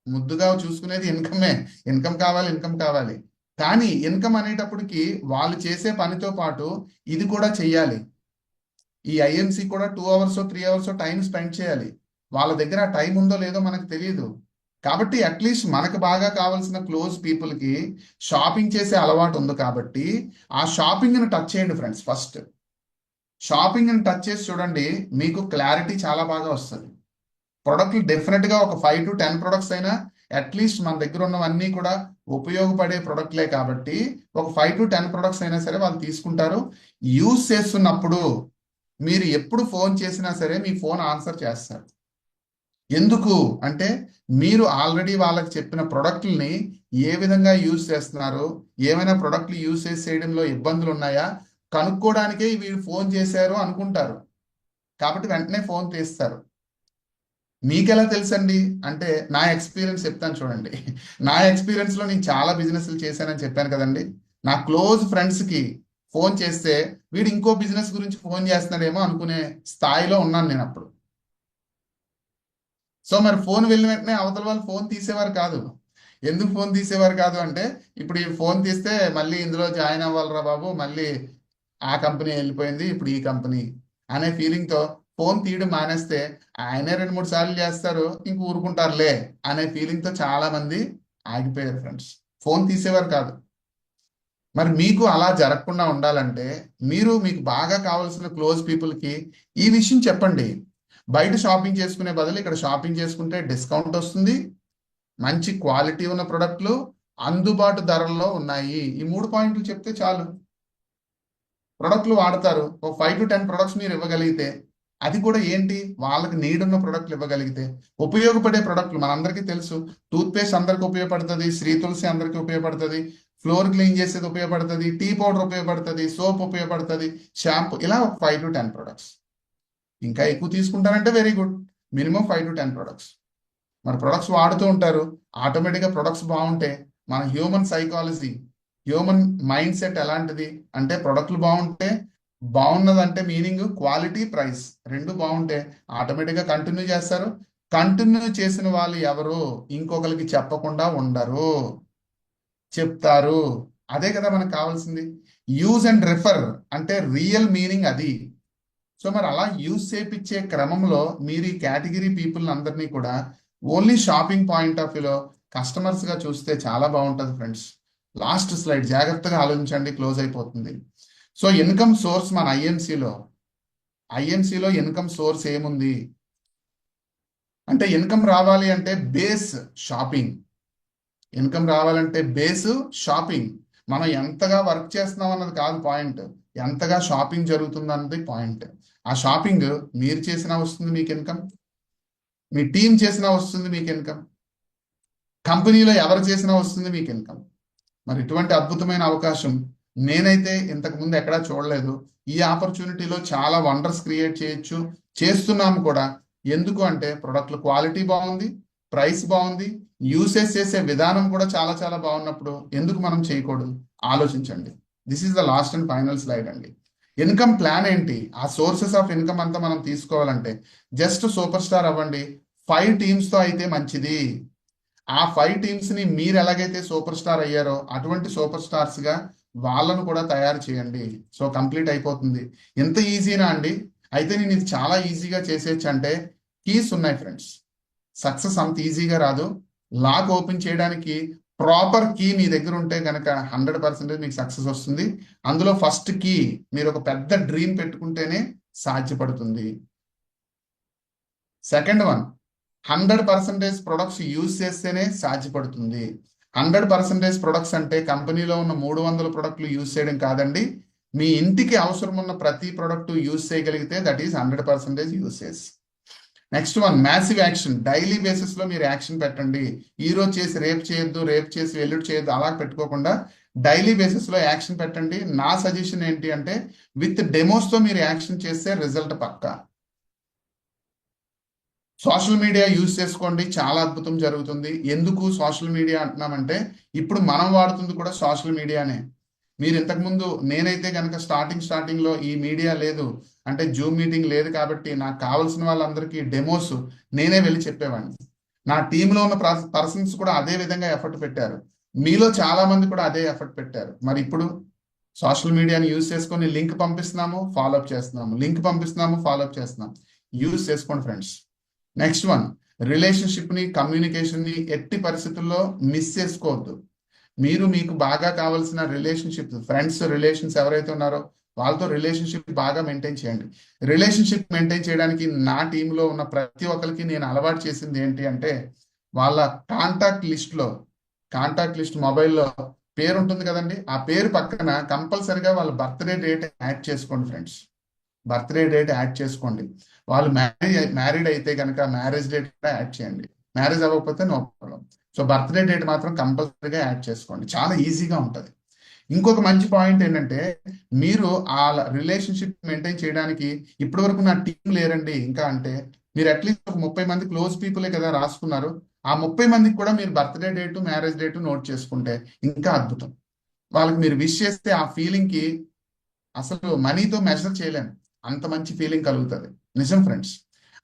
ముద్దుగా చూసుకునేది ఇన్కమే. ఇన్కమ్ కావాలి, ఇన్కమ్ కావాలి. కానీ ఇన్కమ్ అనేటప్పటికి వాళ్ళు చేసే పనితో పాటు ఇది కూడా చెయ్యాలి. ఈ ఐఎంసి కూడా 2 అవర్స్ 3 అవర్స్ టైం స్పెండ్ చేయాలి. వాళ్ళ దగ్గర ఆ టైం ఉందో లేదో మనకు తెలియదు. కాబట్టి అట్లీస్ట్ మనకు బాగా కావాల్సిన క్లోజ్ పీపుల్కి షాపింగ్ చేసే అలవాటు ఉంది కాబట్టి ఆ షాపింగ్ని టచ్ చేయండి ఫ్రెండ్స్. ఫస్ట్ షాపింగ్ని టచ్ చేసి చూడండి, మీకు క్లారిటీ చాలా బాగా వస్తుంది. ప్రొడక్ట్లు డెఫినెట్గా ఒక 5 to 10 ప్రొడక్ట్స్ అయినా, అట్లీస్ట్ మన దగ్గర ఉన్నవన్నీ కూడా ఉపయోగపడే ప్రొడక్ట్లే కాబట్టి ఒక 5 to 10 ప్రొడక్ట్స్ అయినా సరే వాళ్ళు తీసుకుంటారు. యూజ్ చేస్తున్నప్పుడు మీరు ఎప్పుడు ఫోన్ చేసినా సరే మీ ఫోన్ ఆన్సర్ చేస్తారు. ఎందుకు అంటే, మీరు ఆల్రెడీ వాళ్ళకి చెప్పిన ప్రొడక్ట్లని ఏ విధంగా యూజ్ చేస్తున్నారు, ఏమైనా ప్రొడక్ట్లు యూజ్ చేయడంలో ఇబ్బందులు ఉన్నాయా కనుక్కోవడానికే వీళ్ళు ఫోన్ చేశారు అనుకుంటారు. కాబట్టి వెంటనే ఫోన్ తీస్తారు. మీకెలా తెలుసండి అంటే, నా ఎక్స్పీరియన్స్ చెప్తాను చూడండి. నా ఎక్స్పీరియన్స్లో నేను చాలా బిజినెస్లు చేశానని చెప్పాను కదండి. నా క్లోజ్ ఫ్రెండ్స్కి ఫోన్ చేస్తే వీడు ఇంకో బిజినెస్ గురించి ఫోన్ చేస్తున్నాడేమో అనుకునే స్థాయిలో ఉన్నాను నేను అప్పుడు. సో మరి ఫోన్ వెళ్ళిన వెంటనే అవతల వాళ్ళు ఫోన్ తీసేవారు కాదు. ఎందుకు ఫోన్ తీసేవారు కాదు అంటే, ఇప్పుడు ఈ ఫోన్ తీస్తే మళ్ళీ ఇందులో జాయిన్ అవ్వాలిరా బాబు, మళ్ళీ ఆ కంపెనీ వెళ్ళిపోయింది, ఇప్పుడు ఈ కంపెనీ అనే ఫీలింగ్తో ఫోన్ తీయడం మానేస్తే ఆయనే 2-3 సార్లు చేస్తారు, ఇంక ఊరుకుంటారులే అనే ఫీలింగ్తో చాలా మంది ఆగిపోయారు ఫ్రెండ్స్. ఫోన్ తీసేవారు కాదు. మరి మీకు అలా జరగకుండా ఉండాలంటే, మీరు మీకు బాగా కావాల్సిన క్లోజ్ పీపుల్కి ఈ విషయం చెప్పండి. బయట షాపింగ్ చేసుకునే బదులు ఇక్కడ షాపింగ్ చేసుకుంటే డిస్కౌంట్ వస్తుంది, మంచి క్వాలిటీ ఉన్న ప్రొడక్ట్లు అందుబాటు ధరల్లో ఉన్నాయి. ఈ 3 పాయింట్లు చెప్తే చాలు. ప్రొడక్ట్లు వాడతారు, ఒక 5 to 10 ప్రొడక్ట్స్ మీరు ఇవ్వగలిగితే, అది కూడా ఏంటి, వాళ్ళకి నీడ్ ఉన్న ప్రొడక్ట్లు ఇవ్వగలిగితే, ఉపయోగపడే ప్రొడక్ట్లు మనందరికీ తెలుసు. టూత్పేస్ట్ అందరికి ఉపయోగపడుతుంది, శ్రీ తులసి అందరికి ఉపయోగపడుతుంది, ఫ్లోర్ క్లీన్ చేసేది ఉపయోగపడుతుంది, టీ పౌడర్ ఉపయోగపడుతుంది, సోప్ ఉపయోగపడుతుంది, షాంపూ, ఇలా ఒక 5 to 10 ప్రొడక్ట్స్. ఇంకా ఎక్కువ తీసుకుంటారంటే very good, minimum 5 to 10 products. మరి ప్రొడక్ట్స్ వాడుతూ ఉంటారు, ఆటోమేటిక్గా ప్రొడక్ట్స్ బాగుంటే, మన human psychology, human mind set ఎలాంటిది అంటే, ప్రొడక్ట్లు బాగుంటే, బాగున్నదంటే మీనింగ్ క్వాలిటీ ప్రైస్ రెండు బాగుంటే ఆటోమేటిక్గా కంటిన్యూ చేస్తారు. కంటిన్యూ చేసిన వాళ్ళు ఎవరు ఇంకొకరికి చెప్పకుండా ఉండరు, చెప్తారు. అదే కదా మనకు కావాల్సింది. యూజ్ అండ్ రెఫర్ అంటే రియల్ మీనింగ్ అది. సో మరి అలా యూజ్ చేపించే క్రమంలో మీరు ఈ కేటగిరీ పీపుల్ అందరినీ కూడా ఓన్లీ షాపింగ్ పాయింట్ ఆఫ్ వ్యూలో కస్టమర్స్గా చూస్తే చాలా బాగుంటుంది ఫ్రెండ్స్. లాస్ట్ స్లైడ్ జాగ్రత్తగా ఆలోచించండి, క్లోజ్ అయిపోతుంది. సో ఇన్కమ్ సోర్స్ మన ఐఎంసీలో ఇన్కమ్ సోర్స్ ఏముంది? అంటే ఇన్కమ్ రావాలి అంటే బేస్ షాపింగ్. ఇన్కమ్ రావాలంటే బేస్ షాపింగ్. మనం ఎంతగా వర్క్ చేస్తున్నాం అన్నది కాదు పాయింట్, ఎంతగా షాపింగ్ జరుగుతుంది అన్నది పాయింట్. ఆ షాపింగ్ మీరు చేసినా వస్తుంది మీకు ఇన్కమ్, మీ టీం చేసినా వస్తుంది మీకు ఇన్కమ్, కంపెనీలో ఎవరు చేసినా వస్తుంది మీకు ఇన్కమ్. మరి ఇటువంటి అద్భుతమైన అవకాశం నేనైతే ఇంతకు ముందు ఎక్కడా చూడలేదు. ఈ ఆపర్చునిటీలో చాలా వండర్స్ క్రియేట్ చేయొచ్చు, చేస్తున్నాము కూడా. ఎందుకు అంటే ప్రొడక్ట్ల క్వాలిటీ బాగుంది, ప్రైస్ బాగుంది, యూసేజ్ చేసే విధానం కూడా చాలా చాలా బాగున్నప్పుడు ఎందుకు మనం చేయకూడదు? ఆలోచించండి. This is the last and final slide అండి. ఇన్కమ్ ప్లాన్ ఏంటి? ఆ సోర్సెస్ ఆఫ్ ఇన్కమ్ అంతా మనం తీసుకోవాలంటే జస్ట్ సూపర్ స్టార్ అవ్వండి. 5 టీమ్స్తో అయితే మంచిది. ఆ 5 టీమ్స్ ని మీరు ఎలాగైతే సూపర్ స్టార్ అయ్యారో అటువంటి సూపర్ స్టార్స్ గా వాళ్ళను కూడా తయారు చేయండి. సో కంప్లీట్ అయిపోతుంది. ఎంత ఈజీనా అండి? అయితే నేను ఇది చాలా ఈజీగా చేసేయచ్చు అంటే కీస్ ఉన్నాయి ఫ్రెండ్స్. సక్సెస్ అంత ఈజీగా రాదు. లాక్ ఓపెన్ చేయడానికి ప్రాపర్ కీ మీ దగ్గర ఉంటే కనుక 100% మీకు సక్సెస్ వస్తుంది. అందులో ఫస్ట్ కీ మీరు ఒక పెద్ద డ్రీమ్ పెట్టుకుంటేనే సాధ్యపడుతుంది. సెకండ్ వన్, 100% ప్రొడక్ట్స్ యూజ్ చేస్తేనే సాధ్యపడుతుంది. 100% ప్రొడక్ట్స్ అంటే కంపెనీలో ఉన్న 300 ప్రొడక్ట్లు యూజ్ చేయడం కాదండి. మీ ఇంటికి అవసరం ఉన్న ప్రతి ప్రొడక్ట్ యూజ్ చేయగలిగితే that is 100% usage. Next one, massive action. Daily basis లో మీరు యాక్షన్ పెట్టండి. ఈ రోజు చేసి రేపు చేయొద్దు, రేపు చేసి ఎల్లుండి చేయొద్దు, అలా పెట్టుకోకుండా డైలీ బేసిస్ లో యాక్షన్ పెట్టండి. నా సజెషన్ ఏంటి అంటే విత్ డెమోస్ తో మీరు యాక్షన్ చేస్తే రిజల్ట్ పక్కా. సోషల్ మీడియా యూజ్ చేసుకోండి, చాలా అద్భుతం జరుగుతుంది. ఎందుకు సోషల్ మీడియా అంటున్నామంటే ఇప్పుడు మనం వాడుతుంది కూడా సోషల్ మీడియానే. మీరు ఇంతకుముందు నేనైతే కనుక స్టార్టింగ్ లో ఈ మీడియా లేదు అంటే జూమ్ మీటింగ్ లేదు కాబట్టి నాకు కావాల్సిన వాళ్ళందరికీ డెమోస్ నేనే వెళ్ళి చెప్పేవాడిని. నా టీంలో ఉన్న పర్సన్స్ కూడా అదే విధంగా ఎఫర్ట్ పెట్టారు. మీలో చాలా మంది కూడా అదే ఎఫర్ట్ పెట్టారు. మరి ఇప్పుడు సోషల్ మీడియాని యూజ్ చేసుకొని లింక్ పంపిస్తున్నాము, ఫాలోఅప్ చేస్తున్నాము, లింక్ పంపిస్తున్నాము, ఫాలోఅప్ చేస్తున్నాం. యూజ్ చేసుకోండి ఫ్రెండ్స్. నెక్స్ట్ వన్, రిలేషన్షిప్ని, కమ్యూనికేషన్ని ఎట్టి పరిస్థితుల్లో మిస్ చేసుకోవద్దు. మీరు మీకు బాగా కావాల్సిన రిలేషన్షిప్, ఫ్రెండ్స్ రిలేషన్స్ ఎవరైతే ఉన్నారో వాళ్ళతో రిలేషన్షిప్ బాగా మెయింటైన్ చేయండి. రిలేషన్షిప్ మెయింటైన్ చేయడానికి నా టీంలో ఉన్న ప్రతి ఒక్కరికి నేను అలవాటు చేసింది ఏంటి అంటే వాళ్ళ కాంటాక్ట్ లిస్ట్ మొబైల్లో పేరు ఉంటుంది కదండి, ఆ పేరు పక్కన కంపల్సరిగా వాళ్ళ బర్త్డే డేట్ యాడ్ చేసుకోండి ఫ్రెండ్స్. బర్త్డే డేట్ యాడ్ చేసుకోండి. వాళ్ళు మ్యారీడ్ అయితే కనుక మ్యారేజ్ డేట్ కూడా యాడ్ చేయండి. మ్యారేజ్ అవ్వకపోతే no problem. So birthday date మాత్రం కంపల్సరీగా యాడ్ చేసుకోండి, చాలా ఈజీగా ఉంటుంది. ఇంకొక మంచి పాయింట్ ఏంటంటే మీరు ఆ రిలేషన్షిప్ మెయింటైన్ చేయడానికి ఇప్పటి వరకు నా టీం లేరండి ఇంకా అంటే మీరు అట్లీస్ట్ ఒక 30 మంది క్లోజ్ పీపులే కదా రాసుకున్నారు. ఆ 30 మందికి కూడా మీరు birthday date, marriage date note చేసుకుంటే ఇంకా అద్భుతం. వాళ్ళకి మీరు విష్ చేస్తే ఆ ఫీలింగ్ కి అసలు మనీతో మెజర్ చేయలేము, అంత మంచి ఫీలింగ్ కలుగుతుంది. నిజం ఫ్రెండ్స్.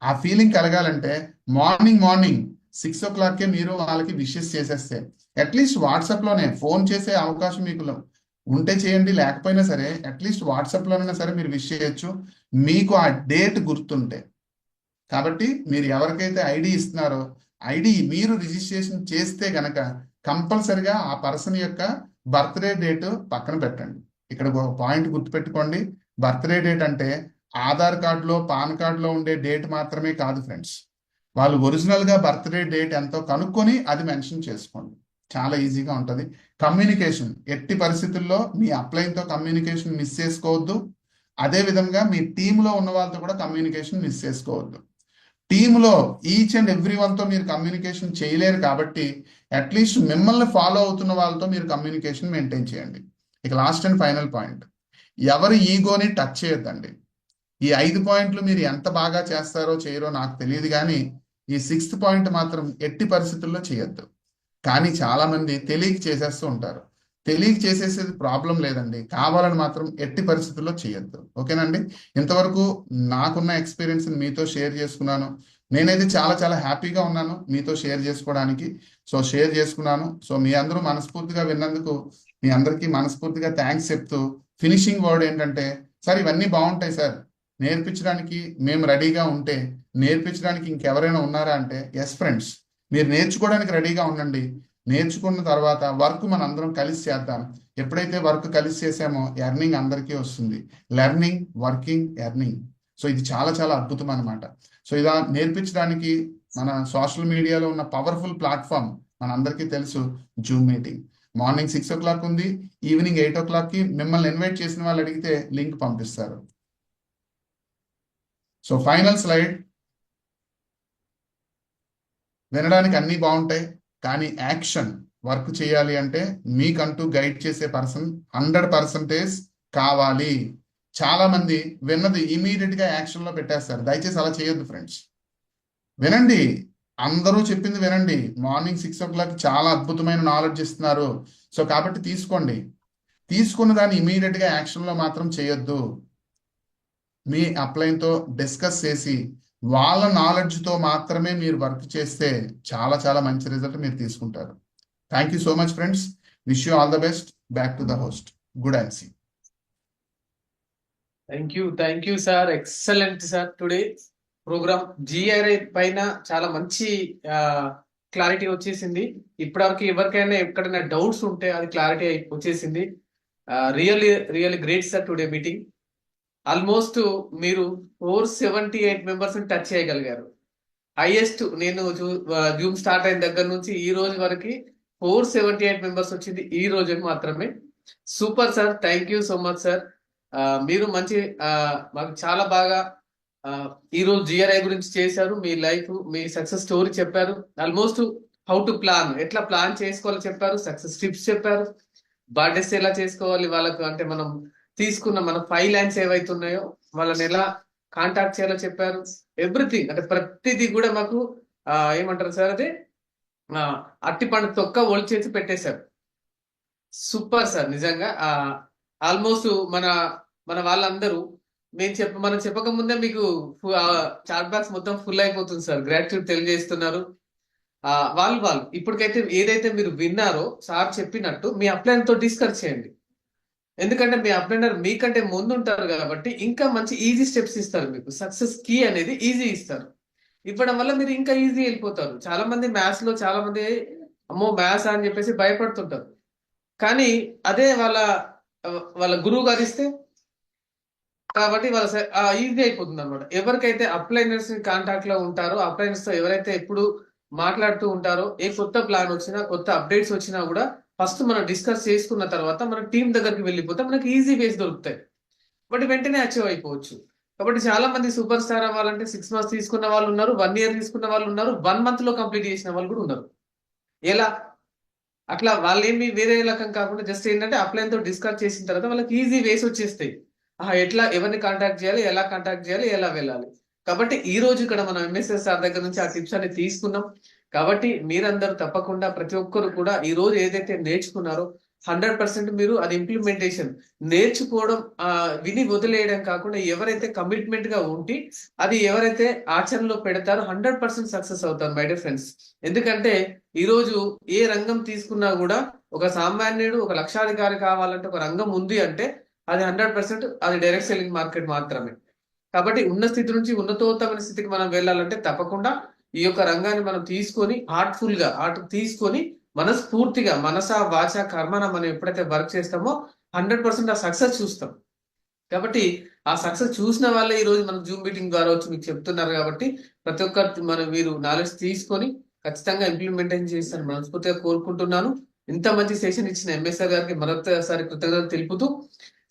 ఆ ఫీలింగ్ కలగాలంటే మార్నింగ్ 6 o'clockకే మీరు వాళ్ళకి విషెస్ చేసేస్తే అట్లీస్ట్ వాట్సాప్లోనే ఫోన్ చేసే అవకాశం మీకు ఉంటే చేయండి, లేకపోయినా సరే అట్లీస్ట్ వాట్సాప్లోనైనా సరే మీరు విష్ చేయొచ్చు, మీకు ఆ డేట్ గుర్తుంటే. కాబట్టి మీరు ఎవరికైతే ఐడి ఇస్తున్నారో ఐడి మీరు రిజిస్ట్రేషన్ చేస్తే గనక కంపల్సరిగా ఆ పర్సన్ యొక్క బర్త్డే డేట్ పక్కన పెట్టండి. ఇక్కడ ఒక పాయింట్ గుర్తుపెట్టుకోండి, బర్త్డే డేట్ అంటే ఆధార్ కార్డులో, పాన్ కార్డులో ఉండే డేట్ మాత్రమే కాదు ఫ్రెండ్స్. వాళ్ళు ఒరిజినల్గా బర్త్డే డేట్ ఎంతో కనుక్కొని అది మెన్షన్ చేసుకోండి, చాలా ఈజీగా ఉంటుంది. కమ్యూనికేషన్ ఎట్టి పరిస్థితుల్లో మీ అప్లైన్తో కమ్యూనికేషన్ మిస్ చేసుకోవద్దు. అదే విధంగా మీ టీంలో ఉన్న వాళ్ళతో కూడా కమ్యూనికేషన్ మిస్ చేసుకోవద్దు. టీంలో ఈచ్ అండ్ ఎవ్రీ వన్తో మీరు కమ్యూనికేషన్ చేయలేరు కాబట్టి అట్లీస్ట్ మిమ్మల్ని ఫాలో అవుతున్న వాళ్ళతో మీరు కమ్యూనికేషన్ మెయింటైన్ చేయండి. ఇక లాస్ట్ అండ్ ఫైనల్ పాయింట్, ఎవరి ఈగోని టచ్ చేయొద్దండి. ఈ 5 పాయింట్లు మీరు ఎంత బాగా చేస్తారో చేయరో నాకు తెలియదు, కానీ ఈ 6th పాయింట్ మాత్రం ఎట్టి పరిస్థితుల్లో చేయొద్దు. కానీ చాలా మంది తెలియక చేసేస్తూ ఉంటారు. తెలియక చేసేసేది ప్రాబ్లం లేదండి, కావాలని మాత్రం ఎట్టి పరిస్థితుల్లో చేయొద్దు. ఓకేనండి. ఇంతవరకు నాకున్న ఎక్స్పీరియన్స్ మీతో షేర్ చేసుకున్నాను. నేనైతే చాలా చాలా హ్యాపీగా ఉన్నాను మీతో షేర్ చేసుకోవడానికి. సో షేర్ చేసుకున్నాను. సో మీ అందరూ మనస్ఫూర్తిగా విన్నందుకు మీ అందరికీ మనస్ఫూర్తిగా థ్యాంక్స్ చెప్తూ ఫినిషింగ్ వర్డ్ ఏంటంటే, సార్ ఇవన్నీ బాగుంటాయి సార్, నేర్పించడానికి మేము రెడీగా ఉంటే నేర్పించడానికి ఇంకెవరైనా ఉన్నారా అంటే ఎస్ ఫ్రెండ్స్, మీరు నేర్చుకోవడానికి రెడీగా ఉండండి. నేర్చుకున్న తర్వాత వర్క్ మన అందరం కలిసి చేద్దాం. ఎప్పుడైతే వర్క్ కలిసి చేసామో ఎర్నింగ్ అందరికీ వస్తుంది. Learning, working, earning. సో ఇది చాలా చాలా అద్భుతం అనమాట. సో ఇలా నేర్పించడానికి మన సోషల్ మీడియాలో ఉన్న పవర్ఫుల్ ప్లాట్ఫామ్ మనందరికీ తెలుసు, జూమ్ మీటింగ్. మార్నింగ్ 6 o'clock ఉంది, ఈవినింగ్ 8 o'clock కి మిమ్మల్ని ఇన్వైట్ చేసిన వాళ్ళు అడిగితే లింక్ పంపిస్తారు. So final slide. వినడానికి అన్నీ బాగుంటాయి, కానీ యాక్షన్ వర్క్ చేయాలి అంటే మీకంటూ గైడ్ చేసే పర్సన్ 100% కావాలి. చాలా మంది విన్నది ఇమీడియట్ గా యాక్షన్ లో పెట్టేస్తారు. దయచేసి అలా చేయొద్దు ఫ్రెండ్స్. వినండి, అందరూ చెప్పింది వినండి. మార్నింగ్ 6 o'clock చాలా అద్భుతమైన నాలెడ్జ్ ఇస్తున్నారు. సో కాబట్టి తీసుకోండి. తీసుకున్న దాన్ని ఇమీడియట్ గా యాక్షన్ లో మాత్రం చేయొద్దు. మీ అప్లైన్తో డిస్కస్ చేసి వాళ్ళ నాలెడ్జ్తో మాత్రమే మీరు వర్క్ చేస్తే చాలా చాలా మంచి రిజల్ట్ మీరు తీసుకుంటారు. Thank you so much friends. Wish you all the best. Back to the host. Good and see. Thank you sir. Excellent sir. Today program GRI పైన చాలా మంచి క్లారిటీ వచ్చేసింది. ఇప్పటివరకు ఎవరికైనా ఎక్కడైనా డౌట్స్ ఉంటే అది క్లారిటీ వచ్చేసింది. Really great sir today meeting. Almost మీరు 478 మెంబర్స్ టచ్ చేయగలిగారు. హైయెస్ట్ నేను జూమ్ స్టార్ట్ అయిన దగ్గర నుంచి ఈ రోజు వరకు 478 మెంబర్స్ వచ్చింది ఈ రోజు మాత్రమే. Super sir. Thank you so much sir. మీరు మంచి మాకు చాలా బాగా ఈ రోజు జిఆర్ఐ గురించి చేశారు. మీ లైఫ్, మీ సక్సెస్ స్టోరీ చెప్పారు. ఆల్మోస్ట్ హౌ టు ప్లాన్, ఎట్లా ప్లాన్ చేసుకోవాలో చెప్పారు. సక్సెస్ టిప్స్ చెప్పారు. బర్త్డేస్ ఎలా చేసుకోవాలి వాళ్ళకు, అంటే మనం తీసుకున్న మన 5 లైన్స్ ఏవైతే ఉన్నాయో వాళ్ళని ఎలా కాంటాక్ట్ చేయాలో చెప్పారు. ఎవ్రీథింగ్, అంటే ప్రతిదీ కూడా మాకు ఏమంటారు సార్, అదే అట్టి పండు తొక్క ఒలిచేసి పెట్టేశారు. Super sir. నిజంగా ఆల్మోస్ట్ మన మన వాళ్ళందరూ మనం చెప్పక ముందే మీకు చాట్ బాక్స్ మొత్తం ఫుల్ అయిపోతుంది సార్. గ్రాటిట్యూడ్ తెలియజేస్తున్నారు. వాళ్ళు ఇప్పటికైతే ఏదైతే మీరు విన్నారో సార్ చెప్పినట్టు మీ అప్లైన్ తో డిస్కస్ చేయండి. ఎందుకంటే మీ అప్లైనర్ మీకంటే ముందు ఉంటారు కాబట్టి ఇంకా మంచి ఈజీ స్టెప్స్ ఇస్తారు. మీకు సక్సెస్ కీ అనేది ఈజీ ఇస్తారు. ఇవ్వడం వల్ల మీరు ఇంకా ఈజీ వెళ్ళిపోతారు. చాలా మంది మ్యాథ్స్ లో చాలా మంది అమ్మో మ్యాథ్స్ అని చెప్పేసి భయపడుతుంటారు. కానీ అదే వాళ్ళ గురువు గారు ఇస్తే కాబట్టి వాళ్ళ ఈజీ అయిపోతుంది అనమాట. ఎవరికైతే అప్లైనర్స్ కాంటాక్ట్ లో ఉంటారో, అప్లైనర్స్ తో ఎవరైతే ఎప్పుడు మాట్లాడుతూ ఉంటారో, ఏ కొత్త ప్లాన్ వచ్చినా, కొత్త అప్డేట్స్ వచ్చినా కూడా ఫస్ట్ మనం డిస్కస్ చేసుకున్న తర్వాత మన టీం దగ్గరికి వెళ్ళిపోతే మనకి ఈజీ వేస్ దొరుకుతాయి. బట్ వెంటనే అచీవ్ అయిపోవచ్చు. కాబట్టి చాలా మంది సూపర్ స్టార్ అవ్వాలంటే 6 months తీసుకున్న వాళ్ళు ఉన్నారు, 1 year తీసుకున్న వాళ్ళు ఉన్నారు, 1 month లో కంప్లీట్ చేసిన వాళ్ళు కూడా ఉన్నారు. ఎలా అట్లా వాళ్ళేమి వేరే రకం కాకుండా జస్ట్ ఏంటంటే అప్లైన్ తో డిస్కస్ చేసిన తర్వాత వాళ్ళకి ఈజీ వేస్ వచ్చేస్తాయి. ఎట్లా ఎవరిని కాంటాక్ట్ చేయాలి, ఎలా కాంటాక్ట్ చేయాలి, ఎలా వెళ్ళాలి. కాబట్టి ఈ రోజు ఇక్కడ మనం ఎంఎస్ఎస్ సార్ దగ్గర నుంచి ఆ టిప్స్ అన్ని తీసుకున్నాం. కాబట్టి మీరందరూ తప్పకుండా ప్రతి ఒక్కరు కూడా ఈ రోజు ఏదైతే నేర్చుకున్నారో 100% మీరు అది ఇంప్లిమెంటేషన్ నేర్చుకోవడం, విని వదిలేయడం కాకుండా ఎవరైతే కమిట్మెంట్ గా ఉండి అది ఎవరైతే ఆచరణలో పెడతారో 100% సక్సెస్ అవుతారు మై డియర్ ఫ్రెండ్స్. ఎందుకంటే ఈ రోజు ఏ రంగం తీసుకున్నా కూడా ఒక సామాన్యుడు ఒక లక్షాధికారి కావాలంటే ఒక రంగం ఉంది అంటే అది 100% అది డైరెక్ట్ సెల్లింగ్ మార్కెట్ మాత్రమే. కాబట్టి ఉన్న స్థితి నుంచి ఉన్నతోత్తమైన స్థితికి మనం వెళ్ళాలంటే తప్పకుండా ఈ యొక్క రంగాన్ని మనం తీసుకొని హార్ట్ఫుల్ గా తీసుకొని మనస్ఫూర్తిగా మనస వాచ కర్మన మనం ఎప్పుడైతే వర్క్ చేస్తామో 100% ఆ సక్సెస్ చూస్తాం. కాబట్టి ఆ సక్సెస్ చూసిన వాళ్ళే ఈ రోజు మనం జూమ్ మీటింగ్ ద్వారా వచ్చి మీకు చెప్తున్నారు. కాబట్టి ప్రతి ఒక్కరు మీరు నాలెడ్జ్ తీసుకొని ఖచ్చితంగా ఇంప్లిమెంటేషన్ చేస్తాను మనస్ఫూర్తిగా కోరుకుంటున్నాను. ఇంత మంచి సెషన్ ఇచ్చిన ఎంఎస్ఆర్ గారికి మరొకసారి కృతజ్ఞతలు తెలుపుతూ,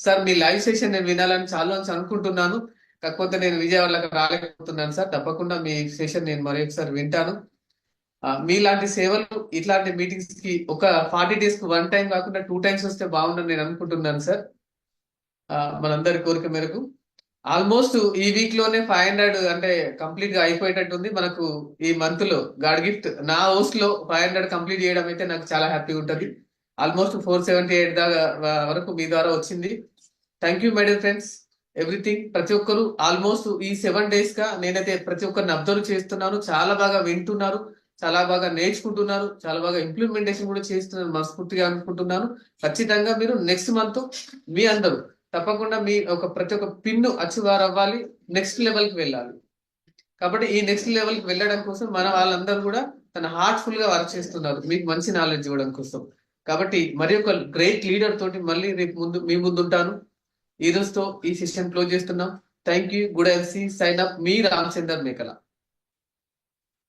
సార్ మీ లైవ్ సెషన్ నేను వినాలని చాలా నుంచి అనుకుంటున్నాను. కాకపోతే నేను విజయవాడలకు రాలేకపోతున్నాను సార్. తప్పకుండా మీ సెషన్ నేను మరొకసారి వింటాను. మీలాంటి సేవలు ఇట్లాంటి మీటింగ్స్ కి ఒక 40 days కు 1 time కాకుండా 2 times వస్తే బాగుందని నేను అనుకుంటున్నాను సార్. మనందరి కోరిక మేరకు ఆల్మోస్ట్ ఈ వీక్ లోనే 500 అంటే కంప్లీట్ గా అయిపోయేటట్టుంది మనకు. ఈ మంత్ లో గాడ్ గిఫ్ట్ నా హౌస్ లో 500 కంప్లీట్ చేయడం అయితే నాకు చాలా హ్యాపీగా ఉంటుంది. ఆల్మోస్ట్ 478 దాకా వరకు మీ ద్వారా వచ్చింది. Thank you my dear friends. Everything ప్రతి ఒక్కరు ఆల్మోస్ట్ ఈ 7 days గా నేనైతే ప్రతి ఒక్కరిని అబ్జర్వ్ చేస్తున్నాను. చాలా బాగా వింటున్నారు, చాలా బాగా నేర్చుకుంటున్నారు, చాలా బాగా ఇంప్లిమెంటేషన్ కూడా చేస్తున్నారు మనస్ఫూర్తిగా అనుకుంటున్నాను. ఖచ్చితంగా మీరు నెక్స్ట్ మంత్ మీ అందరూ తప్పకుండా మీ ప్రతి ఒక్క పిన్ను అచీవర్ అవ్వాలి, నెక్స్ట్ లెవెల్ కి వెళ్ళాలి. కాబట్టి ఈ నెక్స్ట్ లెవెల్ కి వెళ్ళడం కోసం మన వాళ్ళందరూ కూడా తన హార్ట్ఫుల్ గా వర్క్ చేస్తున్నారు మీకు మంచి నాలెడ్జ్ ఇవ్వడం కోసం. కాబట్టి మరి ఒక గ్రేట్ లీడర్ తోటి మళ్ళీ రేపు మీ ముందు ఉంటాను. ఈ రోజుతో ఈ సెషన్ క్లోజ్ చేస్తున్నాం. Thank you. Good I see sign up మీ రామచందర్ మేకల.